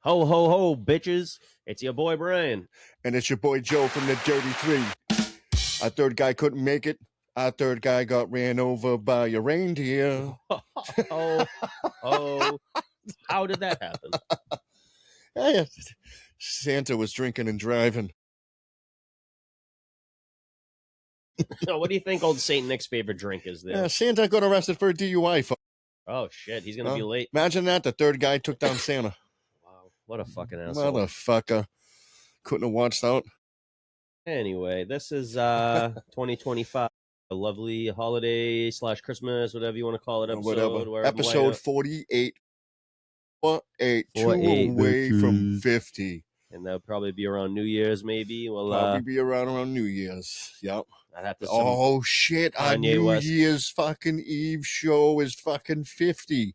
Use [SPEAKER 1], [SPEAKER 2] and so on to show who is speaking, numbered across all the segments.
[SPEAKER 1] Ho, ho, ho, bitches. It's your boy Brian.
[SPEAKER 2] And it's your boy Joe from the Dirty Three. Our third guy couldn't make it. Our third guy got ran over by a reindeer.
[SPEAKER 1] Oh, how did that happen?
[SPEAKER 2] Santa was drinking and driving.
[SPEAKER 1] What do you think old Saint Nick's favorite drink is there?
[SPEAKER 2] Yeah, Santa got arrested for a DUI.
[SPEAKER 1] Oh, shit. He's going to be late.
[SPEAKER 2] Imagine that. The third guy took down Santa.
[SPEAKER 1] Wow. What a fucking asshole.
[SPEAKER 2] Motherfucker. Couldn't have watched out.
[SPEAKER 1] Anyway, this is 2025. A lovely holiday / Christmas, whatever you want to call it, episode.
[SPEAKER 2] Episode 48. 48. 2 away from 50.
[SPEAKER 1] And that'll probably be around New Year's, maybe. Well,
[SPEAKER 2] probably be around New Year's. Yep.
[SPEAKER 1] I'd have to.
[SPEAKER 2] Oh shit! Our New Year's fucking Eve show is fucking 50.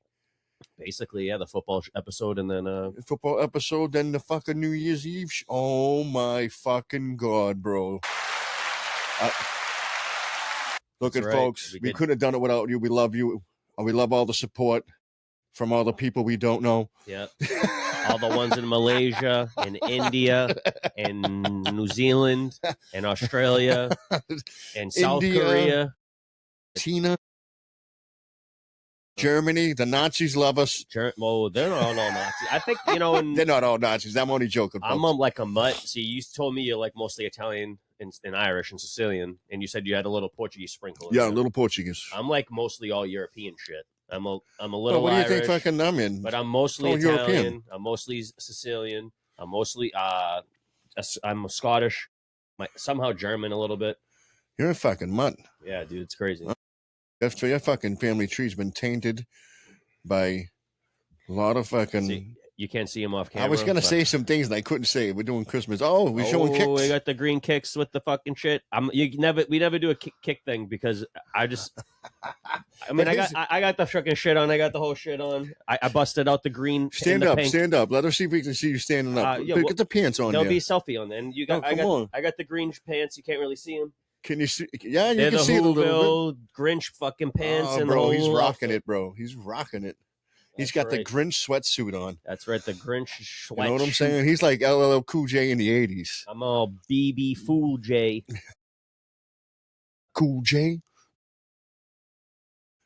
[SPEAKER 1] Basically, yeah, the football episode, and then
[SPEAKER 2] football episode, then the fucking New Year's Eve. Oh my fucking god, bro! Look at folks. We couldn't have done it without you. We love you. We love all the support from all the people we don't know.
[SPEAKER 1] Yeah. All the ones in Malaysia, in India, in New Zealand, in Australia, in South Korea,
[SPEAKER 2] Tina, Germany. The Nazis love us.
[SPEAKER 1] Well, they're not all Nazis. I think, they're
[SPEAKER 2] not all Nazis. I'm only joking, folks.
[SPEAKER 1] I'm like a mutt. See, you told me you're like mostly Italian and Irish and Sicilian, and you said you had a little Portuguese sprinkle.
[SPEAKER 2] Yeah, a little Portuguese.
[SPEAKER 1] I'm like mostly all European shit. I'm a little
[SPEAKER 2] what do you
[SPEAKER 1] Irish,
[SPEAKER 2] think fucking I'm in?
[SPEAKER 1] But I'm mostly Italian. European. I'm mostly Sicilian. I'm mostly I'm Scottish. Somehow German a little bit.
[SPEAKER 2] You're a fucking mutt.
[SPEAKER 1] Yeah, dude, it's crazy.
[SPEAKER 2] Your fucking family tree's been tainted by a lot of fucking.
[SPEAKER 1] See, you can't see him off camera.
[SPEAKER 2] I was gonna say some things and I couldn't say. We're doing Christmas. Oh, we're showing kicks.
[SPEAKER 1] We got the green kicks with the fucking shit. We never do a kick thing because I got the fucking shit on. I got the whole shit on. I busted out the green.
[SPEAKER 2] Stand up. Let us see if we can see you standing up. Get the pants on.
[SPEAKER 1] There'll be a selfie on there. And I got the green pants. You can't really see them.
[SPEAKER 2] Can you see? Yeah, you can see the little
[SPEAKER 1] Grinch fucking pants.
[SPEAKER 2] Oh, bro, he's rocking it, bro. He's rocking it. He's got the Grinch sweatsuit on.
[SPEAKER 1] That's right, the Grinch sweatsuit.
[SPEAKER 2] You know what I'm saying? He's like LL Cool J in the 80s.
[SPEAKER 1] I'm all BB Fool J.
[SPEAKER 2] Cool J.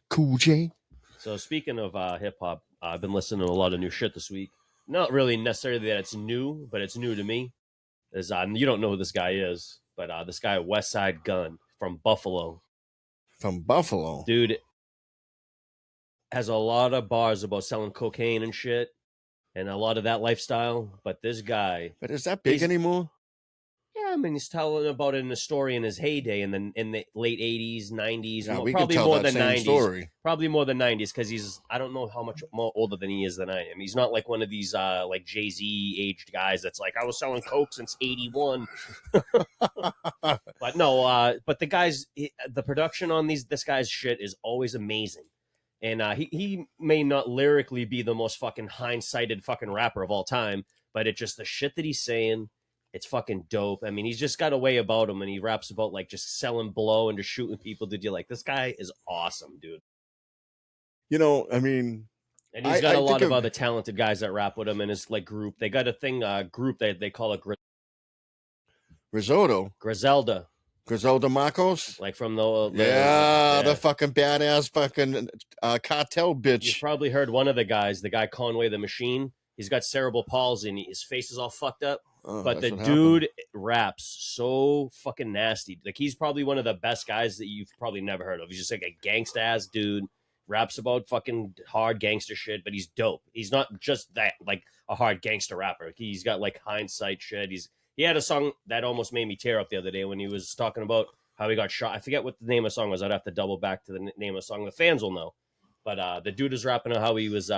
[SPEAKER 2] Cool J.
[SPEAKER 1] So speaking of hip-hop, I've been listening to a lot of new shit this week. Not really necessarily that it's new, but it's new to me. You don't know who this guy is, but this guy, West Side Gun from Buffalo.
[SPEAKER 2] From Buffalo?
[SPEAKER 1] Dude has a lot of bars about selling cocaine and shit and a lot of that lifestyle, but this guy...
[SPEAKER 2] But is that big anymore?
[SPEAKER 1] Yeah, I mean, he's telling about it in a story in his heyday in the late 80s, 90s.
[SPEAKER 2] Yeah, probably more than 90s. Story.
[SPEAKER 1] Probably more than 90s because I don't know how much more older than he is than I am. He's not like one of these like Jay-Z aged guys that's like, I was selling coke since 81. But no, but the production on this guy's shit is always amazing. And he may not lyrically be the most fucking hindsighted fucking rapper of all time, but it's just the shit that he's saying. It's fucking dope. I mean, he's just got a way about him, and he raps about like just selling blow and just shooting people. Did you like this guy? Is awesome, dude.
[SPEAKER 2] I mean,
[SPEAKER 1] and he's got a lot of other talented guys that rap with him in his like group. They got a group that they call it Griselda.
[SPEAKER 2] Griselda Marcos,
[SPEAKER 1] like from the
[SPEAKER 2] the fucking badass fucking cartel bitch.
[SPEAKER 1] You've probably heard one of the guys, the guy Conway the Machine. He's got cerebral palsy and his face is all fucked up. But the dude raps so fucking nasty. Like he's probably one of the best guys that you've probably never heard of. He's just like a gangsta ass dude. Raps about fucking hard gangster shit, but he's dope. He's not just that like a hard gangster rapper. He's got like hindsight shit. He had a song that almost made me tear up the other day when he was talking about how he got shot. I forget what the name of the song was. I'd have to double back to the name of the song. The fans will know. But the dude is rapping on how he was.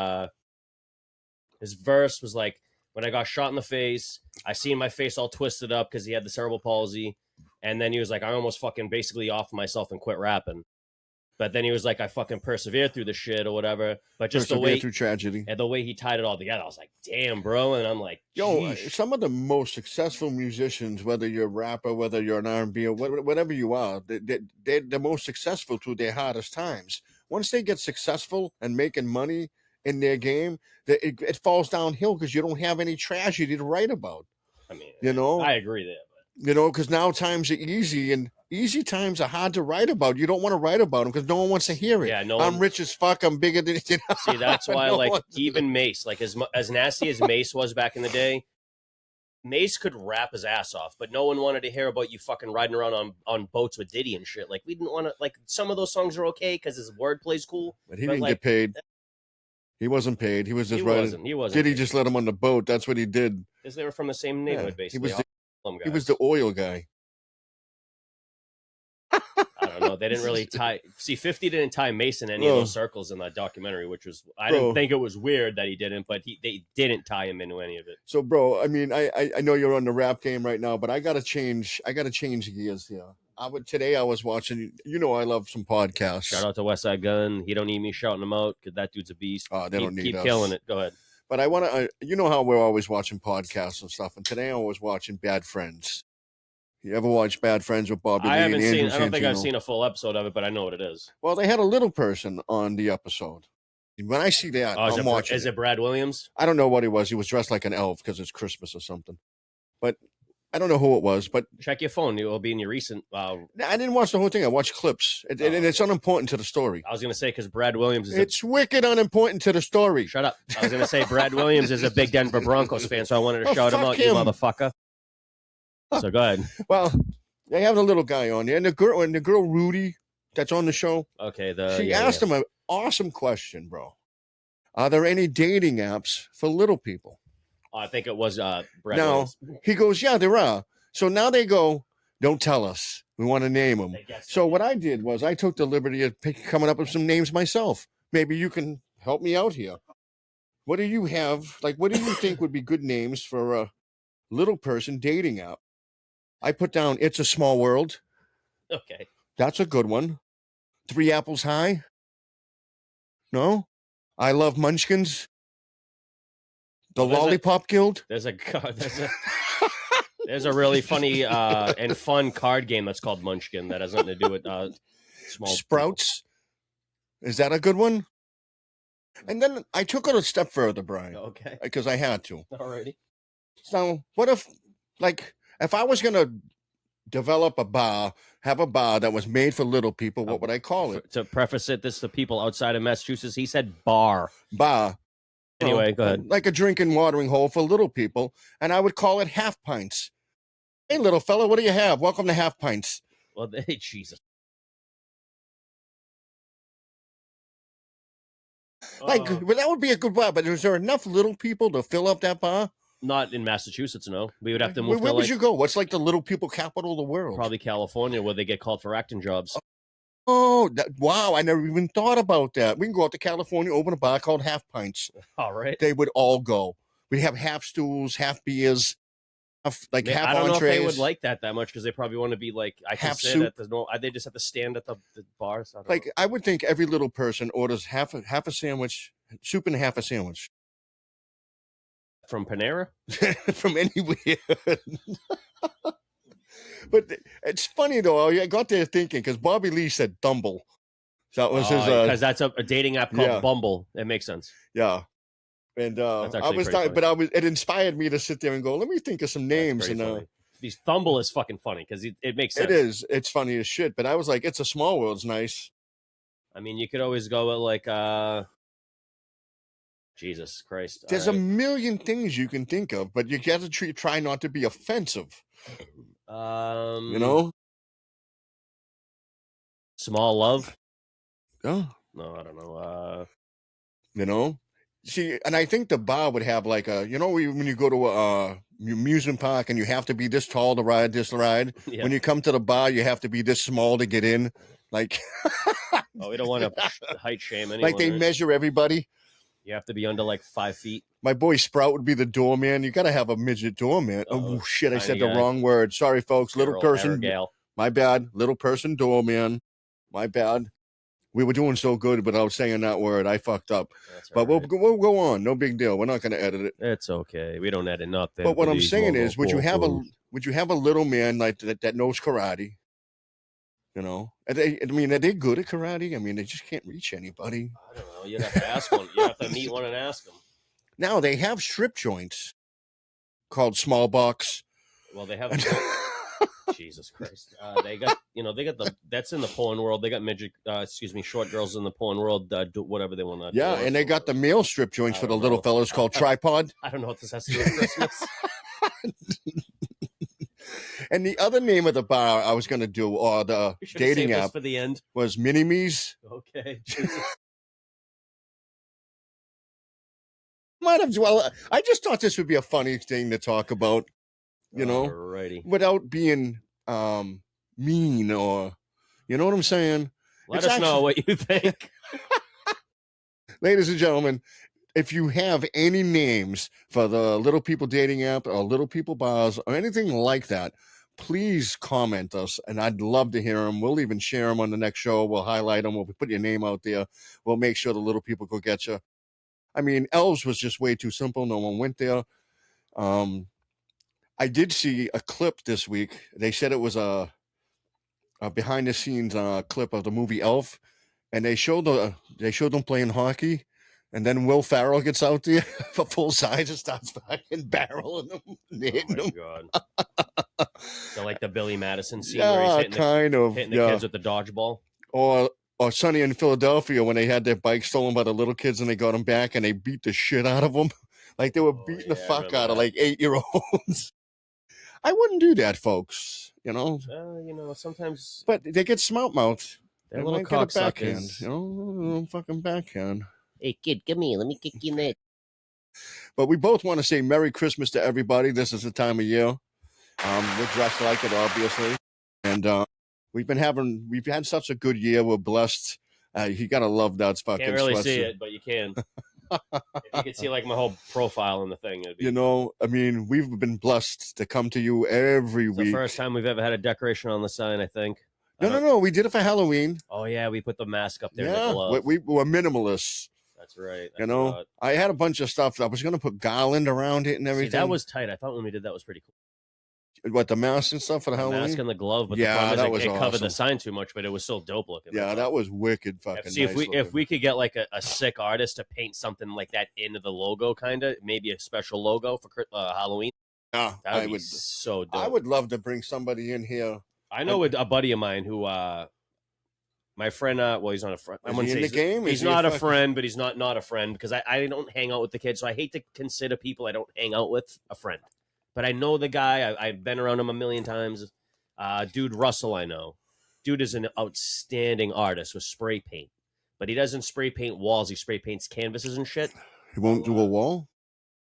[SPEAKER 1] His verse was like, when I got shot in the face, I seen my face all twisted up because he had the cerebral palsy. And then he was like, I almost fucking basically offed myself and quit rapping. But then he was like, I fucking persevered through the shit or whatever. But just the way
[SPEAKER 2] through tragedy
[SPEAKER 1] and the way he tied it all together, I was like, damn, bro. And I'm like,
[SPEAKER 2] some of the most successful musicians, whether you're a rapper, whether you're an R&B or whatever you are, they're the most successful through their hardest times. Once they get successful and making money in their game that it falls downhill because you don't have any tragedy to write about.
[SPEAKER 1] I mean,
[SPEAKER 2] I
[SPEAKER 1] agree there.
[SPEAKER 2] Because now times are easy, and easy times are hard to write about. You don't want to write about them because no one wants to hear it.
[SPEAKER 1] Yeah,
[SPEAKER 2] I'm rich as fuck. I'm bigger than you know?
[SPEAKER 1] See, that's why even Mace, as nasty as Mace was back in the day, Mace could rap his ass off, but no one wanted to hear about you fucking riding around on boats with Diddy and shit. Like, we didn't want to, some of those songs are okay because his wordplay's cool.
[SPEAKER 2] But he didn't get paid. He wasn't paid. He was just riding.
[SPEAKER 1] He wasn't.
[SPEAKER 2] Diddy just let him on the boat. That's what he did.
[SPEAKER 1] Because they were from the same neighborhood, basically.
[SPEAKER 2] He was the oil guy.
[SPEAKER 1] I don't know. They didn't really tie. See, 50 didn't tie Mason any of those circles in that documentary, which was I didn't think it was weird that he didn't, but they didn't tie him into any of it.
[SPEAKER 2] So, bro, I mean, I know you're on the rap game right now, but I gotta change gears here. Today I was watching. I love some podcasts.
[SPEAKER 1] Shout out to Westside Gun. He don't need me shouting him out because that dude's a beast.
[SPEAKER 2] Oh, they don't need us.
[SPEAKER 1] Keep killing it. Go ahead.
[SPEAKER 2] But I want to. You know how we're always watching podcasts and stuff, and today I was watching Bad Friends. You ever watch Bad Friends with Bobby Lee?
[SPEAKER 1] I haven't seen. I don't think I've seen a full episode of it, but I know what it is.
[SPEAKER 2] Well, they had a little person on the episode. When I see that, I'm watching.
[SPEAKER 1] Is it Brad Williams?
[SPEAKER 2] I don't know what he was. He was dressed like an elf because it's Christmas or something. But I don't know who it was. But
[SPEAKER 1] check your phone. It will be in your recent.
[SPEAKER 2] I didn't watch the whole thing. I watched clips, and it's unimportant to the story.
[SPEAKER 1] I was going to say because Brad Williams is.
[SPEAKER 2] It's wicked unimportant to the story.
[SPEAKER 1] Shut up. I was going to say Brad Williams is a big Denver Broncos fan, so I wanted to shout him out, you motherfucker. So go ahead.
[SPEAKER 2] Well, they have the little guy on there, and the girl Rudy that's on the show.
[SPEAKER 1] Okay,
[SPEAKER 2] she asked him an awesome question, bro. Are there any dating apps for little people?
[SPEAKER 1] I think it was Brad
[SPEAKER 2] Williams. He goes, yeah, there are. So now they go, don't tell us. We want to name them. So what I did was I took the liberty of coming up with some names myself. Maybe you can help me out here. What do you have? What do you think would be good names for a little person dating app? I put down It's a Small World.
[SPEAKER 1] Okay.
[SPEAKER 2] That's a good one. 3 Apples High. No? I Love Munchkins. The Lollipop Guild.
[SPEAKER 1] There's a really funny and fun card game that's called Munchkin that has nothing to do with small
[SPEAKER 2] Sprouts. People. Is that a good one? And then I took it a step further, Brian.
[SPEAKER 1] Okay.
[SPEAKER 2] Because I had to.
[SPEAKER 1] Alrighty.
[SPEAKER 2] So what if I was going to develop have a bar that was made for little people, what would I call it?
[SPEAKER 1] To preface this to people outside of Massachusetts, he said bar.
[SPEAKER 2] Bar.
[SPEAKER 1] Anyway, go ahead.
[SPEAKER 2] Like a drinking watering hole for little people, and I would call it Half Pints. Hey, little fella, what do you have? Welcome to Half Pints.
[SPEAKER 1] Well, hey, Jesus.
[SPEAKER 2] Well, that would be a good bar, but is there enough little people to fill up that bar?
[SPEAKER 1] Not in Massachusetts, no. We would have to move.
[SPEAKER 2] Where would you go? What's the little people capital of the world?
[SPEAKER 1] Probably California, where they get called for acting jobs.
[SPEAKER 2] Oh, wow. I never even thought about that. We can go out to California, open a bar called Half Pints.
[SPEAKER 1] All right.
[SPEAKER 2] They would all go. We'd have half stools, half beers, half entrees.
[SPEAKER 1] I don't know if they would like that much because they probably want to be I can
[SPEAKER 2] half
[SPEAKER 1] sit
[SPEAKER 2] soup.
[SPEAKER 1] at they just have to stand at the bars.
[SPEAKER 2] I would think every little person orders half a sandwich, soup and half a sandwich.
[SPEAKER 1] From Panera?
[SPEAKER 2] From anywhere. But it's funny, though. I got there thinking, because Bobby Lee said Dumble. That was his...
[SPEAKER 1] Because that's a dating app called Bumble. It makes sense.
[SPEAKER 2] Yeah. And it inspired me to sit there and go, let me think of some names. And
[SPEAKER 1] These Thumble is fucking funny, because it makes sense.
[SPEAKER 2] It is. It's funny as shit. But I was like, It's a Small World's nice.
[SPEAKER 1] I mean, you could always go with Jesus Christ.
[SPEAKER 2] There's a million things you can think of, but you have to try not to be offensive.
[SPEAKER 1] Small Love?
[SPEAKER 2] Oh.
[SPEAKER 1] No, I don't
[SPEAKER 2] know. See, and I think the bar would have when you go to a amusement park and you have to be this tall to ride this ride. Yeah. When you come to the bar, you have to be this small to get in.
[SPEAKER 1] We don't want to height shame anyone.
[SPEAKER 2] They measure everybody.
[SPEAKER 1] You have to be under 5 feet.
[SPEAKER 2] My boy Sprout would be the doorman. You got to have a midget doorman. Oh, shit. I said the wrong word. Sorry, folks. Little person. My bad. Little person doorman. My bad. We were doing so good without saying that word. I fucked up. But we'll go on. No big deal. We're not going to edit it.
[SPEAKER 1] It's okay. We don't edit nothing.
[SPEAKER 2] But what I'm saying is, would you have a little man that knows karate? You know, are they good at karate? I mean, they just can't reach anybody.
[SPEAKER 1] I don't know. You'd have to ask one. You have to meet one and ask them.
[SPEAKER 2] Now they have strip joints called small box.
[SPEAKER 1] Well, they have. Jesus Christ! They got that's in the porn world. They got midget, short girls in the porn world. Do whatever they want to.
[SPEAKER 2] Yeah, and they got the male strip joints for the little fellas called tripod.
[SPEAKER 1] I don't know what this has to do with Christmas.
[SPEAKER 2] And the other name of the bar I was going to do, or the dating app,
[SPEAKER 1] for the end,
[SPEAKER 2] was Mini-Me's.
[SPEAKER 1] Okay.
[SPEAKER 2] Might have well. I just thought this would be a funny thing to talk about, you know,
[SPEAKER 1] Alrighty.
[SPEAKER 2] without being mean or, you know what I'm saying.
[SPEAKER 1] Let us know what you think,
[SPEAKER 2] ladies and gentlemen. If you have any names for the Little People Dating app or Little People Bars or anything like that, please comment us, and I'd love to hear them. We'll even share them on the next show. We'll highlight them. We'll put your name out there. We'll make sure the little people go get you. I mean, Elves was just way too simple. No one went there. I did see a clip this week. They said it was a behind-the-scenes clip of the movie Elf, and they showed them playing hockey. And then Will Ferrell gets out there for full size and starts fucking barreling them and hitting them.
[SPEAKER 1] God. So like the Billy Madison scene where he's hitting the kids with the dodgeball.
[SPEAKER 2] Or Sunny in Philadelphia when they had their bikes stolen by the little kids and they got them back and they beat the shit out of them. Like they were beating the fuck out of like 8-year-olds. I wouldn't do that, folks. You know?
[SPEAKER 1] Sometimes.
[SPEAKER 2] But they get smart mouth.
[SPEAKER 1] They're little cocksuckers.
[SPEAKER 2] You know, fucking backhand.
[SPEAKER 1] Hey, kid, come here. Let me kick you in the.
[SPEAKER 2] But we both want to say Merry Christmas to everybody. This is the time of year. We're dressed like it, obviously. And we've had such a good year. We're blessed. You got to love that fucking
[SPEAKER 1] Can't really
[SPEAKER 2] sweatsuit.
[SPEAKER 1] see it, but you can. If you could see like my whole profile in the thing.
[SPEAKER 2] You know, I mean, we've been blessed to come to you every week.
[SPEAKER 1] The first time we've ever had a decoration on the sign, I think.
[SPEAKER 2] No. We did it for Halloween.
[SPEAKER 1] Oh, yeah. We put the mask up there.
[SPEAKER 2] Yeah, we were minimalists.
[SPEAKER 1] That's right.
[SPEAKER 2] I had a bunch of stuff. I was going to put garland around it and everything.
[SPEAKER 1] See, that was tight. I thought when we did that was pretty cool.
[SPEAKER 2] What, the mask and stuff for the Halloween?
[SPEAKER 1] Mask and the glove, but
[SPEAKER 2] yeah,
[SPEAKER 1] the problem
[SPEAKER 2] is
[SPEAKER 1] it
[SPEAKER 2] awesome.
[SPEAKER 1] covered the sign too much, but it was still dope looking.
[SPEAKER 2] Yeah, that was wicked fucking
[SPEAKER 1] See,
[SPEAKER 2] nice
[SPEAKER 1] if we could get like a sick artist to paint something like that into the logo, kind of, maybe a special logo for Halloween.
[SPEAKER 2] Yeah,
[SPEAKER 1] that would be so dope.
[SPEAKER 2] I would love to bring somebody in here.
[SPEAKER 1] I know a buddy of mine who... my friend, well, he's not a friend. He's not a friend, but he's not a friend because I don't hang out with the kids. So I hate to consider people I don't hang out with a friend. But I know the guy. I've been around him a million times. Dude, Russell, I know. Dude is an outstanding artist with spray paint. But he doesn't spray paint walls. He spray paints canvases and shit.
[SPEAKER 2] He won't do a wall?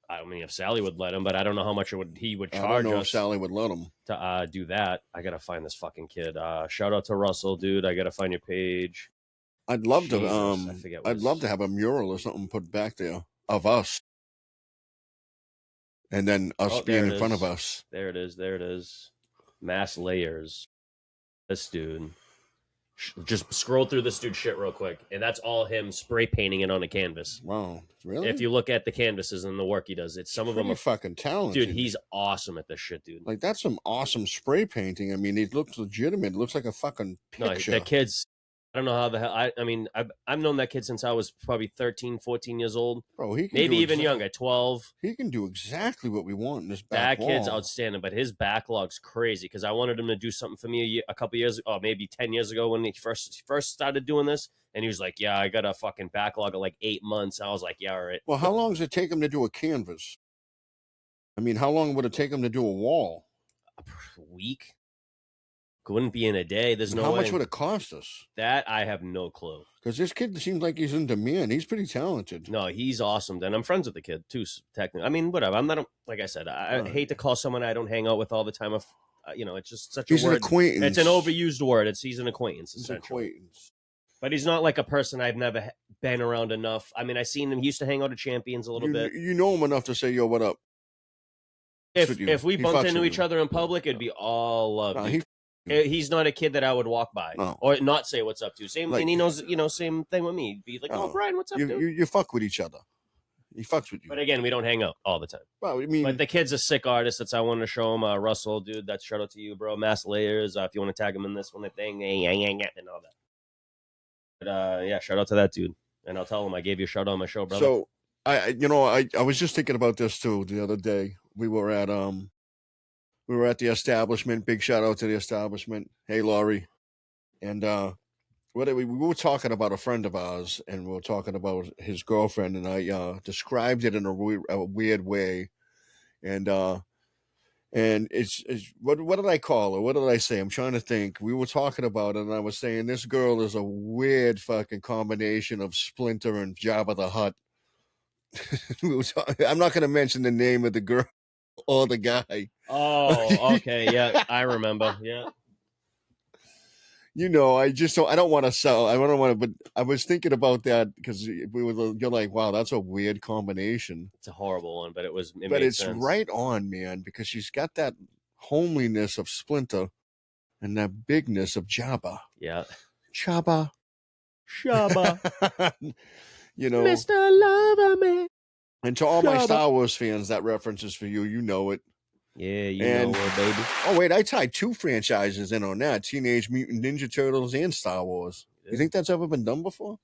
[SPEAKER 1] I mean, if Sally would let him, but I don't know how much he would charge us.
[SPEAKER 2] I don't know if Sally would let him
[SPEAKER 1] to do that. I gotta find this fucking kid. Shout out to Russell, dude. I gotta find your page.
[SPEAKER 2] I'd love to. I'd love to have a mural or something put back there of us, and then us being in front of us.
[SPEAKER 1] There it is. Mass layers. This dude. Just scroll through this dude's shit real quick, and that's all him spray painting it on a canvas.
[SPEAKER 2] Wow, really?
[SPEAKER 1] If you look at the canvases and the work he does, some of them are
[SPEAKER 2] fucking talented.
[SPEAKER 1] Dude, he's awesome at this shit, dude.
[SPEAKER 2] Like that's some awesome spray painting. I mean, it looks legitimate. It looks like a fucking picture.
[SPEAKER 1] No, the kids. I don't know how the hell. I mean, I've known that kid since I was probably 13, 14 years old.
[SPEAKER 2] Bro, he can
[SPEAKER 1] maybe even younger, 12.
[SPEAKER 2] He can do exactly what we want in this
[SPEAKER 1] back
[SPEAKER 2] wall.
[SPEAKER 1] Kid's outstanding, but his backlog's crazy because I wanted him to do something for me a couple years, or maybe 10 years ago when he first started doing this. And he was like, "Yeah, I got a fucking backlog of like 8 months." I was like, "Yeah, all right."
[SPEAKER 2] Well, how long does it take him to do a canvas? I mean, how long would it take him to do a wall?
[SPEAKER 1] A week. Wouldn't be in a day. There's no way.
[SPEAKER 2] How much would it cost us?
[SPEAKER 1] That I have no clue.
[SPEAKER 2] Because this kid seems like he's in demand. He's pretty talented.
[SPEAKER 1] No, he's awesome. And I'm friends with the kid too. Technically, I mean, whatever. I'm not. Like I said, I hate to call someone I don't hang out with all the time. It's just such a word.
[SPEAKER 2] He's an acquaintance.
[SPEAKER 1] It's an overused word. He's an acquaintance. Essentially. He's an acquaintance. But he's not like a person I've never been around enough. I mean, I seen him. He used to hang out at Champions a little bit.
[SPEAKER 2] You know him enough to say, "Yo, what up?"
[SPEAKER 1] If we bumped into each other in public, it'd be all love. He's not a kid that I would walk by or not say what's up to. Same, and he knows, same thing with me. Be like, "Oh, Brian, what's up?"
[SPEAKER 2] You fuck with each other. He fucks with you.
[SPEAKER 1] But again, we don't hang out all the time.
[SPEAKER 2] Well, I mean,
[SPEAKER 1] but the kid's a sick artist. That's I wanted to show him. Russell, dude, that's shout out to you, bro. Mass Layers. If you want to tag him in this one thing, and all that. But yeah, shout out to that dude, and I'll tell him I gave you a shout out on my show, brother.
[SPEAKER 2] So I was just thinking about this too the other day. We were at the establishment. Big shout out to the establishment. Hey, Laurie, and we were talking about a friend of ours, and we were talking about his girlfriend, and I described it in a weird way, and it's what did I call her? What did I say? I'm trying to think. We were talking about it, and I was saying this girl is a weird fucking combination of Splinter and Jabba the Hutt. I'm not going to mention the name of the girl or the guy.
[SPEAKER 1] Oh, okay, yeah, I remember. Yeah.
[SPEAKER 2] I don't want to sell. I don't want to, but I was thinking about that because you're like, wow, that's a weird combination.
[SPEAKER 1] It's a horrible one, but it's
[SPEAKER 2] sense. Right on, man, because she's got that homeliness of Splinter and that bigness of Jabba.
[SPEAKER 1] Yeah.
[SPEAKER 2] Jabba.
[SPEAKER 1] Mr. Loverman.
[SPEAKER 2] And to all my Star Wars fans, that reference is for you. You know it.
[SPEAKER 1] Yeah, you know it, baby.
[SPEAKER 2] Oh, wait, I tied 2 franchises in on that. Teenage Mutant Ninja Turtles and Star Wars. Yeah. You think that's ever been done before?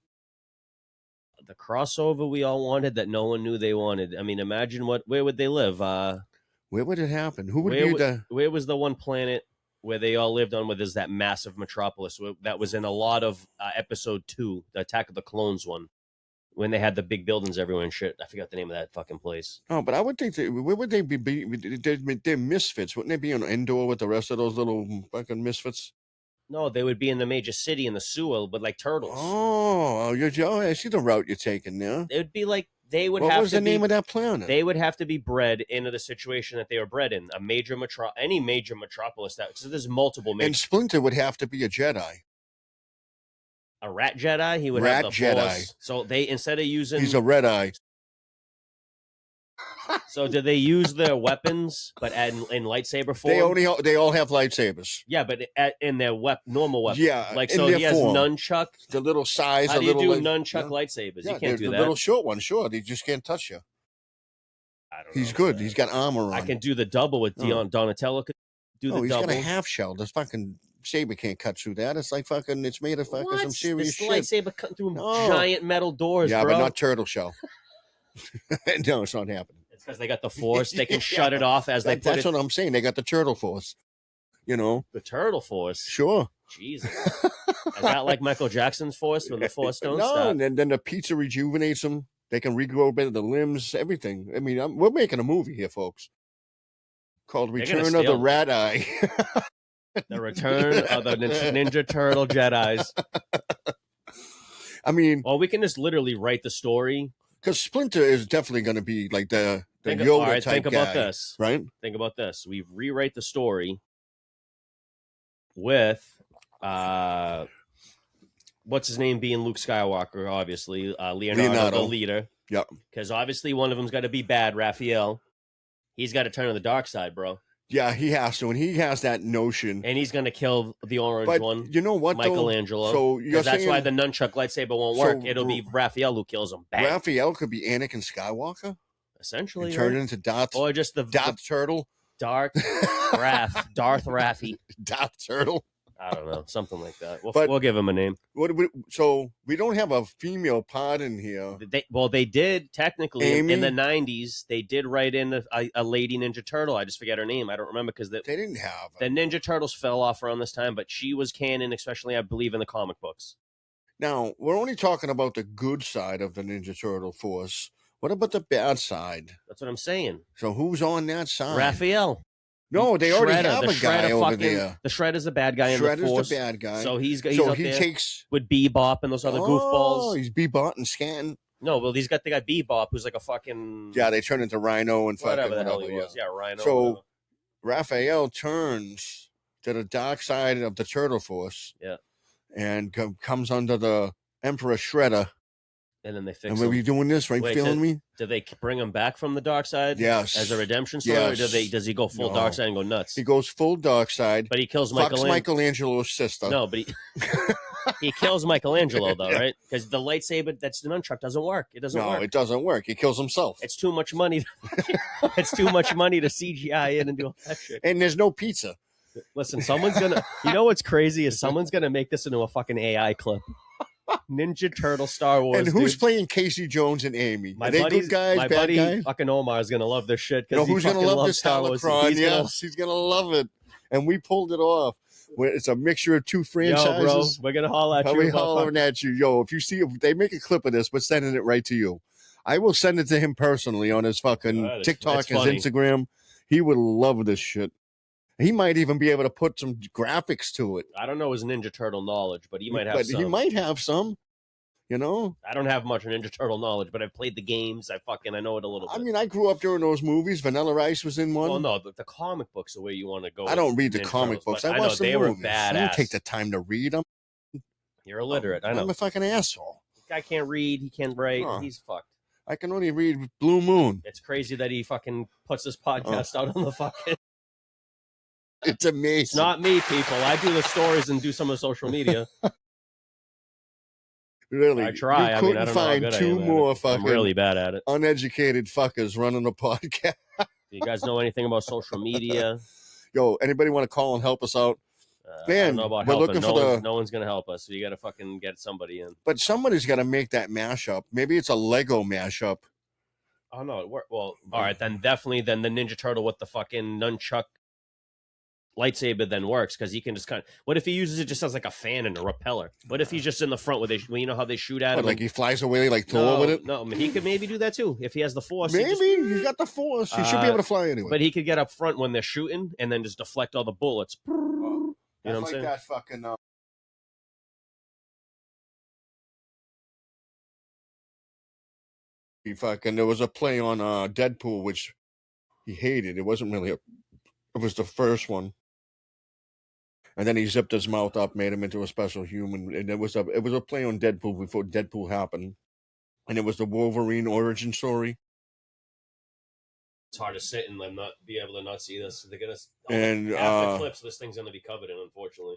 [SPEAKER 1] The crossover we all wanted that no one knew they wanted. I mean, imagine where would they live?
[SPEAKER 2] Where would it happen? Who would
[SPEAKER 1] where was the one planet where they all lived on where there's that massive metropolis? That was in a lot of episode 2, the Attack of the Clones one. When they had the big buildings everywhere and shit. I forgot the name of that fucking place.
[SPEAKER 2] Oh, but I would think where would they be? They're misfits. Wouldn't they be on Endor with the rest of those little fucking misfits?
[SPEAKER 1] No, they would be in the major city in the sewer, but like turtles.
[SPEAKER 2] Oh, I see the route you're taking now.
[SPEAKER 1] It would be like they would
[SPEAKER 2] what
[SPEAKER 1] have
[SPEAKER 2] was
[SPEAKER 1] to
[SPEAKER 2] the name of that planet?
[SPEAKER 1] They would have to be bred into the situation that they were bred in. Any major metropolis. So there's multiple major.
[SPEAKER 2] And Splinter would have to be a Jedi.
[SPEAKER 1] A rat Jedi, he would have the
[SPEAKER 2] Jedi.
[SPEAKER 1] Force. So they instead of using,
[SPEAKER 2] he's a red eye.
[SPEAKER 1] So did they use their weapons, but in lightsaber form?
[SPEAKER 2] They all have lightsabers.
[SPEAKER 1] Yeah, but in their normal weapons.
[SPEAKER 2] Yeah,
[SPEAKER 1] like so he has nunchuck.
[SPEAKER 2] The little size.
[SPEAKER 1] How do you do nunchuck lightsabers?
[SPEAKER 2] Yeah,
[SPEAKER 1] you can't do that.
[SPEAKER 2] The little short one, sure. They just can't touch you.
[SPEAKER 1] I don't know.
[SPEAKER 2] He's good. He's got armor on.
[SPEAKER 1] I can do the double with Donatello. Could do the
[SPEAKER 2] he's
[SPEAKER 1] double.
[SPEAKER 2] Got a half shell. This fucking saber can't cut through that. It's like fucking. It's made of fucking some serious shit.
[SPEAKER 1] Lightsaber cutting through giant metal doors.
[SPEAKER 2] Yeah,
[SPEAKER 1] bro.
[SPEAKER 2] but not turtle shell. No, it's not happening.
[SPEAKER 1] It's because they got the Force. They can shut it off as they put
[SPEAKER 2] That's what I'm saying. They got the turtle Force. The
[SPEAKER 1] turtle Force.
[SPEAKER 2] Sure.
[SPEAKER 1] Jesus. Is that like Michael Jackson's Force when the Force don't stop?
[SPEAKER 2] And then the pizza rejuvenates them. They can regrow a bit of the limbs, everything. I mean, we're making a movie here, folks, called Return of the Rat Eye.
[SPEAKER 1] The Return of the Ninja Turtle Jedis.
[SPEAKER 2] I mean,
[SPEAKER 1] well, we can just literally write the story.
[SPEAKER 2] Because Splinter is definitely going to be like the Yoda type guy.
[SPEAKER 1] Think about this.
[SPEAKER 2] Right?
[SPEAKER 1] Think about this. We rewrite the story with, what's his name being Luke Skywalker, obviously. Leonardo, the leader.
[SPEAKER 2] Yeah.
[SPEAKER 1] Because obviously one of them's got to be bad, Raphael. He's got to turn on the dark side, bro.
[SPEAKER 2] Yeah, he has to, and he has that notion.
[SPEAKER 1] And he's going to kill the orange one.
[SPEAKER 2] You know what,
[SPEAKER 1] Michelangelo.
[SPEAKER 2] So
[SPEAKER 1] that's why the nunchuck lightsaber won't work. It'll be Raphael who kills him. Bang.
[SPEAKER 2] Raphael could be Anakin Skywalker?
[SPEAKER 1] Essentially.
[SPEAKER 2] Turn into Darth.
[SPEAKER 1] Or just the
[SPEAKER 2] Turtle?
[SPEAKER 1] Darth Raffy.
[SPEAKER 2] Darth Turtle?
[SPEAKER 1] I don't know. Something like that. We'll give him a name.
[SPEAKER 2] So we don't have a female pod in here.
[SPEAKER 1] They did technically
[SPEAKER 2] Amy?
[SPEAKER 1] in the 90s. They did write in a lady Ninja Turtle. I just forget her name. I don't remember because
[SPEAKER 2] they didn't have
[SPEAKER 1] the Ninja Turtles fell off around this time, but she was canon, especially I believe in the comic books.
[SPEAKER 2] Now we're only talking about the good side of the Ninja Turtle force. What about the bad side?
[SPEAKER 1] That's what I'm saying.
[SPEAKER 2] So who's on that side?
[SPEAKER 1] Raphael.
[SPEAKER 2] No, they already have a guy over there.
[SPEAKER 1] The Shredder's the bad guy in the Force.
[SPEAKER 2] The bad guy.
[SPEAKER 1] So he's
[SPEAKER 2] he
[SPEAKER 1] up there
[SPEAKER 2] takes
[SPEAKER 1] with Bebop and those other goofballs.
[SPEAKER 2] Oh, he's Bebop and Scan.
[SPEAKER 1] No, well, they got Bebop, who's like a fucking...
[SPEAKER 2] Yeah, they turn into Rhino and
[SPEAKER 1] whatever the hell he was. Yeah, Rhino.
[SPEAKER 2] So Raphael turns to the dark side of the Turtle Force.
[SPEAKER 1] Yeah.
[SPEAKER 2] And comes under the Emperor Shredder.
[SPEAKER 1] And then they fix
[SPEAKER 2] him. And we're doing this, right? Feeling me?
[SPEAKER 1] Do they bring him back from the dark side?
[SPEAKER 2] Yes.
[SPEAKER 1] As a redemption story? Yes. Or does he go full dark side and go nuts?
[SPEAKER 2] He goes full dark side.
[SPEAKER 1] But he kills
[SPEAKER 2] Michelangelo's sister.
[SPEAKER 1] No, but He kills Michelangelo though, right? Because the lightsaber that's the nunchuck doesn't work. It doesn't work.
[SPEAKER 2] No, it doesn't work. He kills himself.
[SPEAKER 1] It's too much money. It's too much money to CGI in and do all that shit.
[SPEAKER 2] And there's no pizza.
[SPEAKER 1] Listen, someone's gonna. You know what's crazy is someone's gonna make this into a fucking AI clip. Ninja Turtle Star Wars.
[SPEAKER 2] And who's
[SPEAKER 1] dude.
[SPEAKER 2] playing Casey Jones and Amy?
[SPEAKER 1] My
[SPEAKER 2] Are they
[SPEAKER 1] buddies,
[SPEAKER 2] good guys,
[SPEAKER 1] my
[SPEAKER 2] bad
[SPEAKER 1] buddy
[SPEAKER 2] guys?
[SPEAKER 1] fucking Omar is gonna love this shit.
[SPEAKER 2] You know who's gonna love this
[SPEAKER 1] Star Wars.
[SPEAKER 2] Holocron? Yes, he's gonna love it. And we pulled it off. It's a mixture of two franchises.
[SPEAKER 1] Yo, bro, we're gonna holler at you.
[SPEAKER 2] We hollering at you, yo. If they make a clip of this, we're sending it right to you. I will send it to him personally on his fucking TikTok, his Instagram. He would love this shit. He might even be able to put some graphics to it.
[SPEAKER 1] I don't know his Ninja Turtle knowledge, but he might have some.
[SPEAKER 2] He might have some. You know,
[SPEAKER 1] I don't have much Ninja Turtle knowledge, but I've played the games. I know it a little bit.
[SPEAKER 2] I mean, I grew up during those movies. Vanilla Ice was in one.
[SPEAKER 1] Well, no, the comic books the way you want to go.
[SPEAKER 2] I don't read the comic books. I watch the movies. I don't take the time to read them.
[SPEAKER 1] You're illiterate. I know.
[SPEAKER 2] I'm a fucking asshole.
[SPEAKER 1] This guy can't read. He can't write. He's fucked.
[SPEAKER 2] I can only read Blue Moon.
[SPEAKER 1] It's crazy that he fucking puts this podcast out on the fucking.
[SPEAKER 2] It's amazing.
[SPEAKER 1] It's not me, people. I do the stories and do some of the social media.
[SPEAKER 2] Really,
[SPEAKER 1] I try.
[SPEAKER 2] You
[SPEAKER 1] I
[SPEAKER 2] couldn't
[SPEAKER 1] mean, I don't
[SPEAKER 2] find
[SPEAKER 1] know how good
[SPEAKER 2] two
[SPEAKER 1] I am
[SPEAKER 2] more
[SPEAKER 1] at it.
[SPEAKER 2] fucking
[SPEAKER 1] I'm really bad at it.
[SPEAKER 2] Uneducated fuckers running a podcast.
[SPEAKER 1] Do you guys know anything about social media?
[SPEAKER 2] Yo, anybody want to call and help us out? Man,
[SPEAKER 1] I don't know about
[SPEAKER 2] we're
[SPEAKER 1] helping.
[SPEAKER 2] looking
[SPEAKER 1] No one's gonna help us. So you got to fucking get somebody in.
[SPEAKER 2] But somebody's got to make that mashup. Maybe it's a Lego mashup.
[SPEAKER 1] Oh no! Well, all right, then definitely. Then the Ninja Turtle with the fucking nunchuck lightsaber then works because he can just kind of. What if he uses it just as like a fan and a repeller? What if he's just in the front where you know how they shoot at him?
[SPEAKER 2] Like he flies away like Thor with it?
[SPEAKER 1] No, he could maybe do that too if he has the force.
[SPEAKER 2] Maybe he's got the force. He should be able to fly anyway.
[SPEAKER 1] But he could get up front when they're shooting and then just deflect all the bullets. You know what I'm saying?
[SPEAKER 2] That fucking. He fucking. There was a play on Deadpool which he hated. It wasn't really it was the first one. And then he zipped his mouth up, made him into a special human, and it was a play on Deadpool before Deadpool happened, and it was the Wolverine origin story.
[SPEAKER 1] It's hard to sit and not be able to not see this. They're gonna
[SPEAKER 2] half
[SPEAKER 1] the clips. This thing's gonna be covered in, unfortunately.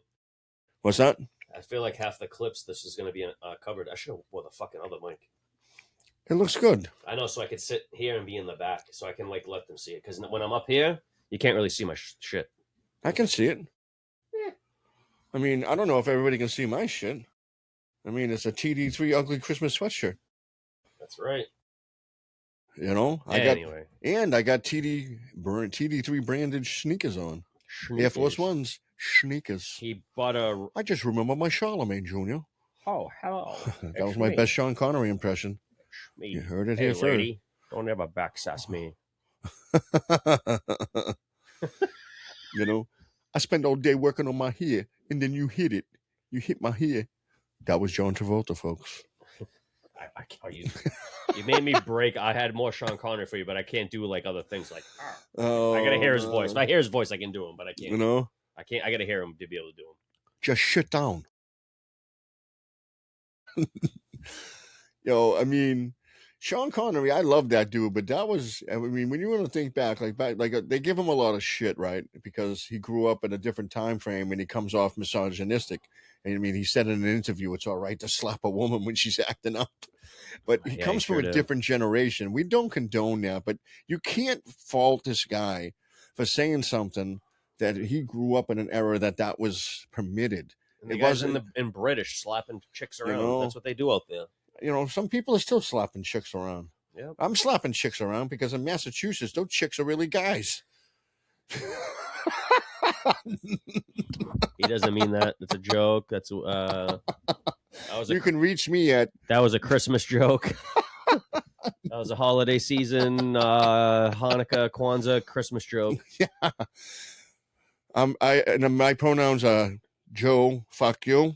[SPEAKER 2] What's that?
[SPEAKER 1] I feel like half the clips this is gonna be covered. I should have wore the fucking other mic.
[SPEAKER 2] It looks good.
[SPEAKER 1] I know, so I could sit here and be in the back, so I can like let them see it. Because when I'm up here, you can't really see my shit.
[SPEAKER 2] I can see it. I mean, I don't know if everybody can see my shit. I mean, it's a TD3 ugly Christmas sweatshirt.
[SPEAKER 1] That's right.
[SPEAKER 2] You know, I got TD3 branded sneakers on. Air Force Ones sneakers.
[SPEAKER 1] He bought
[SPEAKER 2] I just remember my Charlemagne Jr.
[SPEAKER 1] Oh, hello.
[SPEAKER 2] That was my best Sean Connery impression.
[SPEAKER 1] Me.
[SPEAKER 2] You heard it here
[SPEAKER 1] first. Don't ever backsass me.
[SPEAKER 2] You know, I spend all day working on my hair, and then you hit it. You hit my hair. That was John Travolta, folks.
[SPEAKER 1] You made me break. I had more Sean Connery for you, but I can't do like other things. Like I gotta hear his voice. If I hear his voice, I can do him, but I can't.
[SPEAKER 2] You know,
[SPEAKER 1] I can't. I gotta hear him to be able to do him.
[SPEAKER 2] Just shut down. Yo, I mean, Sean Connery, I love that dude, but that was, I mean, when you want to think back, they give him a lot of shit, right? Because he grew up in a different time frame and he comes off misogynistic. And I mean, he said in an interview, it's all right to slap a woman when she's acting up. But he comes from a different generation. We don't condone that, but you can't fault this guy for saying something that he grew up in an era that was permitted.
[SPEAKER 1] And the guys in British slapping chicks around. You know, that's what they do out there.
[SPEAKER 2] You know, some people are still slapping chicks around.
[SPEAKER 1] Yeah,
[SPEAKER 2] I'm slapping chicks around because in Massachusetts, those chicks are really guys.
[SPEAKER 1] He doesn't mean that. It's a joke. That's
[SPEAKER 2] you can reach me at.
[SPEAKER 1] That was a Christmas joke. That was a holiday season, Hanukkah, Kwanzaa, Christmas joke.
[SPEAKER 2] Yeah. And my pronouns are Joe. Fuck you.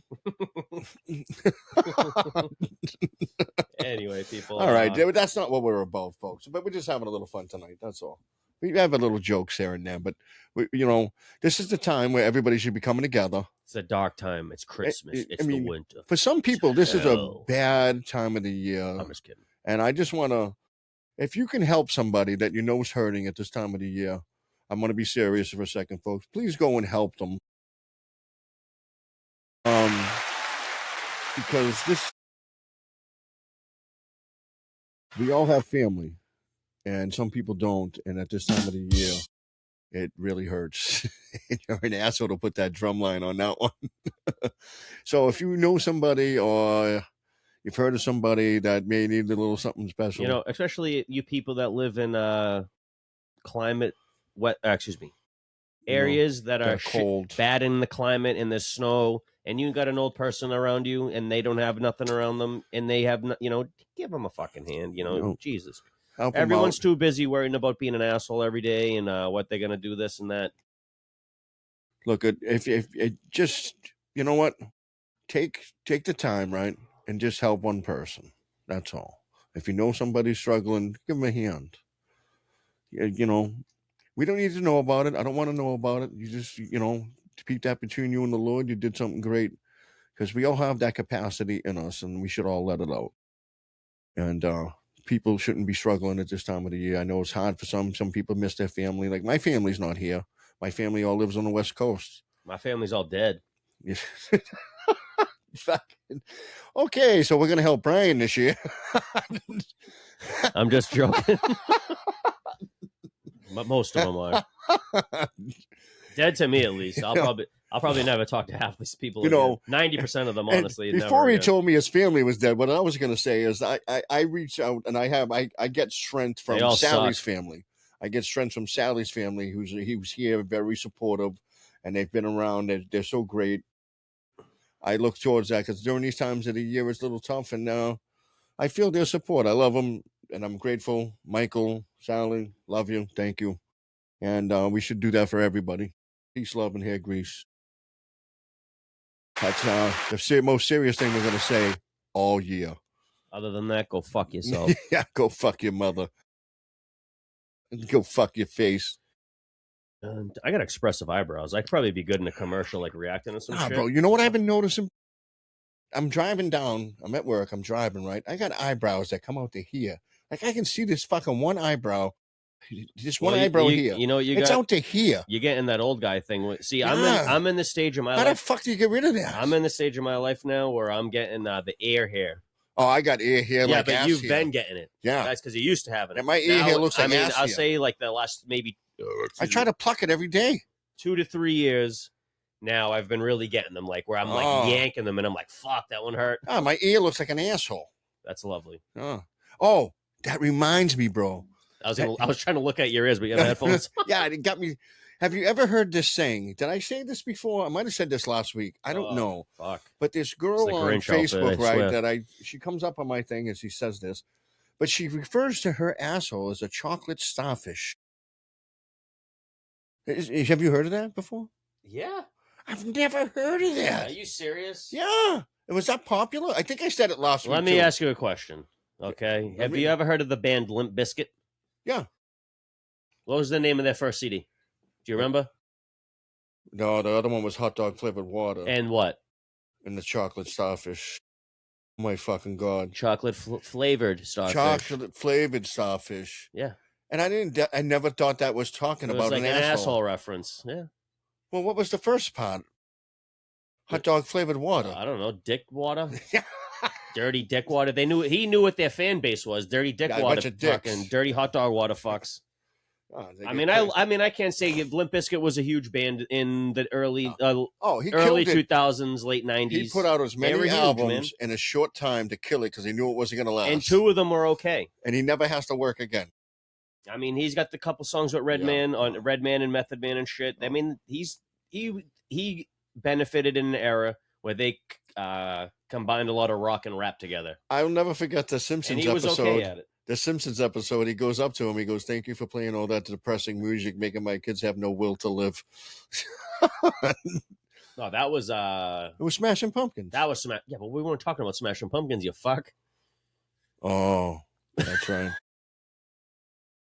[SPEAKER 1] Anyway, people.
[SPEAKER 2] All right, that's not what we're about, folks. But we're just having a little fun tonight. That's all. We have a little jokes here and there, but this is the time where everybody should be coming together.
[SPEAKER 1] It's a dark time. It's Christmas. It's the winter.
[SPEAKER 2] For some people, this is a bad time of the year.
[SPEAKER 1] I'm just kidding.
[SPEAKER 2] And I just want to, if you can help somebody that you know is hurting at this time of the year, I'm going to be serious for a second, folks. Please go and help them. because we all have family, and some people don't. And at this time of the year, it really hurts. You're an asshole to put that drum line on that one. So if you know somebody or you've heard of somebody that may need a little something special,
[SPEAKER 1] You know, especially you people that live in climate areas that are
[SPEAKER 2] cold,
[SPEAKER 1] bad in the climate, and there's snow, and you got an old person around you, and they don't have nothing around them, and they have, give them a fucking hand. Jesus. Everyone's too busy worrying about being an asshole every day and what they're gonna do this and that.
[SPEAKER 2] Look, if it just, you know what, take the time, right, and just help one person. That's all. If you know somebody's struggling, give them a hand. You know, we don't need to know about it. I don't want to know about it. You just, to keep that between you and the Lord. You did something great, because we all have that capacity in us, and we should all let it out. And people shouldn't be struggling at this time of the year. I know it's hard for some. Some people miss their family. Like, my family's not here. My family all lives on the West Coast.
[SPEAKER 1] My family's all dead.
[SPEAKER 2] Okay, so we're gonna help Brian this year.
[SPEAKER 1] I'm just joking. But most of them are dead to me, at least. I'll probably never talk to half these people. 90% of them, honestly.
[SPEAKER 2] Before he told me his family was dead, what I was going to say is I reach out and I get strength from Sally's family. I get strength from Sally's family, he was here, very supportive, and they've been around. They're so great. I look towards that, because during these times of the year, it's a little tough, and I feel their support. I love them, and I'm grateful. Michael, Sally, love you. Thank you. And we should do that for everybody. Peace, love, and hair grease. That's the most serious thing we're going to say all year.
[SPEAKER 1] Other than that, go fuck yourself.
[SPEAKER 2] Yeah, go fuck your mother. Go fuck your face.
[SPEAKER 1] I got expressive eyebrows. I could probably be good in a commercial, like reacting to some shit.
[SPEAKER 2] Bro, you know what I've been noticing? I'm driving down. I'm at work. I'm driving, right? I got eyebrows that come out to here. Like, I can see this fucking one eyebrow. Just one eyebrow here.
[SPEAKER 1] You know,
[SPEAKER 2] it's out to here.
[SPEAKER 1] You're getting that old guy thing. See, yeah. I'm in the stage of my life.
[SPEAKER 2] How the fuck do you get rid of that?
[SPEAKER 1] I'm in the stage of my life now where I'm getting the ear hair.
[SPEAKER 2] Oh, I got ear hair.
[SPEAKER 1] Yeah,
[SPEAKER 2] like
[SPEAKER 1] but
[SPEAKER 2] ass
[SPEAKER 1] you've
[SPEAKER 2] hair.
[SPEAKER 1] been getting it.
[SPEAKER 2] Yeah,
[SPEAKER 1] that's because you used to have it.
[SPEAKER 2] And my ear hair looks like ass
[SPEAKER 1] I'll
[SPEAKER 2] hair.
[SPEAKER 1] say like the last maybe.
[SPEAKER 2] I try to pluck it every day.
[SPEAKER 1] 2 to 3 years. Now I've been really getting them, like where I'm like yanking them, and I'm like, "Fuck, that one hurt."
[SPEAKER 2] Oh, my ear looks like an asshole.
[SPEAKER 1] That's lovely.
[SPEAKER 2] Oh, that reminds me, bro.
[SPEAKER 1] I was trying to look at your ears, but you have headphones.
[SPEAKER 2] Yeah, it got me. Have you ever heard this saying? Did I say this before? I might have said this last week. I don't know.
[SPEAKER 1] Fuck.
[SPEAKER 2] But this girl on Facebook, right? She comes up on my thing and she says this, but she refers to her asshole as a chocolate starfish. Have you heard of that before?
[SPEAKER 1] Yeah.
[SPEAKER 2] I've never heard of that.
[SPEAKER 1] Are you serious?
[SPEAKER 2] Yeah. Was that popular? I think I said it last week.
[SPEAKER 1] Let me ask you a question. Okay. Have you ever heard of the band Limp Bizkit?
[SPEAKER 2] Yeah.
[SPEAKER 1] What was the name of their first CD? Do you remember?
[SPEAKER 2] No, the other one was Hot Dog Flavored Water.
[SPEAKER 1] And what?
[SPEAKER 2] And the Chocolate Starfish. Oh my fucking God.
[SPEAKER 1] Chocolate flavored starfish.
[SPEAKER 2] Chocolate flavored starfish.
[SPEAKER 1] Yeah.
[SPEAKER 2] And I never thought that was talking about
[SPEAKER 1] like an asshole reference. Yeah.
[SPEAKER 2] Well, what was the first part? Hot dog flavored water.
[SPEAKER 1] I don't know. Dick water. Dirty dick water. He knew what their fan base was. Dirty dick water. Fucking dirty hot dog water fucks. I can't say Limp Bizkit was a huge band in the early 2000s, late 90s.
[SPEAKER 2] He put out as many albums in a short time to kill it because he knew it wasn't going to last.
[SPEAKER 1] And 2 of them were okay.
[SPEAKER 2] And he never has to work again.
[SPEAKER 1] I mean, he's got the couple songs with Redman and Method Man and shit. I mean, he benefited in an era where they combined a lot of rock and rap together.
[SPEAKER 2] I'll never forget the Simpsons episode.
[SPEAKER 1] And he was okay at it.
[SPEAKER 2] The Simpsons episode, he goes up to him, he goes, "Thank you for playing all that depressing music, making my kids have no will to live."
[SPEAKER 1] No, that was
[SPEAKER 2] it was Smashing Pumpkins.
[SPEAKER 1] That was yeah, but we weren't talking about Smashing Pumpkins, you fuck.
[SPEAKER 2] Oh, that's right.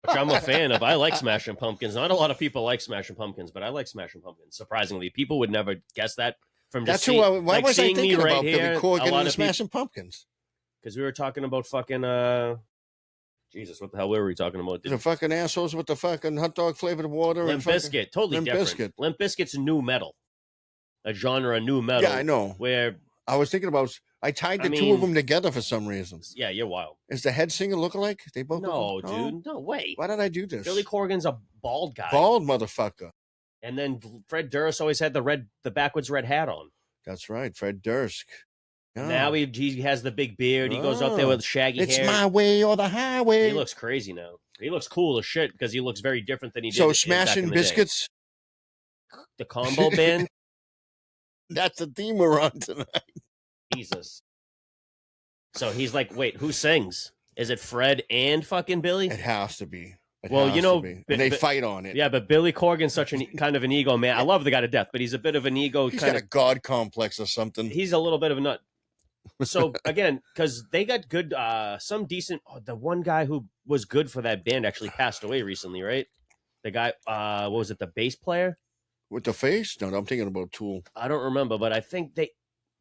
[SPEAKER 1] Which I'm a fan of. I like Smashing Pumpkins. Not a lot of people like Smashing Pumpkins, but I like Smashing Pumpkins. Surprisingly, people would never guess that from just
[SPEAKER 2] why was I thinking
[SPEAKER 1] right
[SPEAKER 2] about
[SPEAKER 1] here,
[SPEAKER 2] Billy Corgan and the Smashing Pumpkins?
[SPEAKER 1] Because we were talking about fucking Jesus, what the hell were we talking about?
[SPEAKER 2] The fucking assholes with the fucking hot dog flavored water.
[SPEAKER 1] Limp Bizkit, totally different. Limp Bizkit's new metal, a genre new metal.
[SPEAKER 2] Yeah, I know.
[SPEAKER 1] Where
[SPEAKER 2] I was thinking about I tied the two of them together for some reason.
[SPEAKER 1] Yeah, you're wild.
[SPEAKER 2] Is the head singer look alike? They both
[SPEAKER 1] no, dude. No way.
[SPEAKER 2] Why did I do this?
[SPEAKER 1] Billy Corgan's a bald guy.
[SPEAKER 2] Bald motherfucker.
[SPEAKER 1] And then Fred Durst always had the backwards red hat on.
[SPEAKER 2] That's right, Fred Durst.
[SPEAKER 1] Yeah. Now he has the big beard. He goes up there with shaggy hair.
[SPEAKER 2] It's my way or the highway.
[SPEAKER 1] He looks crazy now. He looks cool as shit because he looks very different than he did.
[SPEAKER 2] So Smashing Biscuits,
[SPEAKER 1] the combo band.
[SPEAKER 2] That's the theme we're on tonight.
[SPEAKER 1] Jesus. So he's like, wait, who sings? Is it Fred and fucking Billy?
[SPEAKER 2] It has to be.
[SPEAKER 1] And
[SPEAKER 2] they fight on it.
[SPEAKER 1] Yeah, but Billy Corgan's such an kind of an ego man. I love the guy to death, but he's a bit of an ego.
[SPEAKER 2] He's got a god complex or something.
[SPEAKER 1] He's a little bit of a nut. So again, because they got good, some decent. The one guy who was good for that band actually passed away recently, right? The guy, what was it? The bass player
[SPEAKER 2] with the face? No, I'm thinking about Tool.
[SPEAKER 1] I don't remember, but I think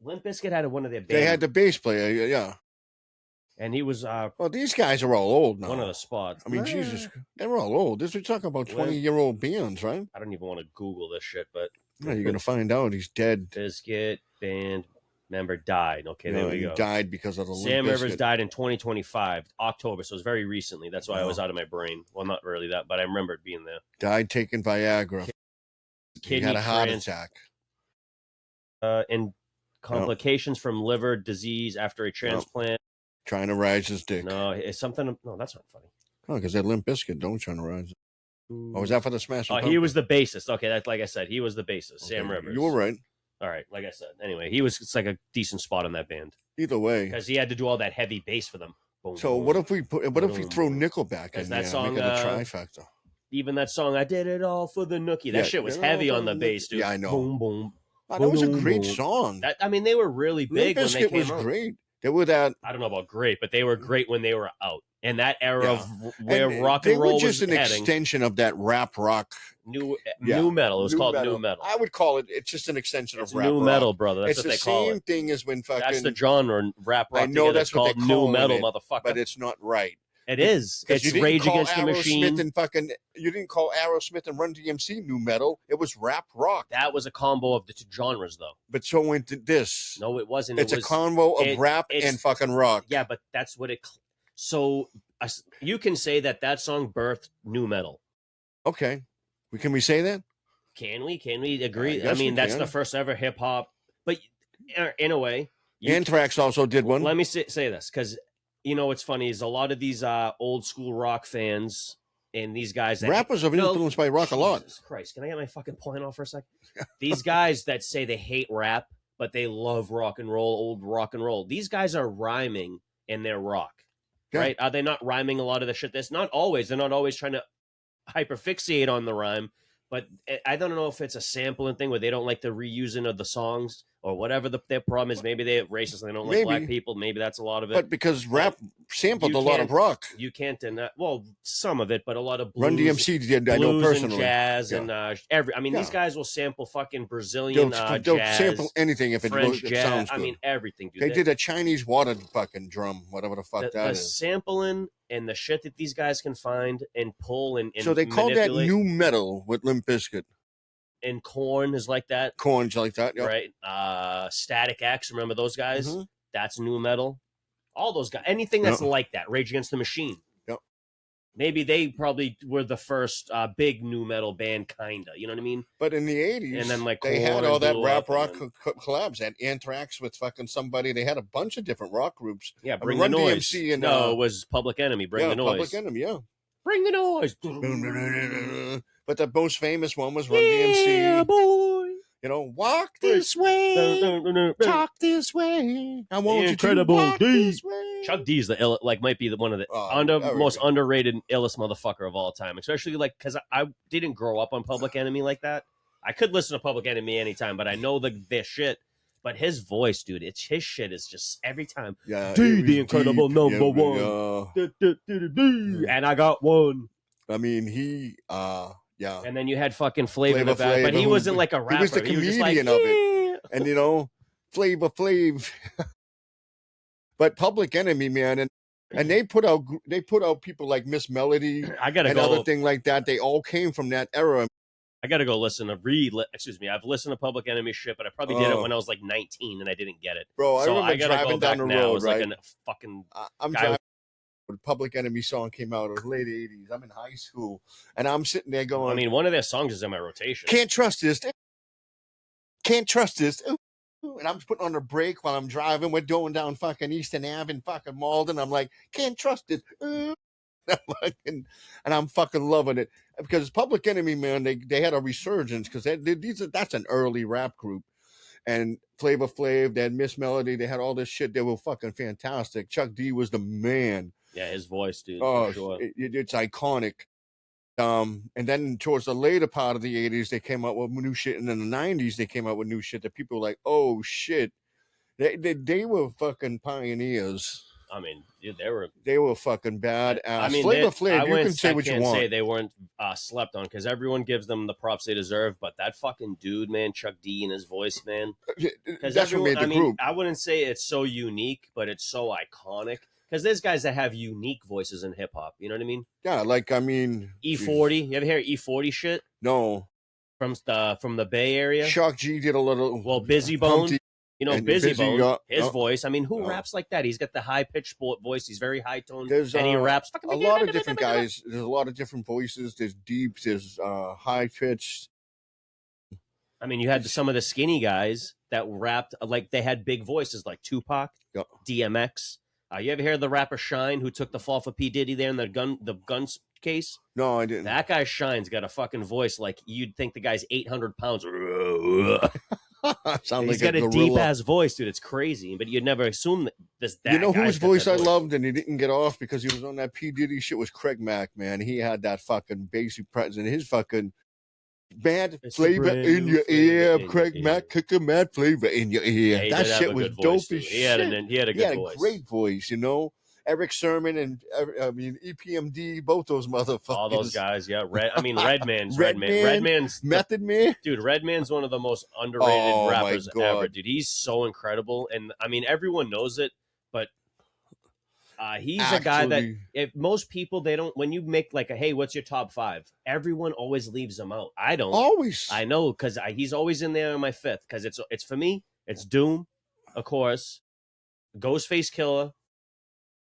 [SPEAKER 1] Limp Bizkit had one of their bands.
[SPEAKER 2] They had the bass player, yeah.
[SPEAKER 1] And he was.
[SPEAKER 2] Well, these guys are all old now.
[SPEAKER 1] One of the spots.
[SPEAKER 2] I mean, Jesus, they're all old. This we're talking about 20-year-old bands, right?
[SPEAKER 1] I don't even want to Google this shit, but
[SPEAKER 2] no, you're gonna find out he's dead.
[SPEAKER 1] Bizkit band member died. Okay, there we go.
[SPEAKER 2] He died because of the
[SPEAKER 1] Sam Rivers died in 2025 October, so it was very recently. That's why I was out of my brain. Well, not really that, but I remember it being there.
[SPEAKER 2] Died taking Viagra. He had a heart attack.
[SPEAKER 1] And complications from liver disease after a transplant.
[SPEAKER 2] Trying to rise his dick.
[SPEAKER 1] No, it's something. No, that's not funny.
[SPEAKER 2] Oh, because that Limp Bizkit don't trying to rise. Oh, was that for the Smashing Pumpkins?
[SPEAKER 1] He was the bassist. Okay, that's like I said. He was the bassist. Okay, Sam Rivers.
[SPEAKER 2] You were right.
[SPEAKER 1] All right, like I said. Anyway, it's like a decent spot in that band.
[SPEAKER 2] Either way,
[SPEAKER 1] because he had to do all that heavy bass for them.
[SPEAKER 2] Boom, so boom, what if we throw Nickelback in there? Song, make it a trifecta.
[SPEAKER 1] Even that song, I did it all for the nookie. That shit was heavy on the bass, dude.
[SPEAKER 2] Yeah, I know.
[SPEAKER 1] Boom, boom.
[SPEAKER 2] Oh, that was a great song.
[SPEAKER 1] They were really big when they came
[SPEAKER 2] was
[SPEAKER 1] out.
[SPEAKER 2] Great. They were that.
[SPEAKER 1] I don't know about great, but they were great when they were out. And that era of where rock and roll was
[SPEAKER 2] just an extension of that rap rock.
[SPEAKER 1] New metal. It was called new metal.
[SPEAKER 2] I would call it. It's just an extension of rap.
[SPEAKER 1] New metal, brother. That's
[SPEAKER 2] what
[SPEAKER 1] they call it.
[SPEAKER 2] It's the same thing as when fucking.
[SPEAKER 1] That's the genre. Rap rock.
[SPEAKER 2] I know that's
[SPEAKER 1] called new metal, motherfucker.
[SPEAKER 2] But it's not right.
[SPEAKER 1] It is. It's Rage Against the Machine.
[SPEAKER 2] You didn't call Aerosmith and Run DMC new metal. It was rap rock.
[SPEAKER 1] That was a combo of the two genres, though.
[SPEAKER 2] But so went this.
[SPEAKER 1] No, it wasn't.
[SPEAKER 2] It's a combo of rap and fucking rock.
[SPEAKER 1] Yeah, but that's what it. So you can say that song birthed new metal.
[SPEAKER 2] Okay, can we say that?
[SPEAKER 1] Can we? Can we agree? I mean, that's the first ever hip hop. But in a way,
[SPEAKER 2] Anthrax also did one.
[SPEAKER 1] Let me say this because. You know what's funny is a lot of these old school rock fans and these guys
[SPEAKER 2] rappers are influenced by rock a lot.
[SPEAKER 1] Jesus Christ, can I get my fucking point off for a second? These guys that say they hate rap but they love rock and roll, old rock and roll. These guys are rhyming in their rock, right? Are they not rhyming a lot of the shit? That's not always. They're not always trying to hyperfixate on the rhyme. But I don't know if it's a sampling thing where they don't like the reusing of the songs or whatever their problem is. Maybe they're racist and they don't like black people. Maybe that's a lot of it.
[SPEAKER 2] But because rap sampled a lot of rock.
[SPEAKER 1] You can't deny. Well, some of it, but a lot of blues.
[SPEAKER 2] Run DMC did, I know personally.
[SPEAKER 1] And jazz and these guys will sample fucking Brazilian
[SPEAKER 2] they'll
[SPEAKER 1] jazz.
[SPEAKER 2] Sample anything if it sounds good.
[SPEAKER 1] I mean, everything. Dude.
[SPEAKER 2] They did a Chinese water fucking drum, whatever the fuck that is.
[SPEAKER 1] The sampling and the shit that these guys can find and pull and
[SPEAKER 2] so they call that new metal with Limp Bizkit.
[SPEAKER 1] And Korn is like that.
[SPEAKER 2] Korn's like that, yeah.
[SPEAKER 1] Right? Static X, remember those guys? Mm-hmm. That's new metal. All those guys. Anything that's like that. Rage Against the Machine.
[SPEAKER 2] Yep.
[SPEAKER 1] Maybe they probably were the first big new metal band, kind of. You know what I mean?
[SPEAKER 2] But in the 80s,
[SPEAKER 1] and then, like,
[SPEAKER 2] they had all that rap rock collabs. They had Anthrax with fucking somebody. They had a bunch of different rock groups.
[SPEAKER 1] Yeah, Bring the Noise. DMC and, it was Public Enemy. Bring the Noise.
[SPEAKER 2] Public Enemy, yeah.
[SPEAKER 1] Bring the Noise.
[SPEAKER 2] But the most famous one was Run
[SPEAKER 1] DMC.
[SPEAKER 2] Yeah, boy. You know, walk this way, talk this way. I want you to walk this way.
[SPEAKER 1] Chuck D is might be one of the most underrated and illest motherfucker of all time. Especially because I didn't grow up on Public Enemy like that. I could listen to Public Enemy anytime, but I know their shit. But his voice, dude, his shit is just every time.
[SPEAKER 2] Yeah,
[SPEAKER 1] the incredible number one. And I got one.
[SPEAKER 2] I mean, he, yeah.
[SPEAKER 1] And then you had fucking Flavor Flav, but he wasn't like a rapper.
[SPEAKER 2] He was the comedian of it. And, you know, Flavor Flav. But Public Enemy, man, and they put out people like Miss Melody.
[SPEAKER 1] I gotta
[SPEAKER 2] and
[SPEAKER 1] go.
[SPEAKER 2] other thing like that. They all came from that era.
[SPEAKER 1] I got to go listen to excuse me. I've listened to Public Enemy shit, but I probably did it when I was like 19 and I didn't get it.
[SPEAKER 2] Bro, I remember
[SPEAKER 1] gotta
[SPEAKER 2] driving
[SPEAKER 1] go
[SPEAKER 2] down the road,
[SPEAKER 1] It's
[SPEAKER 2] right?
[SPEAKER 1] like a fucking
[SPEAKER 2] I'm driving. The Public Enemy song came out in the late 80s. I'm in high school, and I'm sitting there going,
[SPEAKER 1] I mean, one of their songs is in my rotation.
[SPEAKER 2] Can't trust this. Can't trust this. And I'm putting on the brake while I'm driving. We're going down fucking Eastern Ave in fucking Malden. I'm like, can't trust this. And I'm fucking loving it. Because Public Enemy, man, they had a resurgence because that's an early rap group. And Flavor Flav, they had Miss Melody, they had all this shit. They were fucking fantastic. Chuck D was the man.
[SPEAKER 1] Yeah, his voice, dude.
[SPEAKER 2] Oh,
[SPEAKER 1] for sure.
[SPEAKER 2] It's iconic. And then towards the later part of the 80s, they came out with new shit. And in the 90s, they came out with new shit that people were like, oh, shit. They were fucking pioneers.
[SPEAKER 1] I mean, dude,
[SPEAKER 2] they were fucking badass.
[SPEAKER 1] I mean,
[SPEAKER 2] Flavor Flav, you can say what you want.
[SPEAKER 1] I can't say they weren't slept on because everyone gives them the props they deserve. But that fucking dude, man, Chuck D and his voice, man.
[SPEAKER 2] That's what made the group.
[SPEAKER 1] I wouldn't say it's so unique, but it's so iconic. Because there's guys that have unique voices in hip hop. You know what I mean?
[SPEAKER 2] Yeah, like, I mean,
[SPEAKER 1] E40. You ever hear E40 shit?
[SPEAKER 2] No.
[SPEAKER 1] From the Bay Area?
[SPEAKER 2] Shock G did a little.
[SPEAKER 1] Well, Busy Bone. You know, Busy Bone, his voice. I mean, who raps like that? He's got the high-pitched voice. He's very high-toned, and he raps.
[SPEAKER 2] A lot of different guys. There's a lot of different voices. There's deep. There's high-pitched.
[SPEAKER 1] I mean, you had some of the skinny guys that rapped like they had big voices, like Tupac, DMX. You ever hear the rapper Shine, who took the fall for P. Diddy there in the guns case?
[SPEAKER 2] No, I didn't.
[SPEAKER 1] That guy Shine's got a fucking voice like you'd think the guy's 800 pounds. He's got a deep ass voice, dude. It's crazy, but you'd never assume that.
[SPEAKER 2] You know whose voice I loved and he didn't get off because he was on that P. Diddy shit was Craig Mack, man. He had that fucking basic presence. His fucking mad flavor in your ear. Craig Mack kicking mad flavor in your ear.
[SPEAKER 1] Yeah,
[SPEAKER 2] that shit was dope as shit.
[SPEAKER 1] He had a good voice.
[SPEAKER 2] A great voice, you know. Eric Sermon and EPMD, both those motherfuckers.
[SPEAKER 1] All those guys, yeah. Redman's
[SPEAKER 2] Method Man.
[SPEAKER 1] Dude, Redman's one of the most underrated rappers ever, dude. He's so incredible. And I mean, everyone knows it, but he's a guy that if most people, they don't, when you make like hey, what's your top 5? Everyone always leaves him out. I don't.
[SPEAKER 2] Always.
[SPEAKER 1] I know, because he's always in there in my 5th, because it's for me, it's Doom, of course, Ghostface Killer,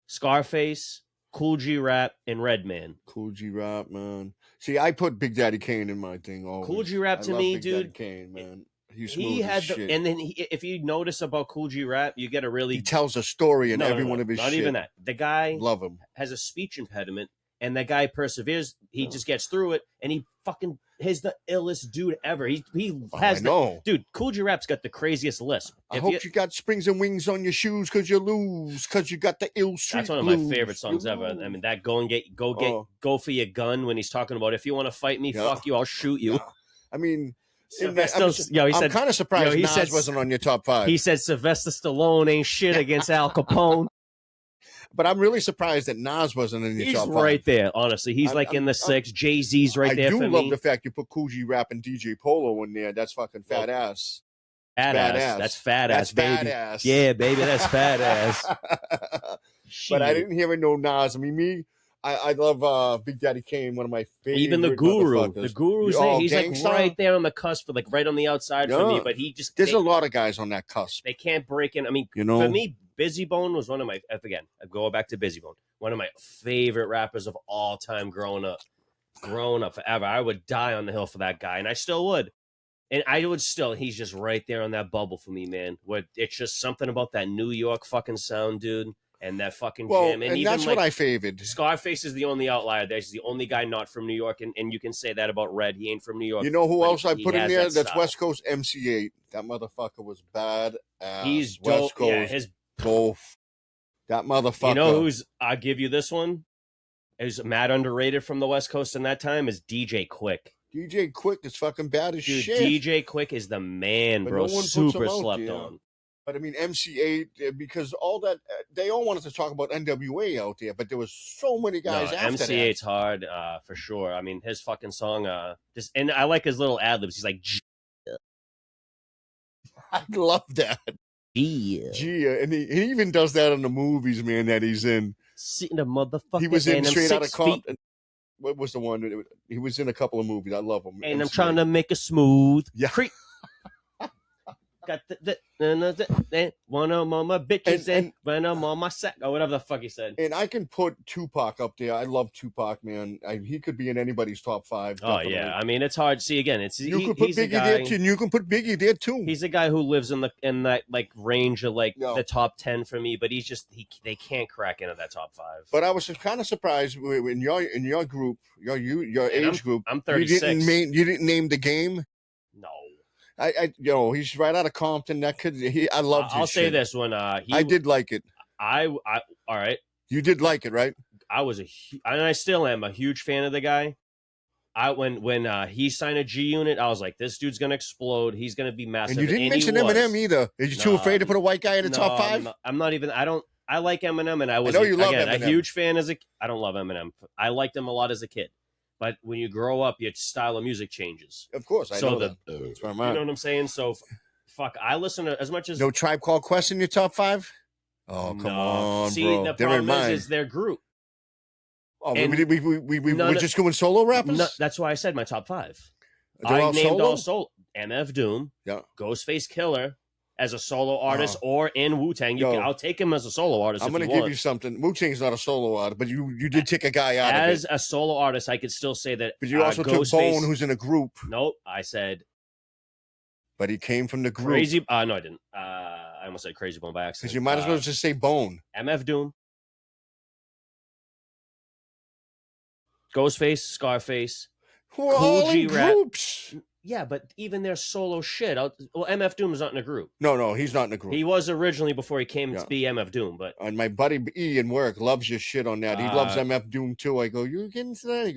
[SPEAKER 1] Scarface, Cool G Rap, and Redman.
[SPEAKER 2] Cool G Rap, man. See, I put Big Daddy Kane in my thing. Always.
[SPEAKER 1] Cool G Rap to me, dude.
[SPEAKER 2] Big Daddy Kane, man.
[SPEAKER 1] He had shit. And then if you notice about Cool G Rap, you get a really.
[SPEAKER 2] He tells a story in every one of his shit.
[SPEAKER 1] Not even that. The guy
[SPEAKER 2] love him.
[SPEAKER 1] Has a speech impediment, and that guy perseveres. He just gets through it, and he fucking is the illest dude ever. He has dude. Cool G Rap's got the craziest lisp.
[SPEAKER 2] I hope you got springs and wings on your shoes because you lose because you got the ill street.
[SPEAKER 1] That's one of my favorite songs ever. I mean, that go for your gun when he's talking about if you want to fight me, fuck you, I'll shoot you.
[SPEAKER 2] Yeah. I mean.
[SPEAKER 1] I'm kind
[SPEAKER 2] of surprised Nas wasn't on your top 5.
[SPEAKER 1] He said Sylvester Stallone ain't shit against Al Capone.
[SPEAKER 2] But I'm really surprised that Nas wasn't in your top 5.
[SPEAKER 1] He's right there, honestly. He's in the 6. Jay-Z's right there for me.
[SPEAKER 2] I do love the fact you put Cool G Rap and DJ Polo in there. That's fucking fat ass.
[SPEAKER 1] Fat ass. That's fat ass, baby. Fat ass. Yeah, baby, that's fat ass.
[SPEAKER 2] But I didn't hear no Nas. I mean, I love Big Daddy Kane, one of my favorite.
[SPEAKER 1] Even the Guru. The Guru's there. He's like right there on the cusp, like right on the outside for me. But he just
[SPEAKER 2] there's a lot of guys on that cusp.
[SPEAKER 1] They can't break in. I mean, for me, Busy Bone was one of my I go back to Busy Bone. One of my favorite rappers of all time growing up forever. I would die on the hill for that guy, and I still would. And I would still. He's just right there on that bubble for me, man. It's just something about that New York fucking sound, dude. And that fucking jam.
[SPEAKER 2] And even that's what I favored.
[SPEAKER 1] Scarface is the only outlier. There's the only guy not from New York. And you can say that about Red. He ain't from New York.
[SPEAKER 2] You know who else I put in there? That's West Coast MC8. That motherfucker was bad.
[SPEAKER 1] He's
[SPEAKER 2] West
[SPEAKER 1] dope. Yeah,
[SPEAKER 2] his both. That motherfucker.
[SPEAKER 1] You know who's, I'll give you this one, who's mad underrated from the West Coast in that time is DJ Quick.
[SPEAKER 2] DJ Quick is fucking bad as shit.
[SPEAKER 1] DJ Quick is the man, bro. Super slept on.
[SPEAKER 2] But I mean, MC8, because all that, they all wanted to talk about NWA out there, but there was so many guys after
[SPEAKER 1] MC8's hard, for sure. I mean, his fucking song, and I like his little ad-libs. He's like,
[SPEAKER 2] I love that. Gia. And he even does that in the movies, man, that he's in.
[SPEAKER 1] Sitting the motherfucker.
[SPEAKER 2] He was in Straight Outta Compton. what was the one? He was in a couple of movies. I love him.
[SPEAKER 1] And I'm trying to make it smooth.
[SPEAKER 2] Yeah.
[SPEAKER 1] Got one of my bitches and when I'm on my sack or whatever the fuck he said.
[SPEAKER 2] And I can put Tupac up there. I love Tupac, man. He could be in anybody's top 5. Definitely.
[SPEAKER 1] Oh yeah, I mean it's hard. See again,
[SPEAKER 2] You could put Biggie there too. You can put Biggie there too.
[SPEAKER 1] He's a guy who lives in that like range of like the top 10 for me, but they can't crack into that top 5.
[SPEAKER 2] But I was kind of surprised in your group, your age group.
[SPEAKER 1] I'm 36.
[SPEAKER 2] You didn't name the game.
[SPEAKER 1] No.
[SPEAKER 2] He's right out of Compton. That kid, I loved his
[SPEAKER 1] I'll
[SPEAKER 2] shit.
[SPEAKER 1] say this when
[SPEAKER 2] I did like it.
[SPEAKER 1] All right.
[SPEAKER 2] You did like it, right?
[SPEAKER 1] And I still am a huge fan of the guy. When he signed a G Unit, I was like, this dude's gonna explode. He's gonna be massive.
[SPEAKER 2] And you didn't mention Eminem either. Are you too afraid to put a white guy in the top 5?
[SPEAKER 1] I'm not even. I like Eminem, and I was
[SPEAKER 2] Eminem.
[SPEAKER 1] a huge fan I don't love Eminem. I liked him a lot as a kid. But when you grow up, your style of music changes.
[SPEAKER 2] Of course, I know that.
[SPEAKER 1] That's where I'm at. You know what I'm saying? So, fuck, I listen to as much as...
[SPEAKER 2] No Tribe Called Quest in your top 5? Oh, come on,
[SPEAKER 1] See,
[SPEAKER 2] bro.
[SPEAKER 1] the problem is their group.
[SPEAKER 2] Oh, we're just going solo rappers?
[SPEAKER 1] No, that's why I said my top 5.
[SPEAKER 2] They're all
[SPEAKER 1] named
[SPEAKER 2] solo?
[SPEAKER 1] all solo. MF Doom, Ghostface Killer, as a solo artist or in Wu-Tang. I'll take him as a solo artist.
[SPEAKER 2] I'm going to give you something. Wu-Tang's not a solo artist, but you did take a guy out of it.
[SPEAKER 1] As a solo artist, I could still say that.
[SPEAKER 2] But you also took Bone, who's in a group.
[SPEAKER 1] Nope, I said.
[SPEAKER 2] But he came from the group.
[SPEAKER 1] Crazy. No, I didn't. I almost said Crazy Bone by accident.
[SPEAKER 2] Because you might as well just say Bone.
[SPEAKER 1] MF Doom, Ghostface, Scarface,
[SPEAKER 2] who are all in groups.
[SPEAKER 1] Yeah, but even their solo shit. MF Doom is not in a group.
[SPEAKER 2] No, he's not in a group.
[SPEAKER 1] He was originally before he came to be MF Doom. But
[SPEAKER 2] and my buddy Ian Work loves your shit on that. He loves MF Doom too. I go, you getting into that? He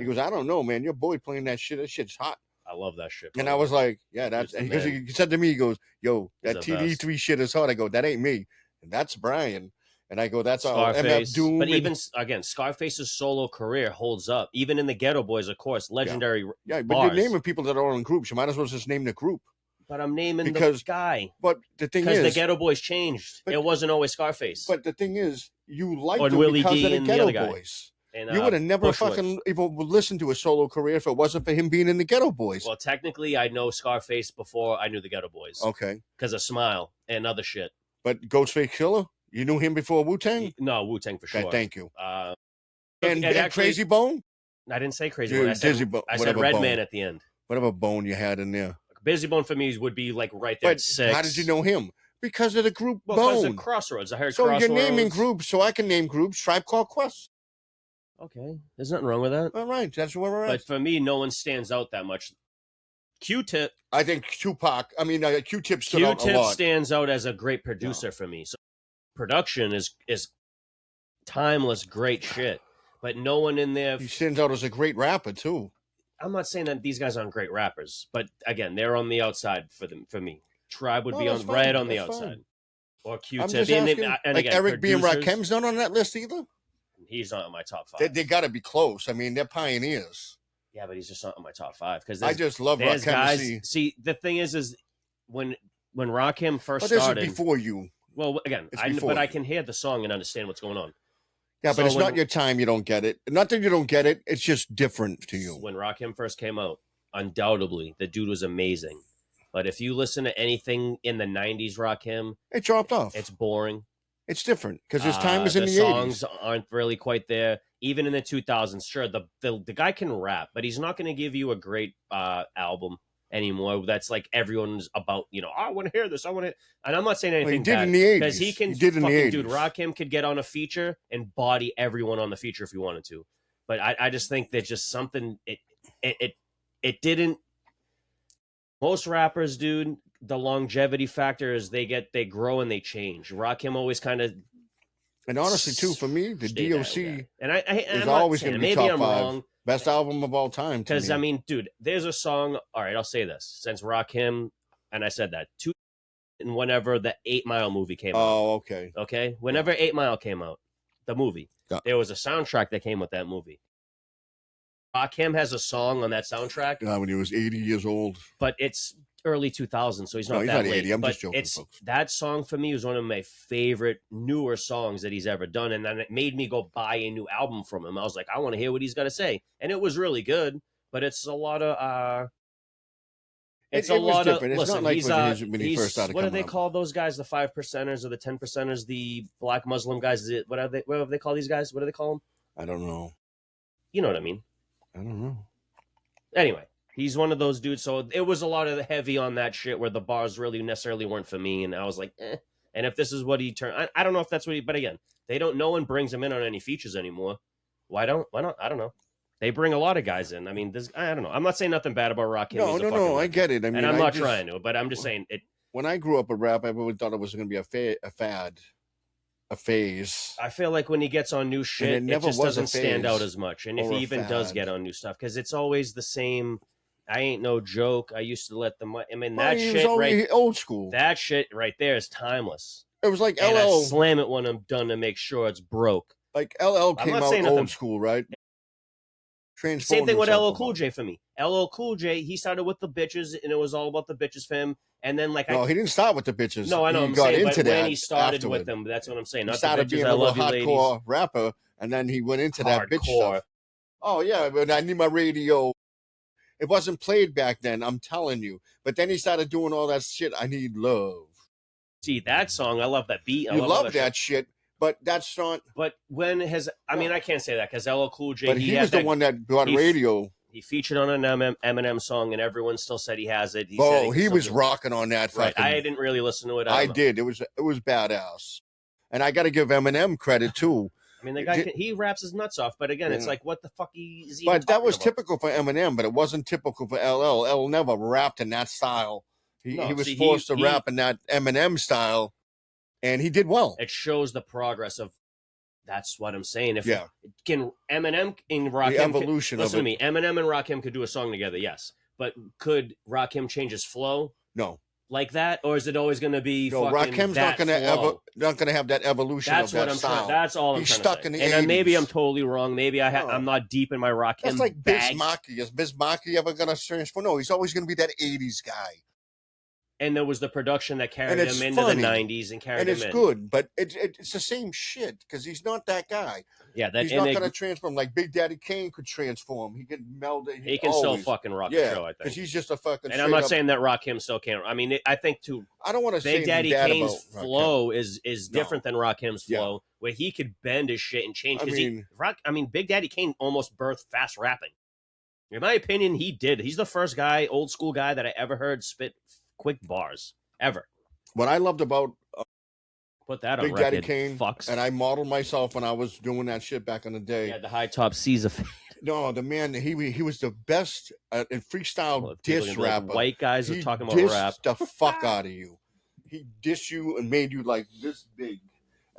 [SPEAKER 2] goes, I don't know, man. Your boy playing that shit. That shit's hot.
[SPEAKER 1] I love that shit.
[SPEAKER 2] And I was like, yeah, that's because he said to me, he goes, yo, that TD3 shit is hot. I go, that ain't me, and that's Brian. And I go, that's MF Doom.
[SPEAKER 1] But even again, Scarface's solo career holds up. Even in the Ghetto Boys, of course, legendary.
[SPEAKER 2] Yeah, but you're naming people that are in groups. You might as well just name the group.
[SPEAKER 1] But I'm naming the guy.
[SPEAKER 2] But the thing is,
[SPEAKER 1] because the Ghetto Boys changed. It wasn't always Scarface.
[SPEAKER 2] But the thing is, you liked him because of the Ghetto Boys. And, you would have never fucking even listened to a solo career if it wasn't for him being in the Ghetto Boys.
[SPEAKER 1] Well, technically, I know Scarface before I knew the Ghetto Boys.
[SPEAKER 2] Okay.
[SPEAKER 1] Because of Smile and other shit.
[SPEAKER 2] But Ghostface Killer? You knew him before Wu-Tang?
[SPEAKER 1] No, Wu-Tang for sure.
[SPEAKER 2] Okay, thank you.
[SPEAKER 1] And
[SPEAKER 2] actually, Crazy Bone?
[SPEAKER 1] I didn't say Crazy Bone. I said Redman at the end.
[SPEAKER 2] Whatever Bone you had in there.
[SPEAKER 1] Busy Bone for me would be like right there at 6.
[SPEAKER 2] How did you know him? Because of the group Bone.
[SPEAKER 1] Because of Crossroads. I heard Crossroads.
[SPEAKER 2] So you're naming groups, so I can name groups. Tribe Called Quest.
[SPEAKER 1] Okay. There's nothing wrong with that.
[SPEAKER 2] All right. That's where we're at.
[SPEAKER 1] But for me, no one stands out that much. Q-Tip.
[SPEAKER 2] I think Q-Tip stood out a lot.
[SPEAKER 1] Q-Tip stands out as a great producer for me. So production is timeless, great shit. But no one in there.
[SPEAKER 2] He stands out as a great rapper too.
[SPEAKER 1] I'm not saying that these guys aren't great rappers, but again, they're on the outside for me. Tribe would be on the outside, fine. Or Q-Tip.
[SPEAKER 2] I'm just asking, and
[SPEAKER 1] again,
[SPEAKER 2] Eric B. and Rakim's not on that list either.
[SPEAKER 1] He's not in my top 5.
[SPEAKER 2] They got to be close. I mean, they're pioneers.
[SPEAKER 1] Yeah, but he's just not in my top 5 because
[SPEAKER 2] I just love Rakim.
[SPEAKER 1] Guys, see, the thing is when Rakim first started.
[SPEAKER 2] This is before you.
[SPEAKER 1] Well, again, I can hear the song and understand what's going on.
[SPEAKER 2] Yeah, but it's not your time. You don't get it. Not that you don't get it. It's just different to you.
[SPEAKER 1] When Rakim first came out, undoubtedly, the dude was amazing. But if you listen to anything in the 90s Rakim,
[SPEAKER 2] it dropped off.
[SPEAKER 1] It's boring.
[SPEAKER 2] It's different because his time was in the 80s.
[SPEAKER 1] The songs aren't really quite there. Even in the 2000s, sure, the guy can rap, but he's not going to give you a great album anymore. That's like everyone's about, I want to hear this. I want to, and I'm not saying anything
[SPEAKER 2] bad. In the 80s.
[SPEAKER 1] Because he can, dude, Rakim could get on a feature and body everyone on the feature if he wanted to. But I just think that just something, it didn't, most rappers, dude, the longevity factor is they grow and they change. Rakim always kind of,
[SPEAKER 2] and honestly too, for me, the DOC
[SPEAKER 1] is
[SPEAKER 2] always going to be top 5. Wrong. Best album of all time.
[SPEAKER 1] Because I mean, dude, there's a song. All right, I'll say this: since Rakim, and I said that and whenever the 8 Mile movie came out.
[SPEAKER 2] Oh, okay.
[SPEAKER 1] Okay, whenever 8 Mile came out, the movie, there was a soundtrack that came with that movie. Rakim has a song on that soundtrack.
[SPEAKER 2] When he was 80 years old.
[SPEAKER 1] But it's early 2000s, so he's not
[SPEAKER 2] No, he's
[SPEAKER 1] that
[SPEAKER 2] not
[SPEAKER 1] late.
[SPEAKER 2] 80. I'm
[SPEAKER 1] but
[SPEAKER 2] just joking, folks.
[SPEAKER 1] That song for me was one of my favorite newer songs that he's ever done, and then it made me go buy a new album from him. I was like, I want to hear what he's got to say, and it was really good. But it's a lot of it's
[SPEAKER 2] It
[SPEAKER 1] a
[SPEAKER 2] was
[SPEAKER 1] lot
[SPEAKER 2] different.
[SPEAKER 1] of
[SPEAKER 2] It's
[SPEAKER 1] listen.
[SPEAKER 2] not like
[SPEAKER 1] He's
[SPEAKER 2] when he first started
[SPEAKER 1] what do
[SPEAKER 2] coming
[SPEAKER 1] they
[SPEAKER 2] up.
[SPEAKER 1] call those guys? The 5%ers or the 10%ers? The black Muslim guys? What are they? What do they call these guys? What do they call them?
[SPEAKER 2] I don't know.
[SPEAKER 1] You know what I mean?
[SPEAKER 2] I don't know.
[SPEAKER 1] Anyway, he's one of those dudes. So it was a lot of the heavy on that shit where the bars really necessarily weren't for me, and I was like, eh. And if this is what he turned, I don't know if that's what he. But again, they don't. No one brings him in on any features anymore. Why not? I don't know. They bring a lot of guys in. I mean, I don't know. I'm not saying nothing bad about Rakim.
[SPEAKER 2] No. I get it. I mean,
[SPEAKER 1] and I'm not trying to, but I'm just saying it.
[SPEAKER 2] When I grew up with rap, everyone thought it was going to be a fad, a phase.
[SPEAKER 1] I feel like when he gets on new shit, it just doesn't stand out as much. And if he even does get on new stuff, because it's always the same. I ain't no joke. I used to let them. I mean, that shit right,
[SPEAKER 2] old school.
[SPEAKER 1] That shit right there is timeless.
[SPEAKER 2] It was like
[SPEAKER 1] and
[SPEAKER 2] LL.
[SPEAKER 1] I slam it when I'm done to make sure it's broke.
[SPEAKER 2] Like LL came out old school, right?
[SPEAKER 1] Same thing with LL Cool J for me. LL Cool J, he started with the bitches, and it was all about the bitches for him. And then, like,
[SPEAKER 2] no, he didn't start with the bitches.
[SPEAKER 1] No, I know.
[SPEAKER 2] He
[SPEAKER 1] I'm
[SPEAKER 2] got
[SPEAKER 1] saying,
[SPEAKER 2] into
[SPEAKER 1] but
[SPEAKER 2] that
[SPEAKER 1] when he started
[SPEAKER 2] afterward.
[SPEAKER 1] with them, that's what I'm saying.
[SPEAKER 2] He
[SPEAKER 1] Not
[SPEAKER 2] started
[SPEAKER 1] the bitches,
[SPEAKER 2] being
[SPEAKER 1] I
[SPEAKER 2] a
[SPEAKER 1] love you,
[SPEAKER 2] hardcore
[SPEAKER 1] ladies.
[SPEAKER 2] rapper, and then he went into that bitch stuff. Oh yeah, but I need my radio. It wasn't played back then, I'm telling you. But then he started doing all that shit. I need love.
[SPEAKER 1] See that song? I love that beat.
[SPEAKER 2] You love that shit. But that's not.
[SPEAKER 1] But when has I mean I can't say that because LL Cool J.
[SPEAKER 2] But he was the one that brought radio.
[SPEAKER 1] He featured on an Eminem song, and everyone still said he has it.
[SPEAKER 2] He was rocking on that.
[SPEAKER 1] Right. I didn't really listen to it.
[SPEAKER 2] I did. It was badass, and I got to give Eminem credit too.
[SPEAKER 1] I mean, the guy he raps his nuts off, but again, it's like what the fuck is he?
[SPEAKER 2] But that was typical for Eminem, but it wasn't typical for LL. LL never rapped in that style. He was forced to rap in that Eminem style. And he did well.
[SPEAKER 1] It shows the progress of. That's what I'm saying. Can Eminem and Rakim
[SPEAKER 2] the evolution
[SPEAKER 1] listen
[SPEAKER 2] of
[SPEAKER 1] to me? Eminem and Rakim could do a song together, yes. But could Rakim change his flow?
[SPEAKER 2] No.
[SPEAKER 1] Like that, or is it always going to be?
[SPEAKER 2] No, Rakim's not going to have that evolution.
[SPEAKER 1] That's
[SPEAKER 2] of
[SPEAKER 1] what
[SPEAKER 2] that
[SPEAKER 1] I'm
[SPEAKER 2] style.
[SPEAKER 1] trying. That's all I'm
[SPEAKER 2] He's
[SPEAKER 1] trying
[SPEAKER 2] stuck
[SPEAKER 1] to say.
[SPEAKER 2] in the
[SPEAKER 1] and
[SPEAKER 2] 80s.
[SPEAKER 1] Maybe I'm totally wrong. Maybe I'm not deep in my Rakim.
[SPEAKER 2] That's like
[SPEAKER 1] bag.
[SPEAKER 2] Biz Markie. Is Biz Markie ever going to transform? No, he's always going to be that 80s guy.
[SPEAKER 1] And there was the production that carried him into the 90s and carried him in.
[SPEAKER 2] And it's good, but it's the same shit because he's not that guy.
[SPEAKER 1] Yeah,
[SPEAKER 2] he's not going to transform like Big Daddy Kane could transform. He could meld it.
[SPEAKER 1] He can still fucking rock the show, I think.
[SPEAKER 2] Because he's just a fucking.
[SPEAKER 1] And I'm not saying that Rakim still can't. I mean, I think too.
[SPEAKER 2] I don't want to say
[SPEAKER 1] Big Daddy Kane's flow is different than Rakim's flow, where he could bend his shit and change. Big Daddy Kane almost birthed fast rapping. In my opinion, he did. He's the first guy, old school guy, that I ever heard spit quick bars ever.
[SPEAKER 2] What I loved about
[SPEAKER 1] put that on
[SPEAKER 2] Big
[SPEAKER 1] record,
[SPEAKER 2] Daddy Kane, and I modeled myself when I was doing that shit back in the day.
[SPEAKER 1] Yeah, the high top Caesar.
[SPEAKER 2] No, the man, he was the best in freestyle diss rapper.
[SPEAKER 1] Like white guys are talking about rap.
[SPEAKER 2] The fuck out of you. He dissed you and made you like this big,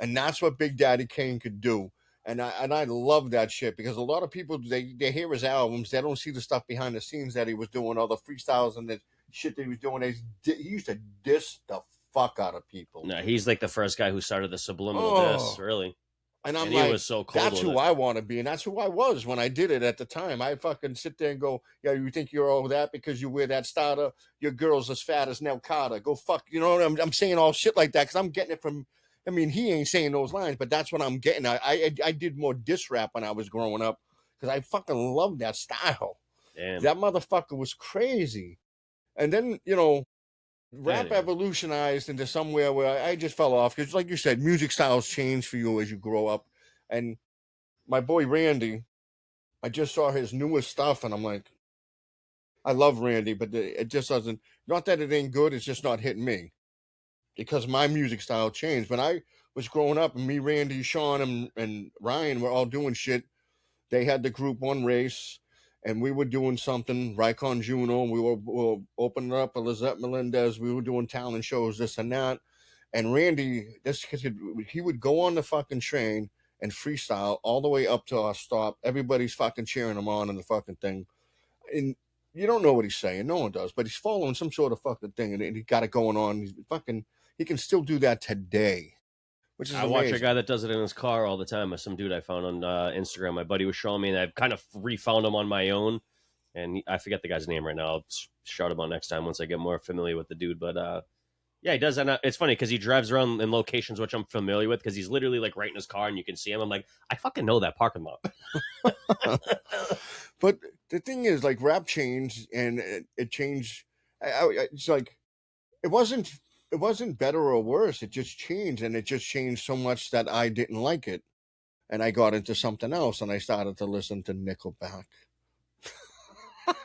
[SPEAKER 2] and that's what Big Daddy Kane could do. And I love that shit because a lot of people they hear his albums, they don't see the stuff behind the scenes that he was doing, all the freestyles and the shit that he was doing. He used to diss the fuck out of people.
[SPEAKER 1] No, he's like the first guy who started the subliminal diss, really.
[SPEAKER 2] And
[SPEAKER 1] he
[SPEAKER 2] like,
[SPEAKER 1] was so cold.
[SPEAKER 2] That's who I want to be, and that's who I was when I did it at the time. I fucking sit there and go, yeah, you think you're all that because you wear that starter? Your girl's as fat as Nell Carter. Go fuck, you know. I'm saying all shit like that because I'm getting it from. I mean, he ain't saying those lines, but that's what I'm getting. I did more diss rap when I was growing up because I fucking loved that style.
[SPEAKER 1] Damn.
[SPEAKER 2] That motherfucker was crazy. And then, rap evolutionized into somewhere where I just fell off because, like you said, music styles change for you as you grow up. And my boy Randy, I just saw his newest stuff, and I'm like, I love Randy, but it just doesn't. Not that it ain't good, it's just not hitting me because my music style changed. When I was growing up, and me, Randy, Sean, and Ryan were all doing shit. They had the Group 1 race. And we were doing something, Rycon Juno, we were opening up a Lizette Melendez, we were doing talent shows, this and that. And Randy, he would go on the fucking train and freestyle all the way up to our stop. Everybody's fucking cheering him on in the fucking thing. And you don't know what he's saying, no one does, but he's following some sort of fucking thing, and he got it going on. He can still do that today. Which is amazing.
[SPEAKER 1] Watch a guy that does it in his car all the time. Some dude I found on Instagram. My buddy was showing me, and I've kind of refound him on my own. and I forget the guy's name right now. I'll shout him out next time once I get more familiar with the dude. But yeah, he does. And it's funny because he drives around in locations which I'm familiar with because he's literally like right in his car and you can see him. I'm like, I fucking know that parking lot.
[SPEAKER 2] But the thing is, like, rap changed, and it changed. It's like it wasn't better or worse. It just changed, and it just changed so much that I didn't like it, and I got into something else, and I started to listen to Nickelback.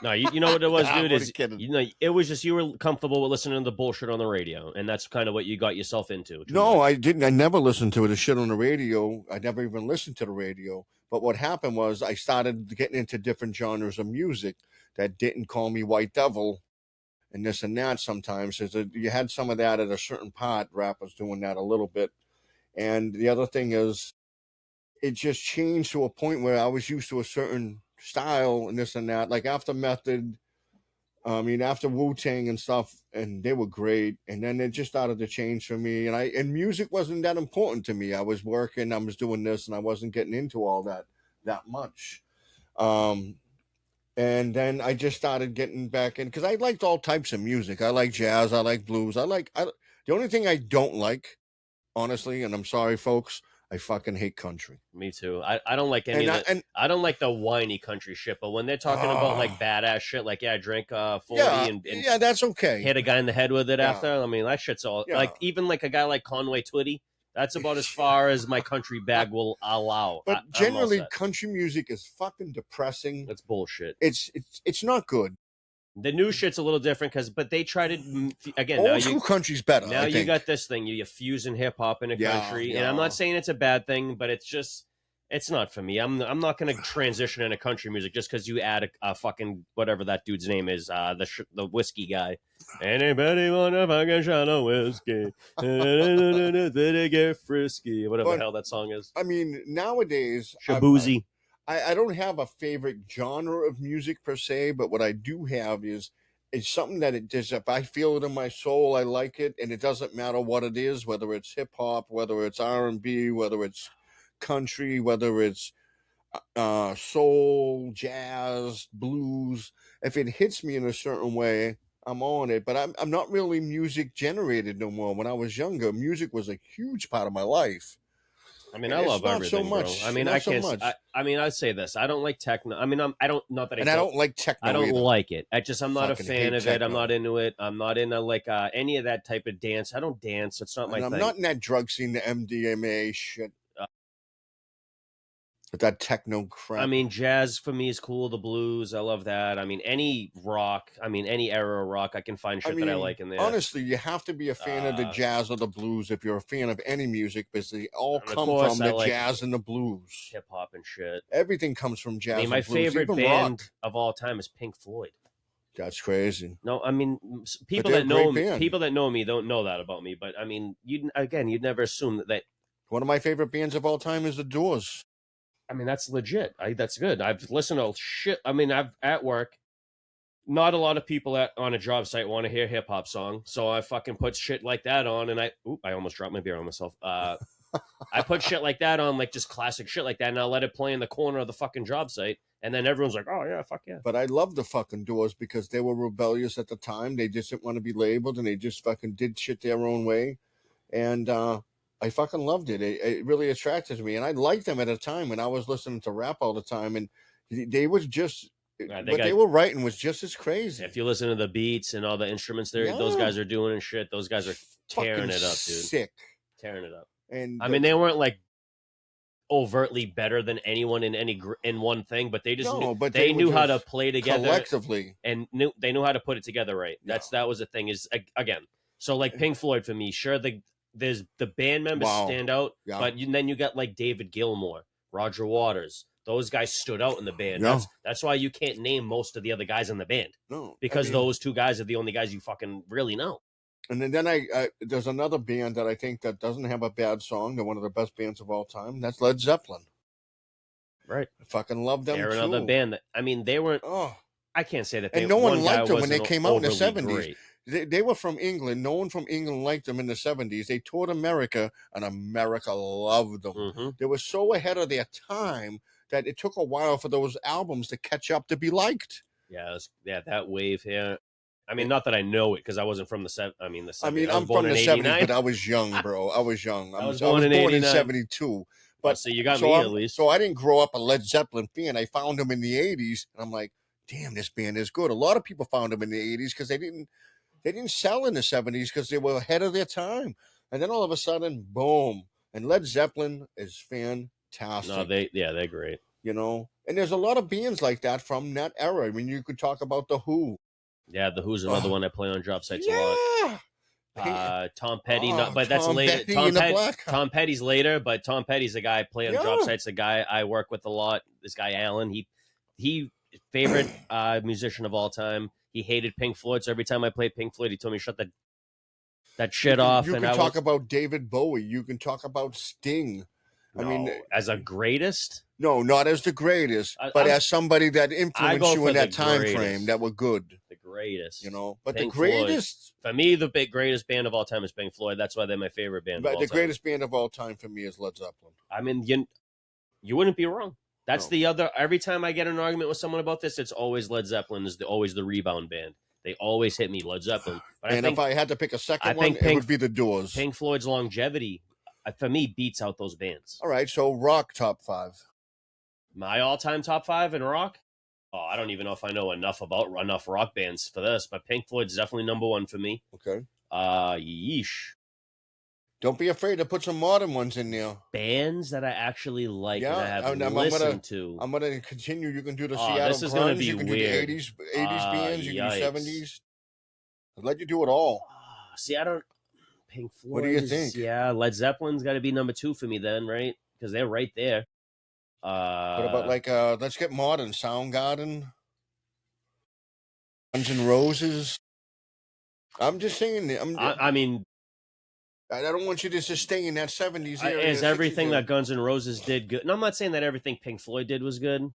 [SPEAKER 1] No, you know what it was,
[SPEAKER 2] I'm
[SPEAKER 1] dude.
[SPEAKER 2] only
[SPEAKER 1] Is
[SPEAKER 2] kidding.
[SPEAKER 1] you know it was just you were comfortable with listening to the bullshit on the radio, and that's kind of what you got yourself into.
[SPEAKER 2] No, I didn't. I never listened to the shit on the radio. I never even listened to the radio. But what happened was I started getting into different genres of music that didn't call me white devil and this and that sometimes. You had some of that at a certain part, rappers doing that a little bit. And the other thing is, it just changed to a point where I was used to a certain style and this and that. Like after Method, after Wu-Tang and stuff, and they were great. And then it just started to change for me. And music wasn't that important to me. I was working, I was doing this, and I wasn't getting into all that much. And then I just started getting back in because I liked all types of music. I like jazz, I like blues. The only thing I don't like, honestly, and I'm sorry, folks, I fucking hate country.
[SPEAKER 1] Me too. I don't like any of it. I don't like the whiny country shit. But when they're talking about like badass shit, like I drank 40 and
[SPEAKER 2] yeah, that's okay.
[SPEAKER 1] Hit a guy in the head with it after. I mean, that shit's all like even like a guy like Conway Twitty. That's about as far as my country bag will allow.
[SPEAKER 2] But generally, country music is fucking depressing.
[SPEAKER 1] That's bullshit.
[SPEAKER 2] It's not good.
[SPEAKER 1] The new shit's a little different but they try to again.
[SPEAKER 2] Old school country's better.
[SPEAKER 1] Now you got this thing. You're fusing hip hop into country, and I'm not saying it's a bad thing, but it's not for me. I'm not going to transition into country music just because you add a fucking whatever that dude's name is, the whiskey guy. Anybody want a fucking shot of whiskey? Did it get frisky? Whatever the hell that song is.
[SPEAKER 2] I mean, nowadays,
[SPEAKER 1] Shabuzi.
[SPEAKER 2] I don't have a favorite genre of music per se, but what I do have is it's something that it just, if I feel it in my soul, I like it, and it doesn't matter what it is, whether it's hip hop, whether it's R&B, whether it's country, whether it's soul, jazz, blues. If it hits me in a certain way, I'm on it. But I'm not really music generated no more. When I was younger, music was a huge part of my life.
[SPEAKER 1] I mean, I love everything, so much. Bro. I mean, I can't. So I mean, I'd say this. I don't like techno. I mean, I don't. Not that I.
[SPEAKER 2] And I don't like techno.
[SPEAKER 1] I don't
[SPEAKER 2] either.
[SPEAKER 1] like it. I'm not a fan of
[SPEAKER 2] techno.
[SPEAKER 1] it. I'm not into it. I'm not into like any of that type of dance. I don't dance. It's not my thing.
[SPEAKER 2] I'm not in that drug scene, the MDMA shit. But that techno crap.
[SPEAKER 1] I mean, jazz for me is cool. The blues, I love that. I mean, any rock. I mean, any era of rock, I can find shit that I like in there.
[SPEAKER 2] Honestly, you have to be a fan of the jazz or the blues if you're a fan of any music, because they all come from the jazz and the blues,
[SPEAKER 1] hip hop and shit.
[SPEAKER 2] Everything comes from jazz. I mean,
[SPEAKER 1] my favorite band of all time is Pink Floyd.
[SPEAKER 2] That's crazy.
[SPEAKER 1] No, I mean, people that know me don't know that about me. But I mean, you'd never assume that.
[SPEAKER 2] One of my favorite bands of all time is The Doors.
[SPEAKER 1] I mean, that's legit. That's good. I've listened to shit. I mean, I've at work. Not a lot of people on a job site want to hear hip hop song, so I fucking put shit like that on, and I almost dropped my beer on myself. I put shit like that on, like just classic shit like that, and I'll let it play in the corner of the fucking job site, and then everyone's like, "Oh yeah, fuck yeah."
[SPEAKER 2] But I love the fucking Doors because they were rebellious at the time. They just didn't want to be labeled, and they just fucking did shit their own way, and I fucking loved it. It really attracted me, and I liked them at a time when I was listening to rap all the time, and they was just what they were writing was just as crazy.
[SPEAKER 1] If you listen to the beats and all the instruments those guys are doing and shit, those guys are tearing it up, dude.
[SPEAKER 2] Sick,
[SPEAKER 1] tearing it up.
[SPEAKER 2] And
[SPEAKER 1] I mean, they weren't like overtly better than anyone in one thing, but they just they knew how to play together
[SPEAKER 2] collectively,
[SPEAKER 1] and they knew how to put it together right. That was the thing. Is again, so like Pink Floyd for me, sure there's the band members stand out, but then you got like David Gilmour, Roger Waters. Those guys stood out in the band.
[SPEAKER 2] Yeah.
[SPEAKER 1] That's why you can't name most of the other guys in the band.
[SPEAKER 2] No,
[SPEAKER 1] because those two guys are the only guys you fucking really know.
[SPEAKER 2] And then there's another band that I think that doesn't have a bad song. They're one of the best bands of all time. That's Led Zeppelin.
[SPEAKER 1] Right.
[SPEAKER 2] I fucking love them.
[SPEAKER 1] They're another band that they weren't.
[SPEAKER 2] Oh,
[SPEAKER 1] I can't say that.
[SPEAKER 2] And no one liked them when they came out in the 70s. They were from England. No one from England liked them in the 70s. They toured America, and America loved them.
[SPEAKER 1] Mm-hmm.
[SPEAKER 2] They were so ahead of their time that it took a while for those albums to catch up to be liked.
[SPEAKER 1] Yeah, that wave here. I mean, not that I know it because I wasn't from the '70s. I mean, the 70s.
[SPEAKER 2] I mean,
[SPEAKER 1] I was
[SPEAKER 2] I'm
[SPEAKER 1] born
[SPEAKER 2] from the
[SPEAKER 1] in
[SPEAKER 2] 70s,
[SPEAKER 1] '89.
[SPEAKER 2] but I was young, bro. I was young.
[SPEAKER 1] I was born in '89.
[SPEAKER 2] 72. But
[SPEAKER 1] so you got me at least.
[SPEAKER 2] So I didn't grow up a Led Zeppelin fan. I found them in the 80s, and I'm like, damn, this band is good. A lot of people found them in the 80s because they didn't sell in the 70s because they were ahead of their time. And then all of a sudden, boom. And Led Zeppelin is fantastic.
[SPEAKER 1] No, they're great.
[SPEAKER 2] You know, and there's a lot of bands like that from that era. I mean, you could talk about The Who.
[SPEAKER 1] Yeah, The Who's another one I play on drop sites a lot. Tom Petty, but that's later. Tom Petty's later, but Tom Petty's the guy I play on drop sites. The guy I work with a lot. This guy Alan, he favorite musician of all time. He hated Pink Floyd, so every time I played Pink Floyd, he told me shut that shit off.
[SPEAKER 2] You can talk about David Bowie. You can talk about Sting.
[SPEAKER 1] I mean, as a greatest?
[SPEAKER 2] No, not as the greatest, but as somebody that influenced you in that time frame that were good.
[SPEAKER 1] The greatest.
[SPEAKER 2] You know, but Pink the greatest...
[SPEAKER 1] Floyd. For me, the greatest band of all time is Pink Floyd. That's why they're my favorite band of all time.
[SPEAKER 2] The greatest band of all time for me is Led Zeppelin.
[SPEAKER 1] I mean, you wouldn't be wrong. That's the other... Every time I get in an argument with someone about this, it's always Led Zeppelin is always the rebound band. They always hit me, Led Zeppelin. But
[SPEAKER 2] if I had to pick a second one, it would be The Doors.
[SPEAKER 1] Pink Floyd's longevity, for me, beats out those bands.
[SPEAKER 2] All right, so rock top 5.
[SPEAKER 1] My all-time top 5 in rock? Oh, I don't even know if I know enough rock bands for this, but Pink Floyd's definitely number 1 for me.
[SPEAKER 2] Okay.
[SPEAKER 1] Yeesh.
[SPEAKER 2] Don't be afraid to put some modern ones in there.
[SPEAKER 1] Bands that I actually like and I have listened to.
[SPEAKER 2] I'm going to continue. You can do the Seattle
[SPEAKER 1] this is going to be
[SPEAKER 2] you can
[SPEAKER 1] weird.
[SPEAKER 2] do the 80s bands. You can do 70s. I'll let you do it all.
[SPEAKER 1] See, I don't... Pink Floyd.
[SPEAKER 2] What do you think?
[SPEAKER 1] Yeah, Led Zeppelin's got to be number 2 for me then, right? Because they're right there.
[SPEAKER 2] What about let's get modern? Soundgarden, Guns N' Roses. I'm just saying.
[SPEAKER 1] I mean,
[SPEAKER 2] I don't want you to just stay in that 70s area.
[SPEAKER 1] Is everything that Guns N' Roses did good? And I'm not saying that everything Pink Floyd did was good.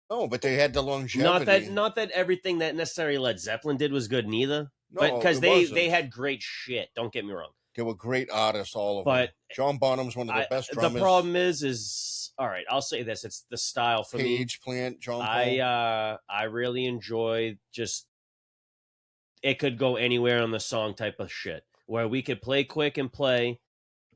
[SPEAKER 2] No, but they had the longevity.
[SPEAKER 1] Not that everything that necessarily Led Zeppelin did was good neither. No, but because they had great shit. Don't get me wrong.
[SPEAKER 2] They were great artists, all of them. John Bonham's one of the best drummers.
[SPEAKER 1] The problem is all right. I'll say this: it's the style for me.
[SPEAKER 2] Page Plant, John Paul.
[SPEAKER 1] I really enjoy just. It could go anywhere on the song type of shit where we could play quick and play,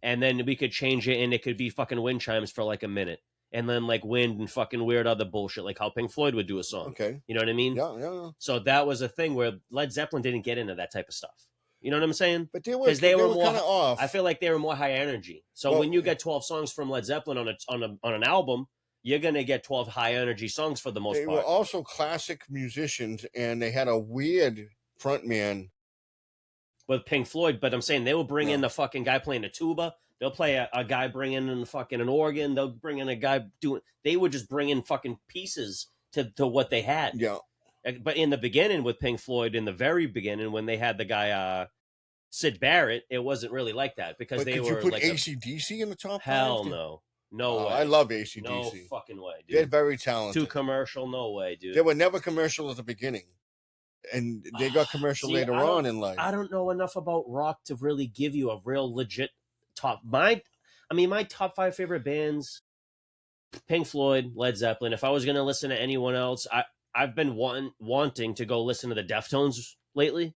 [SPEAKER 1] and then we could change it, and it could be fucking wind chimes for like a minute, and then like wind and fucking weird other bullshit, like how Pink Floyd would do a song.
[SPEAKER 2] Okay,
[SPEAKER 1] you know what I mean?
[SPEAKER 2] Yeah.
[SPEAKER 1] So that was a thing where Led Zeppelin didn't get into that type of stuff. You know what I'm saying?
[SPEAKER 2] But they were more kind of off.
[SPEAKER 1] I feel like they were more high energy. So when you get 12 songs from Led Zeppelin on an album, you're gonna get 12 high energy songs for the most part.
[SPEAKER 2] They were also classic musicians, and they had a weird frontman
[SPEAKER 1] with Pink Floyd. But I'm saying they will bring in the fucking guy playing the tuba. They'll play a guy bringing in fucking an organ. They'll bring in a guy doing. They would just bring in fucking pieces to what they had.
[SPEAKER 2] Yeah.
[SPEAKER 1] But in the beginning with Pink Floyd, in the very beginning, when they had the guy Sid Barrett, it wasn't really like that because they were
[SPEAKER 2] put
[SPEAKER 1] like
[SPEAKER 2] AC/DC in the top 5?
[SPEAKER 1] Hell no way.
[SPEAKER 2] I love AC/DC.
[SPEAKER 1] No fucking way, dude.
[SPEAKER 2] They're very talented.
[SPEAKER 1] Too commercial, no way, dude.
[SPEAKER 2] They were never commercial at the beginning, and they got commercial later on in life.
[SPEAKER 1] I don't know enough about rock to really give you a real legit top. My top 5 favorite bands: Pink Floyd, Led Zeppelin. If I was gonna listen to anyone else, I've been wanting to go listen to the Deftones lately.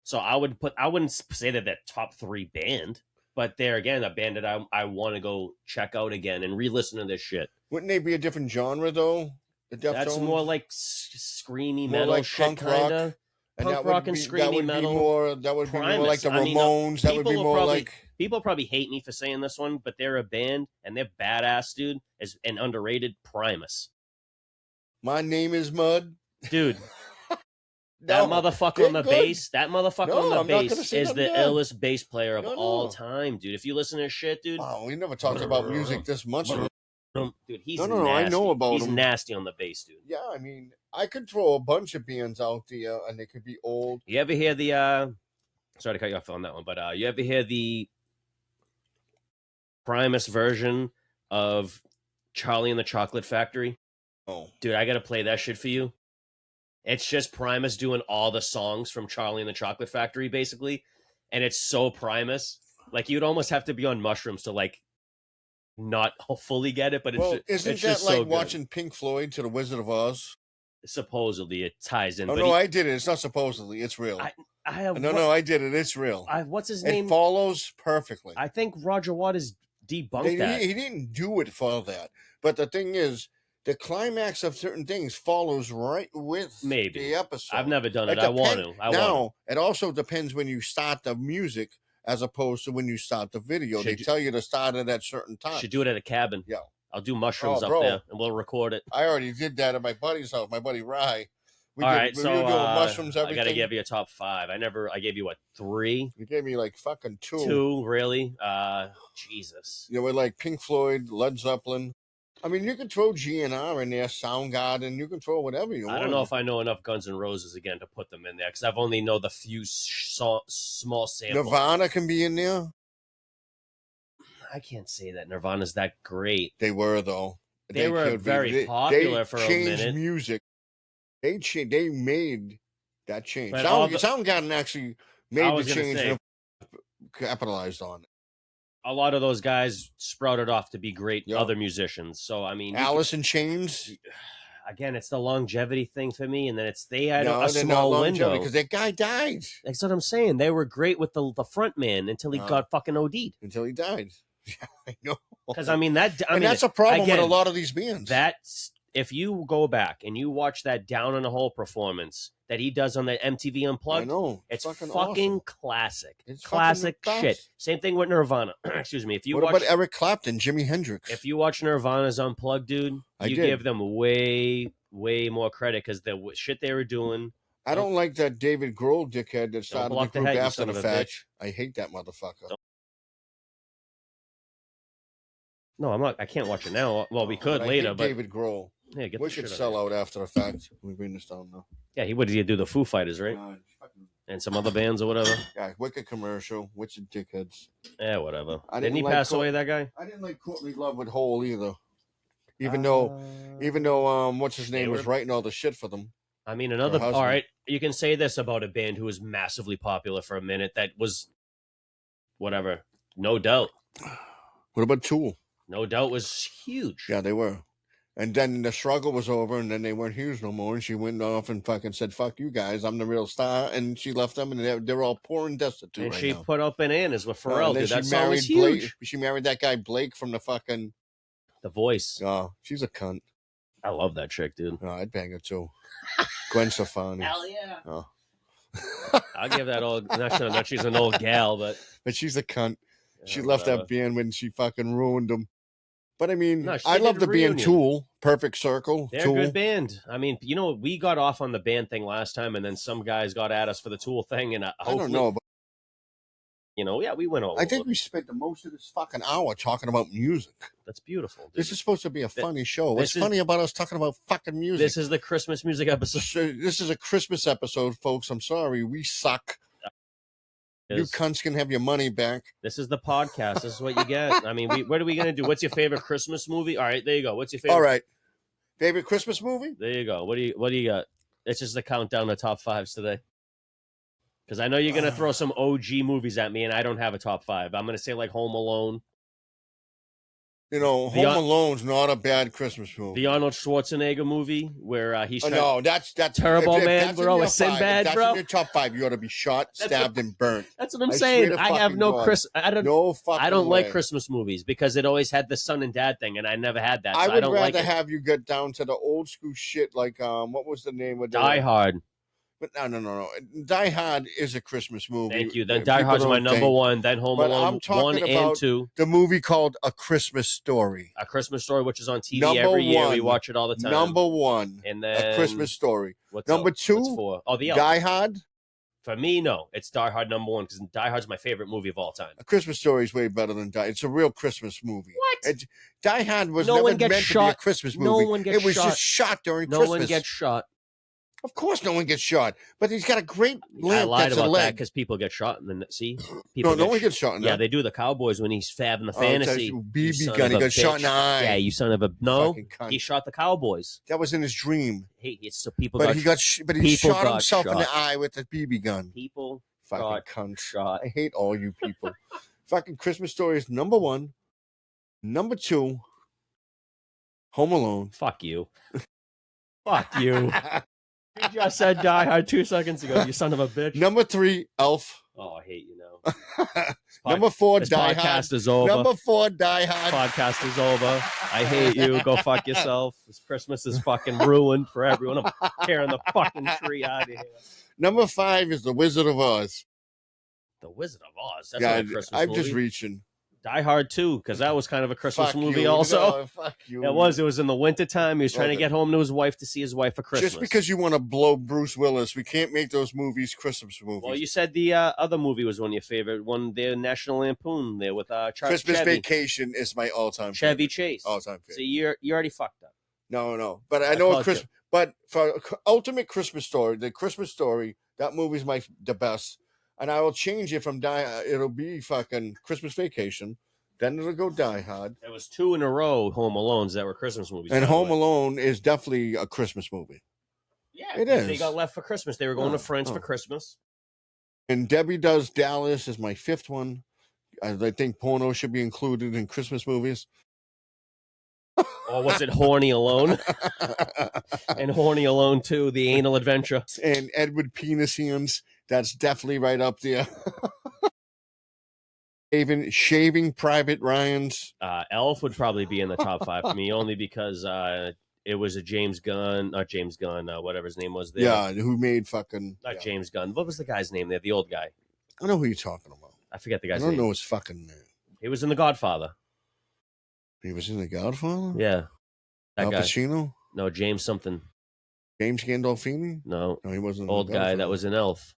[SPEAKER 1] So I wouldn't say that they're top 3 band, but they're again a band that I want to go check out again and re-listen to this shit.
[SPEAKER 2] Wouldn't they be a different genre though? The Deftones?
[SPEAKER 1] That's more like screamy metal, like shit, kind of punk rock and screamy metal.
[SPEAKER 2] That would be more like the Ramones. That would be more like.
[SPEAKER 1] People probably hate me for saying this one, but they're a band and they're badass, dude. Is an underrated Primus.
[SPEAKER 2] My Name is Mud.
[SPEAKER 1] Dude, that motherfucker on the bass, is the illest bass player of all time, dude. If you listen to his shit, dude.
[SPEAKER 2] Wow, we never talked about music this much.
[SPEAKER 1] Dude, he's nasty. I know about him. He's nasty on the bass, dude.
[SPEAKER 2] Yeah, I mean, I could throw a bunch of bands out there, and they could be old.
[SPEAKER 1] You ever hear the, sorry to cut you off on that one, but you ever hear the Primus version of Charlie and the Chocolate Factory?
[SPEAKER 2] Oh,
[SPEAKER 1] dude, I gotta play that shit for you. It's just Primus doing all the songs from Charlie and the Chocolate Factory, basically, and it's so Primus. Like you'd almost have to be on mushrooms to like not fully get it. But
[SPEAKER 2] isn't that like watching Pink Floyd to the Wizard of Oz?
[SPEAKER 1] Supposedly it ties in.
[SPEAKER 2] Oh,
[SPEAKER 1] but
[SPEAKER 2] no, I did it. It's not supposedly. It's real.
[SPEAKER 1] I have
[SPEAKER 2] no, I did it. It's real.
[SPEAKER 1] What's his name?
[SPEAKER 2] It follows perfectly.
[SPEAKER 1] I think Roger Waters debunked that.
[SPEAKER 2] He didn't do it for that. But the thing is, the climax of certain things follows right with the episode.
[SPEAKER 1] I've never done it. I want to.
[SPEAKER 2] It also depends when you start the music as opposed to when you start the video. They tell you to start it at certain times.
[SPEAKER 1] Should do it at a cabin.
[SPEAKER 2] Yeah.
[SPEAKER 1] I'll do mushrooms up there and we'll record it.
[SPEAKER 2] I already did that at my buddy's house, my buddy Rye.
[SPEAKER 1] We were
[SPEAKER 2] doing mushrooms, everything.
[SPEAKER 1] I gotta give you a top 5. I gave you what, 3?
[SPEAKER 2] You gave me like fucking 2.
[SPEAKER 1] 2, really? Jesus.
[SPEAKER 2] You were like Pink Floyd, Led Zeppelin. I mean, you can throw GNR in there, Soundgarden. You can throw whatever you want.
[SPEAKER 1] I don't know if I know enough Guns N' Roses again to put them in there because I've only know the few small samples.
[SPEAKER 2] Nirvana can be in there.
[SPEAKER 1] I can't say that Nirvana's that great.
[SPEAKER 2] They were though.
[SPEAKER 1] They were very popular for a minute.
[SPEAKER 2] They changed music. They made that change. Soundgarden actually made the change and capitalized on it.
[SPEAKER 1] A lot of those guys sprouted off to be great other musicians. So I mean,
[SPEAKER 2] Alice in Chains.
[SPEAKER 1] Again, it's the longevity thing for me, and then they had a small window
[SPEAKER 2] because that guy died.
[SPEAKER 1] That's what I'm saying. They were great with the front man until he got fucking OD'd.
[SPEAKER 2] Until he died. Yeah, I know.
[SPEAKER 1] Because I mean that's
[SPEAKER 2] a problem with a lot of these bands.
[SPEAKER 1] That's if you go back and you watch that Down in the Hole performance that he does on the MTV Unplugged,
[SPEAKER 2] I know.
[SPEAKER 1] It's fucking
[SPEAKER 2] awesome.
[SPEAKER 1] Classic. It's classic shit. Same thing with Nirvana. Excuse me.
[SPEAKER 2] What about Eric Clapton, Jimi Hendrix?
[SPEAKER 1] If you watch Nirvana's Unplugged, dude, you give them way more credit because the shit they were doing.
[SPEAKER 2] I don't like that David Grohl dickhead that started the group after the fact. I hate that motherfucker.
[SPEAKER 1] No, I'm not. I can't watch it now. Well, we could later, but
[SPEAKER 2] David Grohl.
[SPEAKER 1] Yeah,
[SPEAKER 2] we should sell out after the fact. We bring this down now.
[SPEAKER 1] Yeah, he would do the Foo Fighters, right? And some other bands or whatever.
[SPEAKER 2] Yeah, Wicked commercial. Wicked dickheads.
[SPEAKER 1] Yeah, whatever. Didn't he pass away? That guy.
[SPEAKER 2] I didn't like Courtney Love with Hole either. Even though, what's his name was writing all the shit for them.
[SPEAKER 1] I mean, all right. You can say this about a band who was massively popular for a minute. That was, whatever. No Doubt.
[SPEAKER 2] What about Tool?
[SPEAKER 1] No Doubt was huge.
[SPEAKER 2] Yeah, they were. And then the struggle was over, and then they weren't huge no more. And she went off and fucking said, "Fuck you guys, I'm the real star." And she left them, and they're all poor and destitute.
[SPEAKER 1] And
[SPEAKER 2] right
[SPEAKER 1] she
[SPEAKER 2] now.
[SPEAKER 1] put up Bananas with Pharrell. Dude, that song was
[SPEAKER 2] huge.
[SPEAKER 1] Blake.
[SPEAKER 2] She married that guy Blake from the fucking
[SPEAKER 1] The Voice.
[SPEAKER 2] Oh, she's a cunt.
[SPEAKER 1] I love that chick, dude.
[SPEAKER 2] Oh, I'd bang her too. Gwen Stefani.
[SPEAKER 1] Hell yeah.
[SPEAKER 2] Oh.
[SPEAKER 1] I'll give that all. Not she's an old gal, but
[SPEAKER 2] she's a cunt. She left that band when she fucking ruined them. But I mean, I love the band Tool, Perfect Circle.
[SPEAKER 1] They're a good band. I mean, we got off on the band thing last time, and then some guys got at us for the Tool thing, and
[SPEAKER 2] I don't know, but
[SPEAKER 1] we went all.
[SPEAKER 2] I think we spent the most of this fucking hour talking about music.
[SPEAKER 1] That's beautiful. Dude.
[SPEAKER 2] This is supposed to be a funny show. What's funny about us talking about fucking music?
[SPEAKER 1] This is the Christmas music episode.
[SPEAKER 2] This is a Christmas episode, folks. I'm sorry, we suck. You cunts can have your money back.
[SPEAKER 1] This is the podcast. This is what you get. I mean, what are we going to do? What's your favorite Christmas movie? All right, there you go. What's your favorite?
[SPEAKER 2] All right. Favorite Christmas movie?
[SPEAKER 1] There you go. What do you got? It's just the countdown to top 5s today. Because I know you're going to throw some OG movies at me, and I don't have a top 5. I'm going to say like Home Alone.
[SPEAKER 2] Home Alone's not a bad Christmas movie.
[SPEAKER 1] The Arnold Schwarzenegger movie where he's
[SPEAKER 2] that's
[SPEAKER 1] Terrible Man, bro. With Sinbad, bro.
[SPEAKER 2] That's in your top 5. You ought to be shot, stabbed, and burnt.
[SPEAKER 1] That's what I'm saying. I have no I don't like Christmas movies because it always had the son and dad thing, and I never had that.
[SPEAKER 2] I would
[SPEAKER 1] don't
[SPEAKER 2] rather have you get down to the old school shit, like what was the name of
[SPEAKER 1] Die Hard?
[SPEAKER 2] But no. Die Hard is a Christmas movie.
[SPEAKER 1] Thank you. Then Die Hard's my number 1. Then Home Alone 1 and 2.
[SPEAKER 2] The movie called A Christmas Story.
[SPEAKER 1] A Christmas Story, which is on TV every year. We watch it all the time.
[SPEAKER 2] Number 1.
[SPEAKER 1] And then
[SPEAKER 2] A Christmas Story.
[SPEAKER 1] Number
[SPEAKER 2] 2.
[SPEAKER 1] The Elf.
[SPEAKER 2] Die Hard.
[SPEAKER 1] For me, no. It's Die Hard number 1 because Die Hard's my favorite movie of all time.
[SPEAKER 2] A Christmas Story is way better than Die. It's a real Christmas movie.
[SPEAKER 1] What?
[SPEAKER 2] Die Hard was never meant to be a Christmas movie.
[SPEAKER 1] No one gets shot.
[SPEAKER 2] It was just shot during Christmas.
[SPEAKER 1] No one gets shot.
[SPEAKER 2] Of course, no one gets shot, but he's got a great lamp.
[SPEAKER 1] I lied about that because people get shot in the
[SPEAKER 2] no one gets shot in that.
[SPEAKER 1] Yeah, they do. The Cowboys when he's fabbing the fantasy.
[SPEAKER 2] BB gun. He got shot in the eye.
[SPEAKER 1] Yeah, you son of a he shot the Cowboys.
[SPEAKER 2] That was in his dream.
[SPEAKER 1] People.
[SPEAKER 2] But he shot himself in the eye with a BB gun.
[SPEAKER 1] People
[SPEAKER 2] fucking cunt.
[SPEAKER 1] Shot.
[SPEAKER 2] I hate all you people. Fucking Christmas Story is number 1. Number 2. Home Alone.
[SPEAKER 1] Fuck you. Fuck you. You just said Die Hard 2 seconds ago, you son of a bitch.
[SPEAKER 2] Number 3, Elf.
[SPEAKER 1] Oh, I hate you now.
[SPEAKER 2] Number 4,
[SPEAKER 1] this
[SPEAKER 2] Die
[SPEAKER 1] podcast
[SPEAKER 2] Hard.
[SPEAKER 1] is over.
[SPEAKER 2] Number 4, Die Hard.
[SPEAKER 1] Podcast is over. I hate you. Go fuck yourself. This Christmas is fucking ruined for everyone. I'm tearing the fucking tree out of here.
[SPEAKER 2] Number 5 is The Wizard of Oz.
[SPEAKER 1] The Wizard of Oz. That's not a Christmas movie.
[SPEAKER 2] I'm just reaching.
[SPEAKER 1] Die Hard 2, because that was kind of a Christmas movie
[SPEAKER 2] you.
[SPEAKER 1] also.
[SPEAKER 2] No, fuck you.
[SPEAKER 1] It was in the wintertime. He was trying to get home to his wife to see his wife for Christmas.
[SPEAKER 2] Just because you want to blow Bruce Willis, we can't make those movies Christmas movies.
[SPEAKER 1] Well, you said the other movie was one of your favorite. One, the National Lampoon there with
[SPEAKER 2] Christmas
[SPEAKER 1] Chevy.
[SPEAKER 2] Vacation is my all-time
[SPEAKER 1] Chevy
[SPEAKER 2] favorite.
[SPEAKER 1] Chase.
[SPEAKER 2] All-time favorite.
[SPEAKER 1] See, you already fucked up.
[SPEAKER 2] No. But I know Christmas. But for Ultimate Christmas Story, the Christmas Story, that movie's the best. And I will change it from it'll be fucking Christmas Vacation. Then it'll go Die Hard.
[SPEAKER 1] There was 2 in a row Home Alones that were Christmas movies.
[SPEAKER 2] And Home Alone is definitely a Christmas movie.
[SPEAKER 1] Yeah,
[SPEAKER 2] it is.
[SPEAKER 1] They got left for Christmas. They were going to France for Christmas.
[SPEAKER 2] And Debbie Does Dallas is my 5th one. I think porno should be included in Christmas movies.
[SPEAKER 1] Or was it Horny Alone? And Horny Alone 2, The Anal Adventure.
[SPEAKER 2] And Edward Penis Hands. That's definitely right up there. Shaving Private Ryan's.
[SPEAKER 1] Elf would probably be in the top 5 for me, only because it was a James Gunn, not James Gunn, whatever his name was there.
[SPEAKER 2] Yeah, who made fucking...
[SPEAKER 1] Not James Gunn. What was the guy's name there? The old guy.
[SPEAKER 2] I know who you're talking about.
[SPEAKER 1] I forget the guy's name.
[SPEAKER 2] I don't know his fucking name.
[SPEAKER 1] He was in The Godfather.
[SPEAKER 2] He was in The Godfather?
[SPEAKER 1] Yeah.
[SPEAKER 2] Al Pacino?
[SPEAKER 1] No, James something.
[SPEAKER 2] James Gandolfini?
[SPEAKER 1] No.
[SPEAKER 2] No, he wasn't.
[SPEAKER 1] Old guy that was in Elf.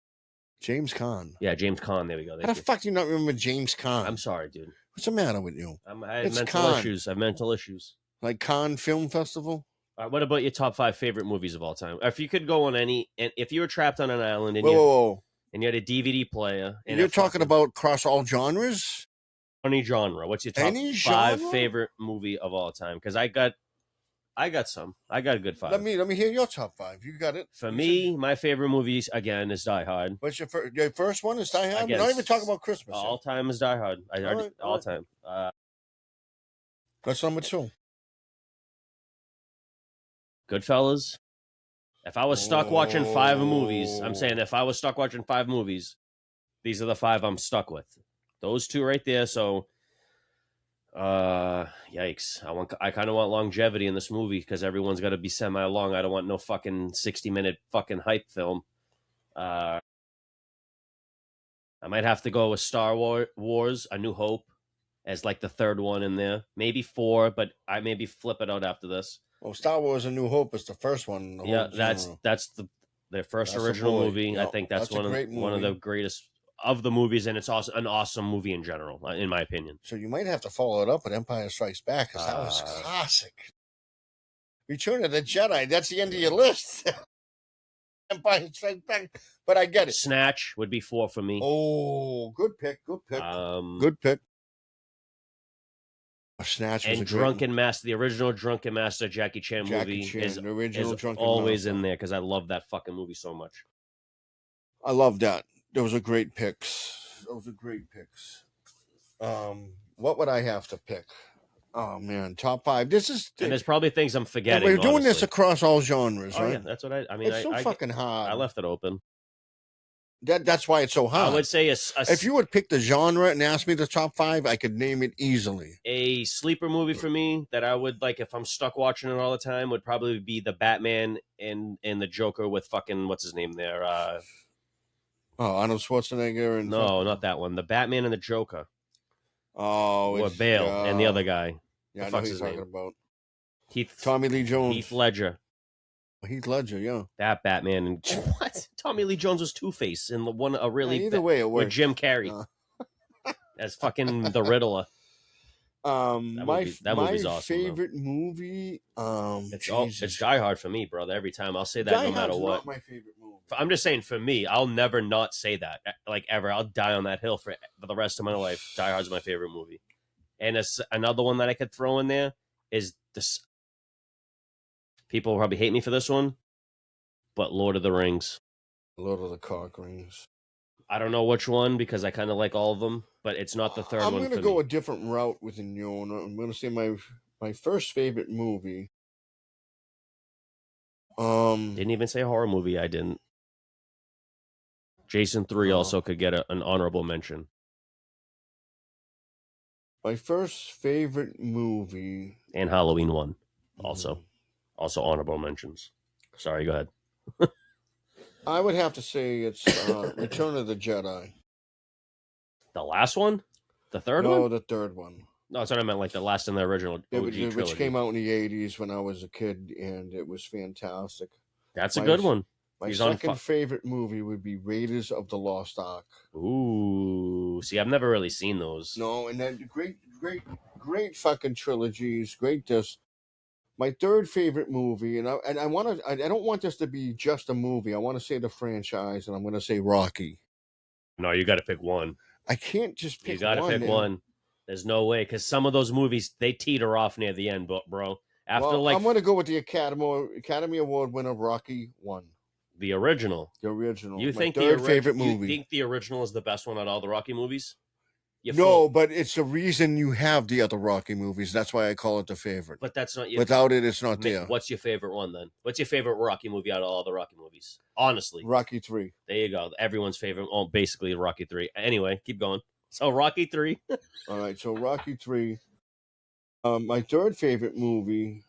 [SPEAKER 2] James Caan.
[SPEAKER 1] Yeah, James Caan. There we go.
[SPEAKER 2] How the fuck do you not remember James Caan?
[SPEAKER 1] I'm sorry, dude.
[SPEAKER 2] What's the matter with you?
[SPEAKER 1] I have mental issues. I have mental issues.
[SPEAKER 2] Like Cannes Film Festival?
[SPEAKER 1] What about your top 5 favorite movies of all time? If you could go on any, and if you were trapped on an island and and you had a DVD player, and
[SPEAKER 2] you're talking about across all genres?
[SPEAKER 1] Any genre. What's your top 5 favorite movie of all time? Because I got some. I got a good 5.
[SPEAKER 2] Let me hear your top 5. You got it.
[SPEAKER 1] For me, my favorite movies again is Die Hard.
[SPEAKER 2] What's your first one? Is Die Hard? We're not even talking about Christmas.
[SPEAKER 1] All time is Die Hard. All time.
[SPEAKER 2] That's number 2.
[SPEAKER 1] Goodfellas. If I was stuck watching 5 movies, I'm saying if I was stuck watching 5 movies, these are the 5 I'm stuck with. Those 2 right there. So, yikes! I kind of want longevity in this movie because everyone's got to be semi-long. I don't want no fucking 60-minute fucking hype film. I might have to go with Star Wars: A New Hope as like the 3rd one in there. Maybe 4, but I maybe flip it out after this.
[SPEAKER 2] Well, Star Wars: A New Hope is the first one.
[SPEAKER 1] Yeah, that's their first original movie. Yep. I think that's one of the greatest of the movies, and it's also an awesome movie in general, in my opinion.
[SPEAKER 2] So you might have to follow it up with Empire Strikes Back, because that was classic. Return of the Jedi, that's the end of your list. Empire Strikes Back, but I get it.
[SPEAKER 1] Snatch would be 4 for me.
[SPEAKER 2] Oh, good pick. Good pick. Snatch was
[SPEAKER 1] and Drunken Master, the original Drunken Master Jackie Chan movie is always in there because I love that fucking movie so much.
[SPEAKER 2] I love that. Those are great picks. What would I have to pick? Oh man, top 5. This is,
[SPEAKER 1] and there's probably things I'm forgetting.
[SPEAKER 2] We're doing this across all genres, right?
[SPEAKER 1] Yeah, that's what I mean.
[SPEAKER 2] It's so fucking hard.
[SPEAKER 1] I left it open.
[SPEAKER 2] That's why it's so hard.
[SPEAKER 1] I would say
[SPEAKER 2] if you would pick the genre and ask me the top 5, I could name it easily.
[SPEAKER 1] A sleeper movie for me that I would like if I'm stuck watching it all the time would probably be the Batman and the Joker with fucking what's his name there.
[SPEAKER 2] Arnold Schwarzenegger and
[SPEAKER 1] not that one. The Batman and the Joker.
[SPEAKER 2] Oh,
[SPEAKER 1] or Bale and the other guy.
[SPEAKER 2] Yeah, I know who you're talking about.
[SPEAKER 1] Tommy
[SPEAKER 2] Lee Jones.
[SPEAKER 1] Heath Ledger.
[SPEAKER 2] Yeah.
[SPEAKER 1] That Batman and what? Tommy Lee Jones was Two-Face in the one
[SPEAKER 2] either way it works.
[SPEAKER 1] with Jim Carrey as fucking the Riddler.
[SPEAKER 2] That
[SPEAKER 1] movie's awesome.
[SPEAKER 2] Favorite movie.
[SPEAKER 1] It's Die Hard for me, brother. Every time I'll say that no matter what.
[SPEAKER 2] Not my favorite movie.
[SPEAKER 1] I'm just saying for me, I'll never not say that like ever. I'll die on that hill for the rest of my life. Die Hard's my favorite movie. And another one that I could throw in there is this. People will probably hate me for this one, but Lord of the Rings.
[SPEAKER 2] Lord of the Cock Rings.
[SPEAKER 1] I don't know which one because I kind of like all of them, but it's not the third one.
[SPEAKER 2] I'm going to go a different route within you. I'm going to say my first favorite movie.
[SPEAKER 1] Didn't even say horror movie. I didn't. Jason 3 also could get an honorable mention.
[SPEAKER 2] My first favorite movie.
[SPEAKER 1] And Halloween 1 also. Also honorable mentions. Sorry, go ahead.
[SPEAKER 2] I would have to say it's Return of the Jedi.
[SPEAKER 1] The last one? The third one?
[SPEAKER 2] No, the third one.
[SPEAKER 1] No, that's what I meant, like the last in the original OG trilogy.
[SPEAKER 2] Which came out in the 80s when I was a kid, and it was fantastic.
[SPEAKER 1] That's a good one.
[SPEAKER 2] My second favorite movie would be Raiders of the Lost Ark.
[SPEAKER 1] Ooh. See, I've never really seen those.
[SPEAKER 2] No, and then great fucking trilogies. Great this. My third favorite movie, and I don't want this to be just a movie. I want to say the franchise, and I'm going to say Rocky.
[SPEAKER 1] No, you got to pick one.
[SPEAKER 2] I can't just pick one.
[SPEAKER 1] You got to pick one. There's no way, because some of those movies, they teeter off near the end, bro. I'm
[SPEAKER 2] going to go with the Academy Award winner Rocky 1.
[SPEAKER 1] The original.
[SPEAKER 2] The original.
[SPEAKER 1] You think
[SPEAKER 2] favorite movie?
[SPEAKER 1] You think the original is the best one out of all the Rocky movies?
[SPEAKER 2] No, but it's the reason you have the other Rocky movies. That's why I call it the favorite.
[SPEAKER 1] But that's not
[SPEAKER 2] without it, it's not there.
[SPEAKER 1] What's your favorite one then? What's your favorite Rocky movie out of all the Rocky movies? Honestly,
[SPEAKER 2] Rocky 3.
[SPEAKER 1] There you go. Everyone's favorite. Oh, basically Rocky 3. Anyway, keep going. So Rocky 3.
[SPEAKER 2] All right. So Rocky 3. My third favorite movie.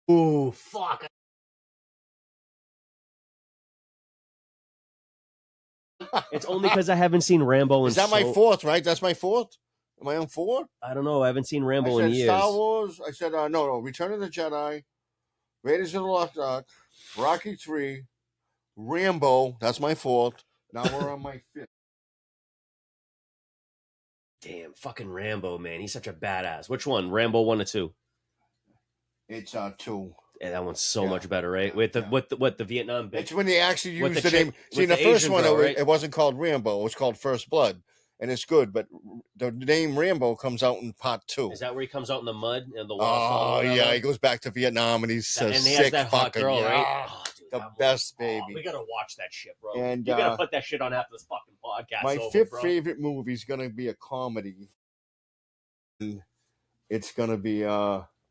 [SPEAKER 1] Ooh, fuck. It's only because I haven't seen Rambo.
[SPEAKER 2] Is that my fourth, right? That's my fourth? Am I on 4?
[SPEAKER 1] I don't know. I haven't seen Rambo in years.
[SPEAKER 2] Star Wars. I said, no. Return of the Jedi. Raiders of the Lost Ark. Rocky 3. Rambo. That's my fourth. Now we're on my 5th.
[SPEAKER 1] Damn, fucking Rambo, man. He's such a badass. Which one? Rambo 1 or 2?
[SPEAKER 2] It's 2.
[SPEAKER 1] Yeah, that one's so much better, right? With the Vietnam bitch.
[SPEAKER 2] It's when they actually used the name. See, in the first one, it wasn't called Rambo. It was called First Blood, and it's good. But the name Rambo comes out in part 2.
[SPEAKER 1] Is that where he comes out in the mud and the wall?
[SPEAKER 2] Oh yeah, he goes back to Vietnam, and he's sick has that hot girl, right? Oh, dude, the best baby.
[SPEAKER 1] We gotta watch that shit, bro. And you gotta put that shit on after this fucking podcast.
[SPEAKER 2] My 5th favorite movie is gonna be a comedy. And it's gonna be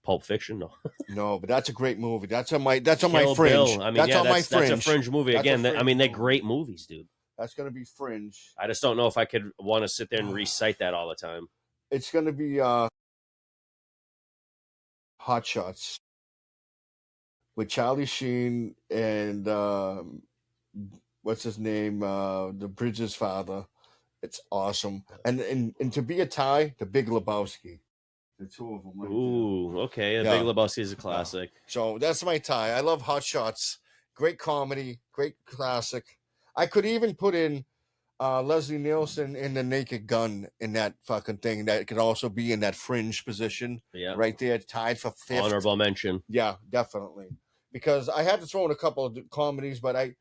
[SPEAKER 1] Pulp Fiction,
[SPEAKER 2] no, but that's a great movie. That's on my fringe.
[SPEAKER 1] I mean,
[SPEAKER 2] that's on my fringe.
[SPEAKER 1] That's a fringe movie. Again, they're great movies, dude.
[SPEAKER 2] That's gonna be fringe.
[SPEAKER 1] I just don't know if I could want to sit there and recite that all the time.
[SPEAKER 2] It's gonna be Hot Shots with Charlie Sheen and what's his name? The Bridges father. It's awesome. And to be a tie, The Big Lebowski. The 2 of them. Right
[SPEAKER 1] Ooh, okay. The Big Lebowski is a classic.
[SPEAKER 2] So that's my tie. I love Hot Shots. Great comedy. Great classic. I could even put in Leslie Nielsen in The Naked Gun in that fucking thing. That could also be in that fringe position.
[SPEAKER 1] Yeah.
[SPEAKER 2] Right there, tied for 5th.
[SPEAKER 1] Honorable mention.
[SPEAKER 2] Yeah, definitely. Because I had to throw in a couple of comedies, but I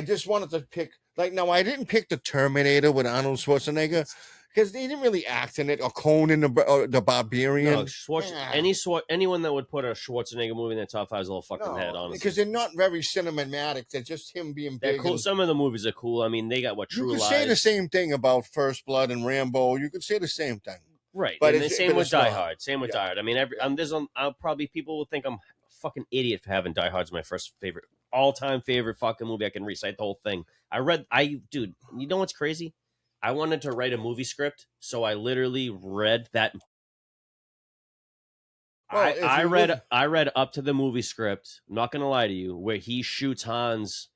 [SPEAKER 2] just wanted to pick. Like, no, I didn't pick The Terminator with Arnold Schwarzenegger. Because they didn't really act in it, or Conan the Barbarian.
[SPEAKER 1] No, anyone that would put a Schwarzenegger movie in their top 5 is a little fucking head, honestly.
[SPEAKER 2] Because they're not very cinematic. They're just him being big.
[SPEAKER 1] They're cool. Some of the movies are cool. I mean, they got True Lies.
[SPEAKER 2] You could say the same thing about First Blood and Rambo. You could say the same thing.
[SPEAKER 1] Right. But and the same with Die Hard. Same with Die Hard. I mean, I'll probably people will think I'm a fucking idiot for having Die Hard's my first favorite, all-time favorite fucking movie. I can recite the whole thing. Dude, you know what's crazy? I wanted to write a movie script, so I literally read that. Well, I read up to the movie script. I'm not gonna lie to you, where Hans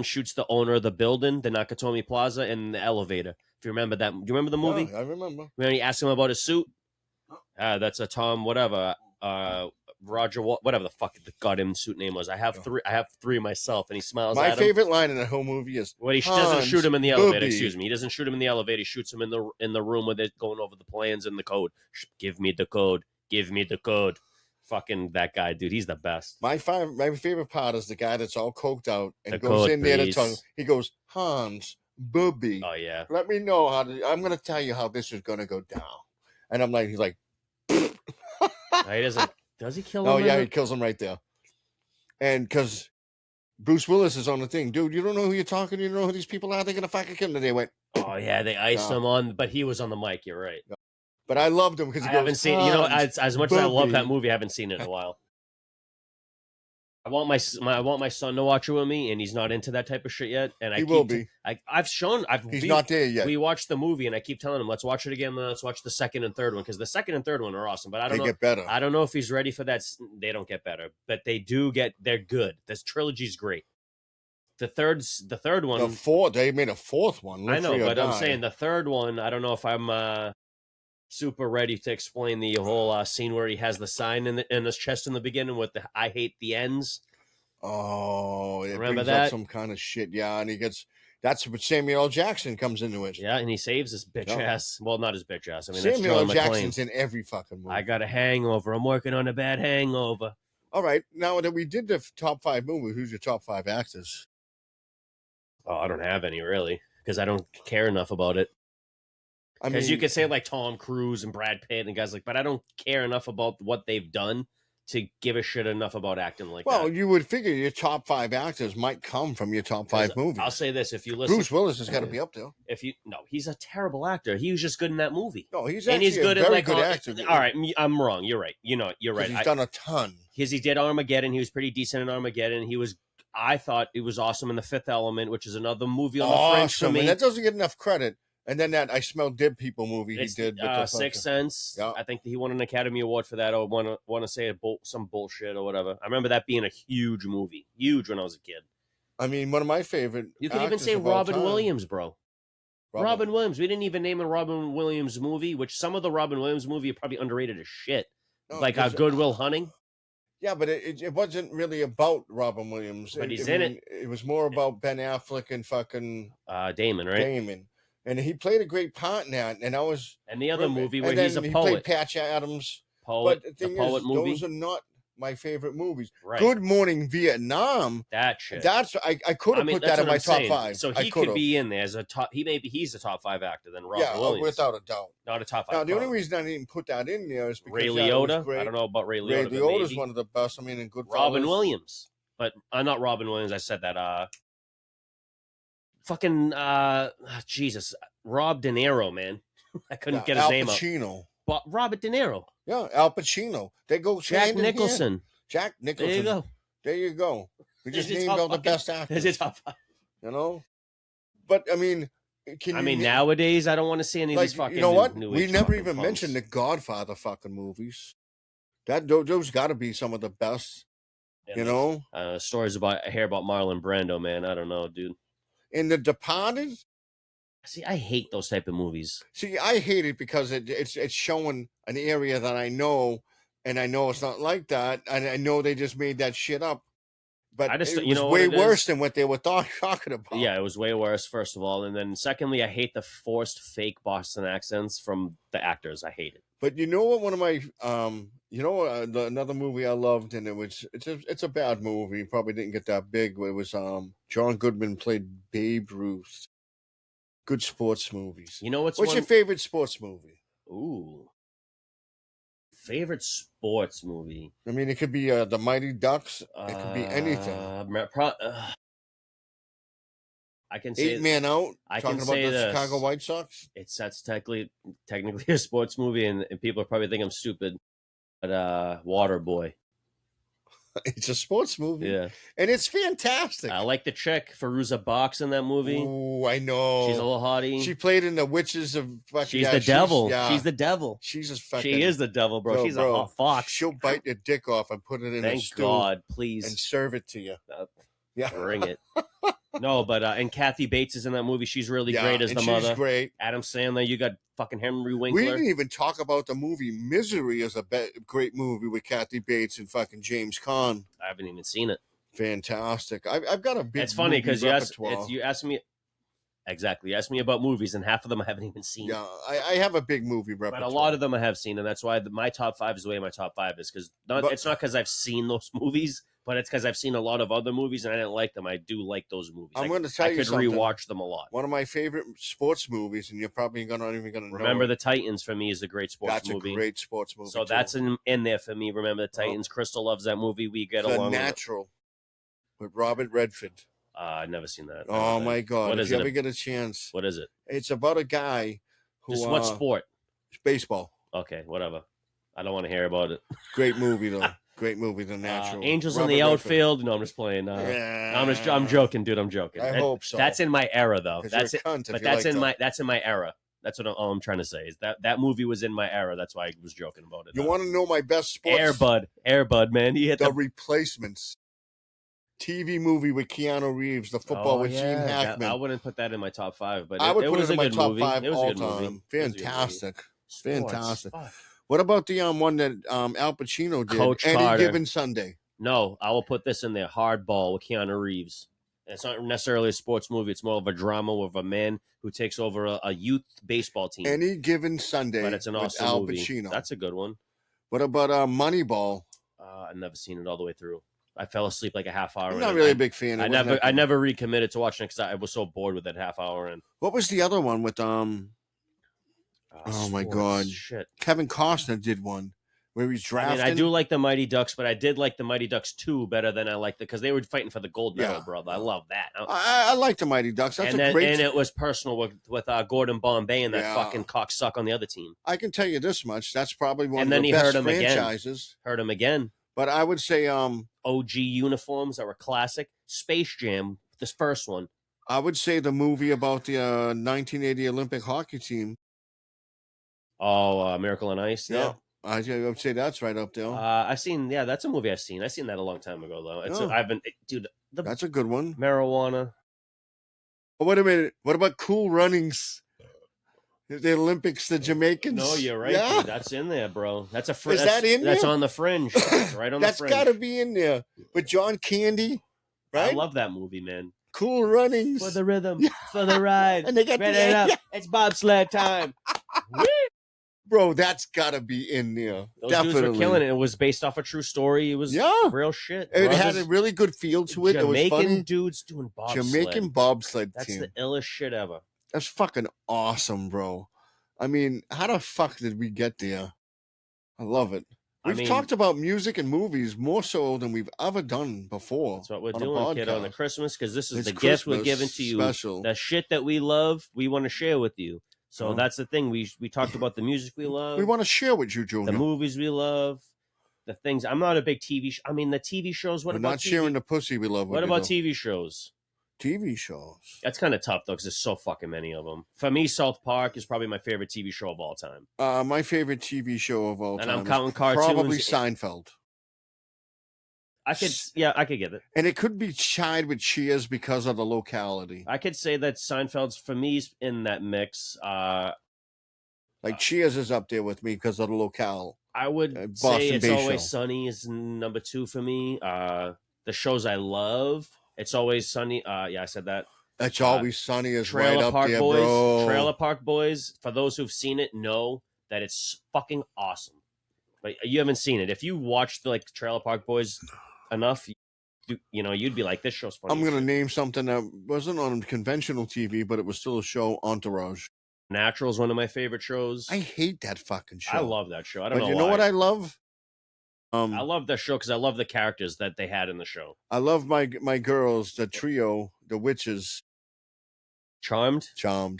[SPEAKER 1] shoots the owner of the building, the Nakatomi Plaza, in the elevator. If you remember that, do you remember the movie?
[SPEAKER 2] Yeah, I remember.
[SPEAKER 1] When he asked him about his suit, that's a Tom whatever. Roger, whatever the fuck the goddamn suit name was. I have 3 myself, and he smiles at him.
[SPEAKER 2] My favorite line in the whole movie is
[SPEAKER 1] he doesn't shoot him in the elevator. Excuse me, he doesn't shoot him in the elevator. He shoots him in the room where they're going over the plans and the code. Give me the code. Give me the code. Fucking that guy, dude. He's the best.
[SPEAKER 2] My favorite part is the guy that's all coked out and goes in there to tongue. He goes, Hans, booby.
[SPEAKER 1] Oh yeah.
[SPEAKER 2] Let me know I'm going to tell you how this is going to go down. And he's like,
[SPEAKER 1] no, he doesn't. Does he kill him?
[SPEAKER 2] Oh, yeah, he kills him right there. And because Bruce Willis is on the thing. Dude, you don't know who you're talking to? You don't know who these people are? They're going to fucking kill him. And they went,
[SPEAKER 1] oh, yeah, they iced him on, but he was on the mic. You're right.
[SPEAKER 2] But I loved him because he goes,
[SPEAKER 1] haven't seen, as much as I love that movie, I haven't seen it in a while. I want my son to watch it with me, and he's not into that type of shit yet. And
[SPEAKER 2] He will be. He's not there yet.
[SPEAKER 1] We watched the movie, and I keep telling him, "Let's watch it again. Let's watch the second and third one because the second and third one are awesome." But I don't know.
[SPEAKER 2] Get better.
[SPEAKER 1] I don't know if he's ready for that. They don't get better, but they do get. They're good. This trilogy's great. The third one.
[SPEAKER 2] The fourth. They made a fourth one.
[SPEAKER 1] I know, but I'm saying the third one. I don't know if I'm super ready to explain the whole scene where he has the sign in his chest in the beginning with the "I hate the ends."
[SPEAKER 2] Oh, it
[SPEAKER 1] remember
[SPEAKER 2] brings
[SPEAKER 1] that?
[SPEAKER 2] up some kind of shit, yeah. And that's what Samuel L. Jackson comes into it.
[SPEAKER 1] Yeah, and he saves his bitch ass. Well, not his bitch ass. I mean,
[SPEAKER 2] Samuel L.
[SPEAKER 1] that's
[SPEAKER 2] Jackson's in every fucking movie.
[SPEAKER 1] I got a hangover. I'm working on a bad hangover.
[SPEAKER 2] All right, now that we did the top 5 movies, who's your top 5 actors?
[SPEAKER 1] Oh, I don't have any really because I don't care enough about it. Because you could say like Tom Cruise and Brad Pitt and guys like, but I don't care enough about what they've done to give a shit enough about acting like that.
[SPEAKER 2] Well, you would figure your top 5 actors might come from your top 5 movies.
[SPEAKER 1] I'll say this: if you listen,
[SPEAKER 2] Bruce Willis has got to be up there.
[SPEAKER 1] He's a terrible actor. He was just good in that movie.
[SPEAKER 2] No, he's good actor.
[SPEAKER 1] All right, I'm wrong. You're right. You're right.
[SPEAKER 2] He's done a ton.
[SPEAKER 1] Because he did Armageddon. He was pretty decent in Armageddon. I thought it was awesome in The Fifth Element, which is another movie on the fringe for me.
[SPEAKER 2] And that doesn't get enough credit. And then that I Smell Dead People movie he did.
[SPEAKER 1] Sixth Sense. Yeah. I think he won an Academy Award for that. I want to say some bullshit or whatever. I remember that being a huge movie. Huge when I was a kid.
[SPEAKER 2] I mean, one of my favorite.
[SPEAKER 1] You could even say Robin Williams, bro. Robin Williams. We didn't even name a Robin Williams movie, which some of the Robin Williams movie are probably underrated as shit. No, like Good Will Hunting.
[SPEAKER 2] Yeah, but it wasn't really about Robin Williams.
[SPEAKER 1] But he's in it.
[SPEAKER 2] It was more about Ben Affleck and fucking
[SPEAKER 1] Damon, right?
[SPEAKER 2] Damon. And he played a great part in that. And
[SPEAKER 1] the other movie where he's a poet.
[SPEAKER 2] He played Patch Adams.
[SPEAKER 1] Poet.
[SPEAKER 2] But the thing
[SPEAKER 1] is, movie?
[SPEAKER 2] Those are not my favorite movies.
[SPEAKER 1] Right.
[SPEAKER 2] Good Morning Vietnam.
[SPEAKER 1] That shit.
[SPEAKER 2] I could have put that in my top 5.
[SPEAKER 1] So he could be in there as a top. He's a top 5 actor than Robin Williams.
[SPEAKER 2] Without a doubt.
[SPEAKER 1] Not a top 5.
[SPEAKER 2] Now the only reason I didn't put that in there is because
[SPEAKER 1] Ray Liotta. I don't know about Ray Liotta.
[SPEAKER 2] Ray Liotta is one of the best. I mean, in Goodfellas.
[SPEAKER 1] Robin Williams, but not Robin Williams. I said that. Fucking Jesus, Rob De Niro, man. I couldn't get his name up.
[SPEAKER 2] Al Pacino.
[SPEAKER 1] But Robert De Niro.
[SPEAKER 2] Yeah, Al Pacino. They go
[SPEAKER 1] Jack Nicholson.
[SPEAKER 2] Jack Nicholson. There you go. We just named all the best actors.
[SPEAKER 1] Is it top 5?
[SPEAKER 2] You know? But, I mean...
[SPEAKER 1] nowadays, I don't want to see any of these fucking...
[SPEAKER 2] You know what? We never even mentioned the Godfather fucking movies. Those got to be some of the best. Yeah, you know?
[SPEAKER 1] Stories I hear about Marlon Brando, man. I don't know, dude.
[SPEAKER 2] In The Departed...
[SPEAKER 1] See, I hate those type of movies.
[SPEAKER 2] See, I hate it because it's showing an area that I know, and I know it's not like that, and I know they just made that shit up. But it was way worse than what they were talking about.
[SPEAKER 1] Yeah, it was way worse, first of all. And then secondly, I hate the forced fake Boston accents from the actors. I hate it.
[SPEAKER 2] But you know what? One of my, another movie I loved, and it's a bad movie. Probably didn't get that big. But it was John Goodman played Babe Ruth. Good sports movies.
[SPEAKER 1] You know what's
[SPEAKER 2] your favorite sports movie?
[SPEAKER 1] Ooh. Favorite sports movie?
[SPEAKER 2] I mean, it could be The Mighty Ducks. It could be anything.
[SPEAKER 1] I can say
[SPEAKER 2] 8 Man Out.
[SPEAKER 1] I
[SPEAKER 2] talking
[SPEAKER 1] can
[SPEAKER 2] about
[SPEAKER 1] say
[SPEAKER 2] the Chicago White Sox.
[SPEAKER 1] That's technically a sports movie, and people probably think I'm stupid. But Waterboy.
[SPEAKER 2] It's a sports movie.
[SPEAKER 1] Yeah.
[SPEAKER 2] And it's fantastic.
[SPEAKER 1] I like the chick, Fairuza Balk, in that movie.
[SPEAKER 2] Oh, I know.
[SPEAKER 1] She's a little hottie.
[SPEAKER 2] She played in The Witches of fucking...
[SPEAKER 1] She's the devil. She's the devil.
[SPEAKER 2] She's just fucking...
[SPEAKER 1] She is the devil, bro. She's a hot fox.
[SPEAKER 2] She'll bite your dick off and put it in a stew.
[SPEAKER 1] Thank God, please.
[SPEAKER 2] And serve it to you.
[SPEAKER 1] Bring it. No, but and Kathy Bates is in that movie. She's really great as the mother.
[SPEAKER 2] She's great.
[SPEAKER 1] Adam Sandler, you got fucking Henry Winkler.
[SPEAKER 2] We didn't even talk about the movie Misery as a great movie with Kathy Bates and fucking James Caan.
[SPEAKER 1] I haven't even seen it.
[SPEAKER 2] Fantastic. I've got a big.
[SPEAKER 1] It's funny because you asked me. Exactly. You asked me about movies, and half of them I haven't even seen.
[SPEAKER 2] Yeah, I have a big movie repertoire.
[SPEAKER 1] But a lot of them I have seen, and that's why my top 5 is the way my top 5 is. Because it's not because I've seen those movies, but it's because I've seen a lot of other movies, and I didn't like them. I do like those movies.
[SPEAKER 2] I'm going to tell you something.
[SPEAKER 1] I could rewatch them a lot.
[SPEAKER 2] One of my favorite sports movies, and you're probably not even going to know.
[SPEAKER 1] Remember the Titans for me is a great sports movie.
[SPEAKER 2] That's a great sports movie.
[SPEAKER 1] So that's in there for me. Remember the Titans. Crystal loves that movie. We get along.
[SPEAKER 2] The Natural with Robert Redford.
[SPEAKER 1] I've never seen that.
[SPEAKER 2] Oh my God! If you ever get a chance,
[SPEAKER 1] what is it?
[SPEAKER 2] It's about a guy who.
[SPEAKER 1] Just what sport?
[SPEAKER 2] Baseball.
[SPEAKER 1] Okay, whatever. I don't want to hear about it.
[SPEAKER 2] Great movie though. Great movie, The Natural.
[SPEAKER 1] Angels
[SPEAKER 2] Robert
[SPEAKER 1] in the
[SPEAKER 2] Redford.
[SPEAKER 1] Outfield. No, I'm just playing. I'm joking, dude. I'm joking.
[SPEAKER 2] I hope so.
[SPEAKER 1] That's in my era, though.
[SPEAKER 2] That's
[SPEAKER 1] it. But that's in my era. That's what all I'm trying to say. Is that movie was in my era. That's why I was joking about it.
[SPEAKER 2] You want to know my best sports?
[SPEAKER 1] Air Bud, man. He hit
[SPEAKER 2] the Replacements. TV movie with Keanu Reeves, the football with Gene Hackman.
[SPEAKER 1] I wouldn't put that in my top 5, but
[SPEAKER 2] I would put
[SPEAKER 1] it
[SPEAKER 2] it in my top
[SPEAKER 1] movie.
[SPEAKER 2] 5
[SPEAKER 1] It was
[SPEAKER 2] all
[SPEAKER 1] a good
[SPEAKER 2] time.
[SPEAKER 1] movie.
[SPEAKER 2] Fantastic. Fantastic.
[SPEAKER 1] Fuck.
[SPEAKER 2] What about the one that Al Pacino did?
[SPEAKER 1] Coach
[SPEAKER 2] Any
[SPEAKER 1] Carter.
[SPEAKER 2] Given Sunday.
[SPEAKER 1] No, I will put this in there. Hardball with Keanu Reeves. It's not necessarily a sports movie. It's more of a drama of a man who takes over a youth baseball team.
[SPEAKER 2] Any Given Sunday.
[SPEAKER 1] But it's an awesome
[SPEAKER 2] Al
[SPEAKER 1] movie.
[SPEAKER 2] Pacino.
[SPEAKER 1] That's a good one.
[SPEAKER 2] What about Moneyball?
[SPEAKER 1] I've never seen it all the way through. I fell asleep like a half hour.
[SPEAKER 2] I'm not really a big fan.
[SPEAKER 1] I never recommitted to watching it because I was so bored with that half hour. And
[SPEAKER 2] what was the other one with oh my God,
[SPEAKER 1] shit!
[SPEAKER 2] Kevin Costner did one where he's drafting.
[SPEAKER 1] I do like the Mighty Ducks, but I did like the Mighty Ducks 2 better than I liked it because they were fighting for the gold medal, brother. I love that.
[SPEAKER 2] I like the Mighty Ducks. That's
[SPEAKER 1] and
[SPEAKER 2] great.
[SPEAKER 1] And it was personal with Gordon Bombay and that fucking cocksuck on the other team.
[SPEAKER 2] I can tell you this much: that's probably one
[SPEAKER 1] and
[SPEAKER 2] of the best
[SPEAKER 1] franchises. Heard him again.
[SPEAKER 2] But I would say
[SPEAKER 1] OG uniforms that were classic. Space Jam, this first one.
[SPEAKER 2] I would say the movie about the 1980 Olympic hockey team.
[SPEAKER 1] Oh, Miracle on Ice.
[SPEAKER 2] Yeah. I would say that's right up there.
[SPEAKER 1] I've seen, that's a movie I've seen. I've seen that a long time ago, though.
[SPEAKER 2] That's a good one.
[SPEAKER 1] Marijuana.
[SPEAKER 2] Oh, wait a minute. What about Cool Runnings? The Olympics, the Jamaicans.
[SPEAKER 1] No, you're right.
[SPEAKER 2] Yeah.
[SPEAKER 1] Dude. That's in there, bro. That's a
[SPEAKER 2] Is that in there?
[SPEAKER 1] That's on the fringe. That's right on the fringe.
[SPEAKER 2] That's got to be in there. With John Candy, right?
[SPEAKER 1] I love that movie, man.
[SPEAKER 2] Cool Runnings.
[SPEAKER 1] For the rhythm, for the ride.
[SPEAKER 2] And they got
[SPEAKER 1] it up. It's bobsled time.
[SPEAKER 2] Bro, that's got to be in there.
[SPEAKER 1] Those dudes were killing it. It was based off a true story. It was real shit.
[SPEAKER 2] It had a really good feel to it.
[SPEAKER 1] Jamaican
[SPEAKER 2] it was funny.
[SPEAKER 1] Dudes doing bobsled.
[SPEAKER 2] Jamaican bobsled
[SPEAKER 1] That's
[SPEAKER 2] team.
[SPEAKER 1] the illest shit ever.
[SPEAKER 2] That's fucking awesome, bro. I mean, how the fuck did we get there? I love it. We've talked about music and movies more so than we've ever done before.
[SPEAKER 1] That's what we're doing, kid, on the Christmas, because this is the
[SPEAKER 2] Christmas
[SPEAKER 1] gift we're giving to you.
[SPEAKER 2] Special.
[SPEAKER 1] The shit that we love, we want to share with you. So that's the thing. We talked about the music we love.
[SPEAKER 2] We want to share with you, Junior.
[SPEAKER 1] The movies we love. The things. I'm not a big TV. The TV shows. What
[SPEAKER 2] we're
[SPEAKER 1] about
[SPEAKER 2] not
[SPEAKER 1] TV?
[SPEAKER 2] sharing the pussy we love?
[SPEAKER 1] What about TV shows?
[SPEAKER 2] TV shows.
[SPEAKER 1] That's kind of tough though, because there's so fucking many of them. For me, South Park is probably my favorite TV show of all time.
[SPEAKER 2] My favorite TV show of all time.
[SPEAKER 1] And I'm counting cartoons.
[SPEAKER 2] Probably Seinfeld.
[SPEAKER 1] I could get it.
[SPEAKER 2] And it could be tied with Cheers because of the locality.
[SPEAKER 1] I could say that Seinfeld's for me in that mix.
[SPEAKER 2] Cheers is up there with me because of the locale.
[SPEAKER 1] I would say It's Always Sunny is number 2 for me. The shows I love, It's Always Sunny. I said that.
[SPEAKER 2] It's Always Sunny is
[SPEAKER 1] Trailer
[SPEAKER 2] right up
[SPEAKER 1] Park
[SPEAKER 2] there,
[SPEAKER 1] Boys,
[SPEAKER 2] bro.
[SPEAKER 1] Trailer Park Boys, for those who've seen it, know that it's fucking awesome. But you haven't seen it. If you watched Trailer Park Boys enough, you'd be like, this show's funny.
[SPEAKER 2] I'm going to name something that wasn't on conventional TV, but it was still a show, Entourage.
[SPEAKER 1] Natural is one of my favorite shows.
[SPEAKER 2] I hate that fucking show.
[SPEAKER 1] I love that show. I don't know
[SPEAKER 2] why. But you know what I love?
[SPEAKER 1] I love the show because I love the characters that they had in the show.
[SPEAKER 2] I love my girls, the trio, the witches.
[SPEAKER 1] Charmed.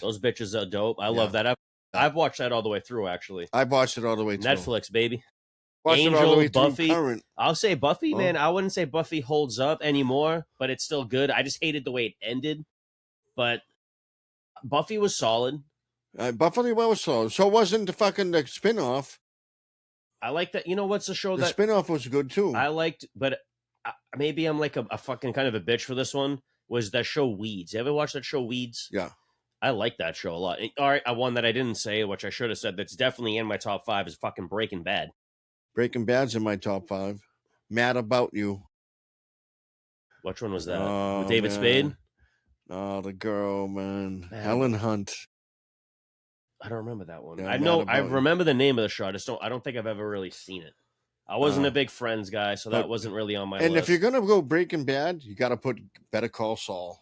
[SPEAKER 2] Those
[SPEAKER 1] bitches are dope. I love that. I've watched that all the way through, actually.
[SPEAKER 2] I've watched it all the way through.
[SPEAKER 1] Netflix, baby.
[SPEAKER 2] Watched
[SPEAKER 1] Angel,
[SPEAKER 2] it all the way
[SPEAKER 1] Buffy.
[SPEAKER 2] Current.
[SPEAKER 1] I'll say Buffy, man. I wouldn't say Buffy holds up anymore, but it's still good. I just hated the way it ended. But Buffy was solid.
[SPEAKER 2] Buffy was solid. So wasn't the fucking spinoff.
[SPEAKER 1] I like that. You know what's the show
[SPEAKER 2] the
[SPEAKER 1] that
[SPEAKER 2] spinoff was good too.
[SPEAKER 1] I liked, but maybe I'm like a fucking kind of a bitch for this one. Was that show Weeds? You ever watch that show Weeds?
[SPEAKER 2] Yeah.
[SPEAKER 1] I like that show a lot. All right, one that I didn't say, which I should have said, that's definitely in my top 5 is fucking Breaking Bad.
[SPEAKER 2] Breaking Bad's in my top 5. Mad About You.
[SPEAKER 1] Which one was that? With David Spade?
[SPEAKER 2] Oh, the girl, man. Helen Hunt.
[SPEAKER 1] I don't remember that one.
[SPEAKER 2] Yeah,
[SPEAKER 1] I remember the name of the show. I don't think I've ever really seen it. I wasn't a big Friends guy, so that wasn't really on my list.
[SPEAKER 2] And if you're gonna go Breaking Bad, you got to put Better Call Saul.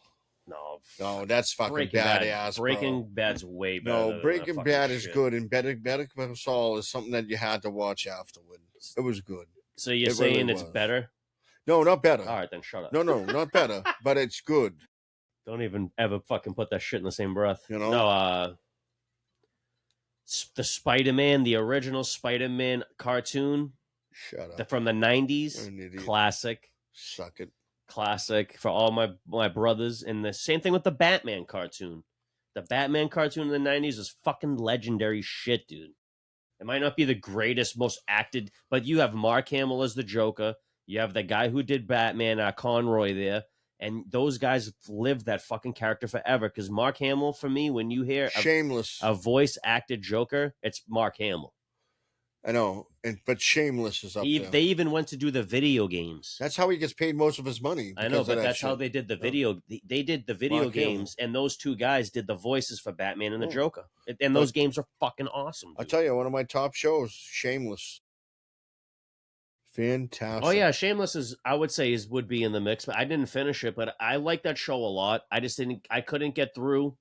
[SPEAKER 2] No, that's fucking badass.
[SPEAKER 1] Breaking Bad's way better.
[SPEAKER 2] No, Breaking Bad is good, and Better Call Saul is something that you had to watch afterward. It was good.
[SPEAKER 1] So you're saying it's better?
[SPEAKER 2] No, not better.
[SPEAKER 1] All right, then shut up.
[SPEAKER 2] No, not better, but it's good.
[SPEAKER 1] Don't even ever fucking put that shit in the same breath.
[SPEAKER 2] You know?
[SPEAKER 1] No, the Spider-Man, the original Spider-Man cartoon
[SPEAKER 2] Shut up.
[SPEAKER 1] From the 90s, classic.
[SPEAKER 2] Suck it.
[SPEAKER 1] Classic for all my brothers. And the same thing with the Batman cartoon. The Batman cartoon in the 90s was fucking legendary shit, dude. It might not be the greatest, most acted, but you have Mark Hamill as the Joker. You have the guy who did Batman, Conroy there. And those guys lived that fucking character forever. Because Mark Hamill, for me, when you hear
[SPEAKER 2] Shameless,
[SPEAKER 1] a voice acted Joker, it's Mark Hamill.
[SPEAKER 2] I know, but Shameless is up there.
[SPEAKER 1] They even went to do the video games.
[SPEAKER 2] That's how he gets paid most of his money.
[SPEAKER 1] I know, but that's how they did the video. They did the video
[SPEAKER 2] Mark
[SPEAKER 1] games,
[SPEAKER 2] Hamill.
[SPEAKER 1] and those two guys did the voices for Batman and the Joker. And those games are fucking awesome. Dude.
[SPEAKER 2] I'll tell you, one of my top shows, Shameless. Fantastic.
[SPEAKER 1] Oh yeah, Shameless would be in the mix, but I didn't finish it. But I like that show a lot. I couldn't get through.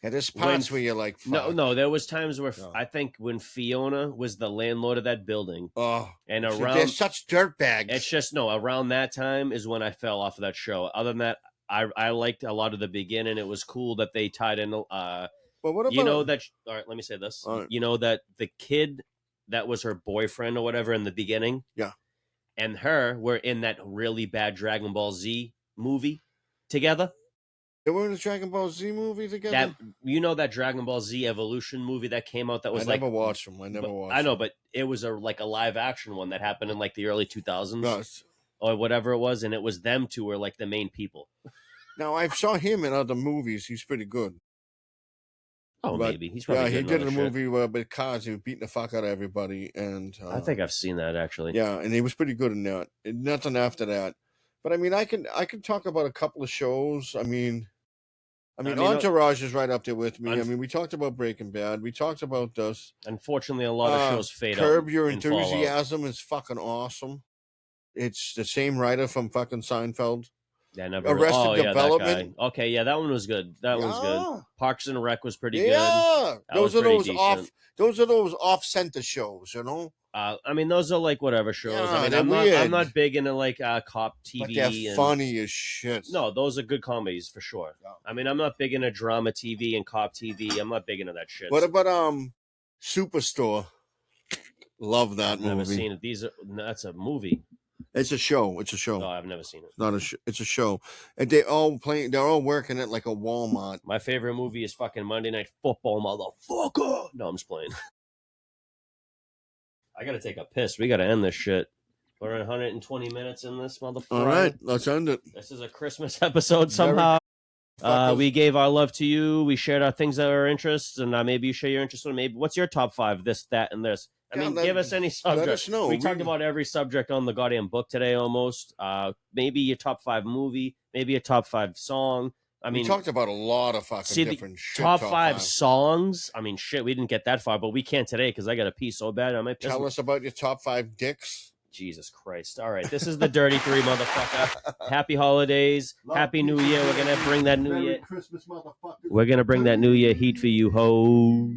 [SPEAKER 2] Yeah, there's parts where you're like, fuck.
[SPEAKER 1] No, there was times where I think when Fiona was the landlord of that building.
[SPEAKER 2] Oh,
[SPEAKER 1] and
[SPEAKER 2] they're such dirtbags.
[SPEAKER 1] It's just around that time is when I fell off of that show. Other than that, I liked a lot of the beginning. It was cool that they tied in. But
[SPEAKER 2] what about
[SPEAKER 1] all right? Let me say this.
[SPEAKER 2] Right.
[SPEAKER 1] You know that the kid that was her boyfriend or whatever in the beginning.
[SPEAKER 2] Yeah.
[SPEAKER 1] And her were in that really bad Dragon Ball Z movie together.
[SPEAKER 2] They were in the Dragon Ball Z movie together?
[SPEAKER 1] That Dragon Ball Z Evolution movie that came out that was
[SPEAKER 2] I never watched them. I know,
[SPEAKER 1] but it was a live action one that happened in the early 2000s.
[SPEAKER 2] No,
[SPEAKER 1] or whatever it was, and it was them two were the main people.
[SPEAKER 2] Now, I saw him in other movies. He's pretty good.
[SPEAKER 1] Oh, maybe. He's probably
[SPEAKER 2] he did a movie with cars. He was beating the fuck out of everybody. And
[SPEAKER 1] I think I've seen that, actually.
[SPEAKER 2] Yeah, and he was pretty good in that. Nothing after that. But, I mean, I can talk about a couple of shows. I mean, Entourage is right up there with me. We talked about Breaking Bad. We talked about this.
[SPEAKER 1] Unfortunately, a lot of shows fade out.
[SPEAKER 2] Curb Your Enthusiasm is fucking awesome. It's the same writer from fucking Seinfeld.
[SPEAKER 1] Yeah, never.
[SPEAKER 2] Arrested Development.
[SPEAKER 1] That guy. Okay, yeah, that one was good. That one's good. Parks and Rec was pretty good.
[SPEAKER 2] Yeah, those are those off-center shows, you know.
[SPEAKER 1] Those are whatever shows.
[SPEAKER 2] Yeah,
[SPEAKER 1] I'm not big into cop TV.
[SPEAKER 2] But they're funny as shit.
[SPEAKER 1] No, those are good comedies for sure. Yeah. I'm not big into drama TV and cop TV. I'm not big into that shit.
[SPEAKER 2] What about Superstore? Love that movie.
[SPEAKER 1] Never seen it. That's a movie.
[SPEAKER 2] It's a show.
[SPEAKER 1] No, I've never seen it.
[SPEAKER 2] It's not it's a show. And they're all working at like a Walmart.
[SPEAKER 1] My favorite movie is fucking Monday Night Football, motherfucker. No, I'm just playing. I gotta take a piss. We gotta end this shit. We're in 120 minutes in this motherfucker.
[SPEAKER 2] All right, let's end it.
[SPEAKER 1] This is a Christmas episode somehow. We gave our love to you. We shared our things that are our interests, and maybe you share your interests. Maybe what's your top 5? This, that, and this. Give us any subject.
[SPEAKER 2] Let us know.
[SPEAKER 1] We talked about every subject on the goddamn book today, almost. Maybe your top 5 movie. Maybe a top 5 song.
[SPEAKER 2] We talked about a lot of fucking different shit.
[SPEAKER 1] Top 5 songs. Shit, we didn't get that far, but we can't today because I got to pee so bad. I might piss.
[SPEAKER 2] Tell us about your top 5 dicks.
[SPEAKER 1] Jesus Christ. All right. This is the Dirty 3, motherfucker. Happy holidays. Happy New Year. We're going to bring that New Year.
[SPEAKER 2] Christmas, motherfucker.
[SPEAKER 1] We're going to bring that New Year heat for you, ho.